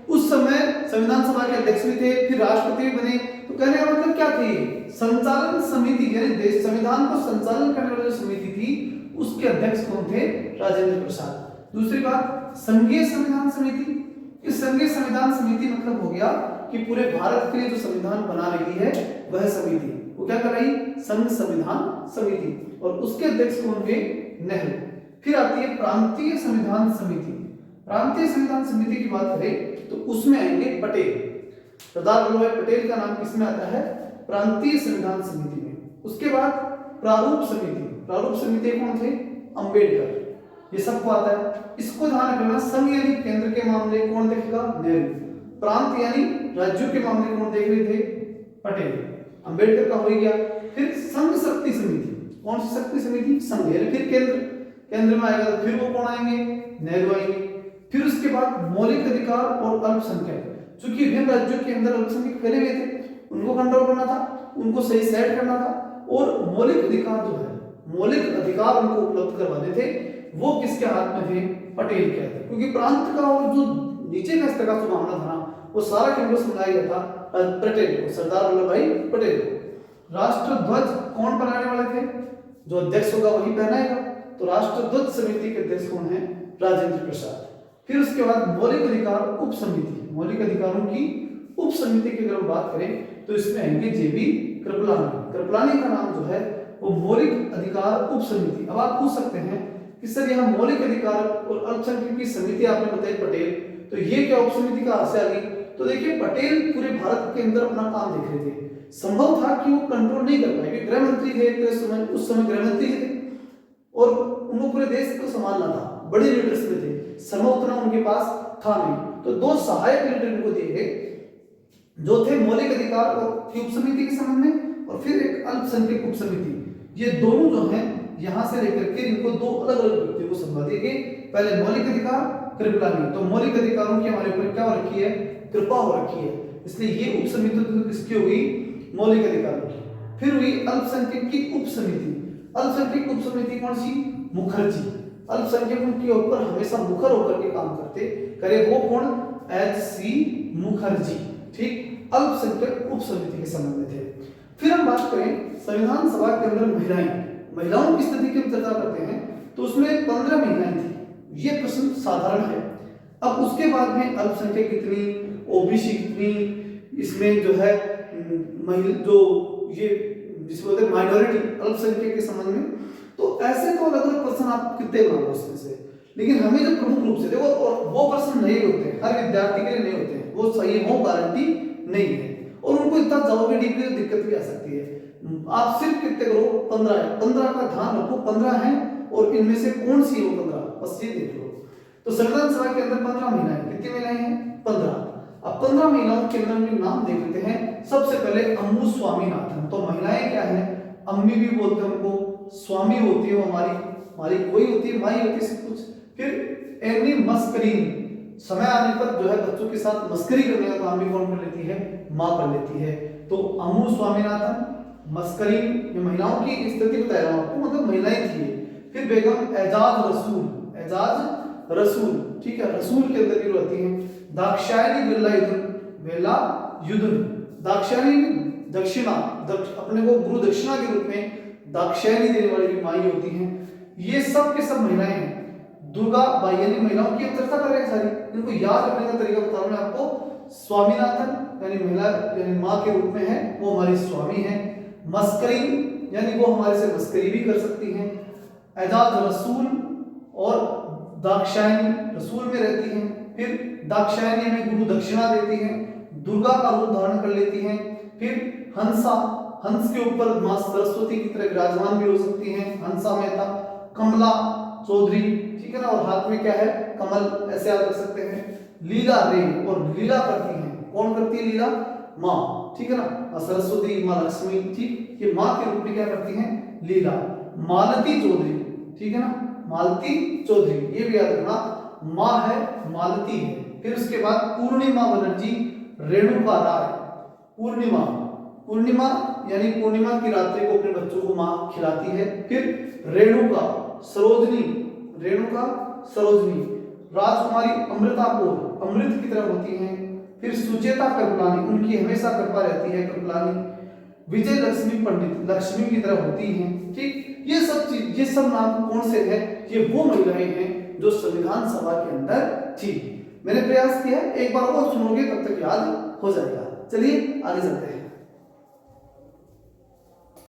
उस समय संविधान सभा के अध्यक्ष भी थे, फिर राष्ट्रपति बने, तो कहने का मतलब क्या थी, संचालन समिति, यानी देश संविधान को संचालन करने वाली जो समिति थी उसके अध्यक्ष कौन थे, राजेंद्र प्रसाद। दूसरी बात, संघीय संविधान समिति। इस संघीय संविधान समिति मतलब हो गया कि पूरे भारत के लिए जो संविधान बना रही है वह समिति, वो क्या कर रही, संघ संविधान समिति, और उसके अध्यक्ष कौन थे, नेहरू। फिर आती है प्रांतीय संविधान समिति। प्रांतीय संविधान समिति की बात करें तो उसमें आएंगे पटेल, सरदार वल्लभ भाई पटेल का नाम किसमें आता है, प्रांतीय संविधान समिति में। उसके बाद प्रारूप समिति, प्रारूप समिति कौन थे, अंबेडकर, ये सबको आता है। इसको ध्यान रखना, संघ यानी केंद्र के मामले कौन देखेगा, नेहरू। प्रांत यानी राज्यों के मामले कौन देख रहे थे, पटेल। अंबेडकर का हो गया। फिर संघ शक्ति समिति, कौन सी शक्ति समिति? संघीय। फिर केंद्र में आएगा तो फिर वो कौन आएंगे? नेहरू आएंगे। फिर उसके बाद मौलिक अधिकार और अल्पसंख्यक, चूंकि विभिन्न राज्यों के अंदर अल्पसंख्यक फैले हुए थे, उनको कंट्रोल करना था, उनको सही सेट करना था, और मौलिक अधिकार जो है, मौलिक अधिकार उनको उपलब्ध करवाने थे, वो किसके हाथ में थे? पटेल के हाथ। क्योंकि प्रांत का और जो नीचे का स्तर का जो मामला था ना, वो सारा किनको समझाया गया था? पटेल को, सरदार वल्लभ भाई पटेल को। राष्ट्रध्वज कौन बनाने वाले थे? जो अध्यक्ष होगा वही पहनाएगा। तो राष्ट्रध्वज समिति के अध्यक्ष कौन है? राजेंद्र प्रसाद। फिर उसके बाद मौलिक अधिकार उप समिति, मौलिक अधिकारों की उप समिति की अगर हम बात करें तो इसमें आएंगे जेबी कृपलानी। कृपलानी का नाम जो है वो मौलिक अधिकार उप समिति। अब आप पूछ सकते हैं कि सर यहाँ मौलिक अधिकार और अल्पसंख्यक की समिति आपने बताई पटेल, तो ये क्या उप समिति का हाथ से आ गई? तो देखिए पटेल पूरे भारत के अंदर अपना काम देख रहे थे। संभव था कि वो कंट्रोल नहीं कर पाए, गृह मंत्री थे उस समय गृह मंत्री थे और उनको पूरे देश को संभालना था, बड़े लीडर्स में थे, समय उतना उनके पास था नहीं। तो दो सहायक लीडर इनको दिए गए जो थे मौलिक अधिकार और की उप समिति के संबंध में, और फिर एक अल्पसंख्यक उप समिति। ये दोनों जो हैं यहां से लेकर के इनको दो अलग अलग व्यक्तियों को संभाल दिए गए। पहले मौलिक अधिकार कृपलानी, तो मौलिक अधिकारों की हमारे ऊपर क्या हो रखी है? कृपा हो रखी है, इसलिए ये उप समिति तो किसकी हो गई? मौलिक अधिकारों की। फिर हुई अल्पसंख्यक की उप समिति। अल्पसंख्यक उप समिति कौन सी? मुखर्जी। अल्पसंख्यकों के ऊपर हमेशा मुखर होकर के काम करे वो कौन? एच.सी. मुखर्जी। ठीक, अल्पसंख्यक उप समिति के संबंध में थे। फिर हम बात करें संविधान सभा के अंदर महिलाओं की स्थिति की हम चर्चा करते हैं तो उसमें 15 महिलाएं थी। ये प्रश्न साधारण है। अब उसके बाद में अल्पसंख्यक कितनी, ओबीसी कितनी, इसमें जो है जो ये जिसको बोलते हैं माइनॉरिटी अल्पसंख्यक के संबंध में, तो ऐसे तो अलग अलग प्रश्न आप कितने बनाओ उसमें से, लेकिन हमें जो प्रमुख रूप से देखो, और वो प्रश्न नहीं होते हर विद्यार्थी के लिए, नहीं होते हैं वो सही हो गारंटी नहीं है, और उनको इतना जाओगे डीपली तो दिक्कत भी आ सकती है। आप सिर्फ कितने करो? 15 है, 15 का ध्यान रखो, 15 है और इनमें से कौन सी हो 15, बस ये देख लो। तो संविधान सभा के अंदर 15 महिलाएं, कितनी महिलाएं हैं? 15। अब 15 महिलाओं के अंदर नाम देख लेते हैं। सबसे पहले अम्मू स्वामीनाथन। तो महिलाएं क्या है? अम्मी भी बोलते हैं उनको, स्वामी होती है वो हमारी कोई होती है, माई होती है, सब कुछ। फिर एनी मस्करीन, समय आने पर जो है बच्चों के साथ मस्करी करने का काम भी कौन कर लेती है? माँ कर लेती है। तो अम्मू स्वामीनाथन, मस्करीन, ये महिलाओं की स्थिति बता रहा हूं आपको, मतलब महिलाएं थी। फिर बेगम एजाज रसूल, ठीक है, रसूल के अंदर भी रहती हैं। दाक्षायणी वेलायुधन, दाक्षायणी दक्षिणा, अपने को गुरु दक्षिणा के रूप में दाक्षायणी देने वाली भी माई होती हैं। ये सब के सब महिलाएं हैं। दुर्गा बाई, यानी महिलाओं की हम चर्चा कर रहे हैं सारी, इनको याद रखने का तरीका बता रहा हूं मैं आपको। स्वामीनाथन यानी महिला यानी माँ के रूप में है, वो हमारी स्वामी है। मस्करीन यानी वो हमारे से मस्करी भी कर सकती हैं। एजाज रसूल और दाक्षायणी रसूल में रहती हैं। फिर दाक्षायणी में गुरु दक्षिणा देती हैं, दुर्गा का रूप धारण कर लेती हैं। फिर हंसा, हंस के ऊपर मां सरस्वती की तरह विराजमान भी हो सकती हैं, हंसा मेहता। कमला चौधरी, ठीक है ना, और हाथ में क्या है? कमल, ऐसे याद रख सकते हैं। लीला रे, और लीला करती हैं, कौन करती है लीला? माँ, ठीक है ना, सरस्वती माँ लक्ष्मी, ठीक, ये माँ के रूप में क्या करती हैं? लीला। मालती चौधरी, ठीक है ना, मालती चौधरी, ये भी याद रखना, माँ है, मालती है। फिर उसके बाद पूर्णिमा बनर्जी, रेणुका राय। पूर्णिमा यानी पूर्णिमा की रात्रि को अपने बच्चों को माँ खिलाती है। फिर रेणुका सरोजनी, राजकुमारी अमृता कौर, अमृत की तरह होती हैं। फिर सुचेता कृपलानी, उनकी हमेशा कृपा रहती है कृपलानी। विजय लक्ष्मी पंडित, लक्ष्मी की तरह होती हैं। ठीक, ये सब चीज, ये सब नाम कौन से हैं? ये वो महिलाएं हैं जो संविधान सभा के अंदर थी। मैंने प्रयास किया, एक बार और सुनोगे तब तक याद हो जाएगा। चलिए आगे चलते हैं।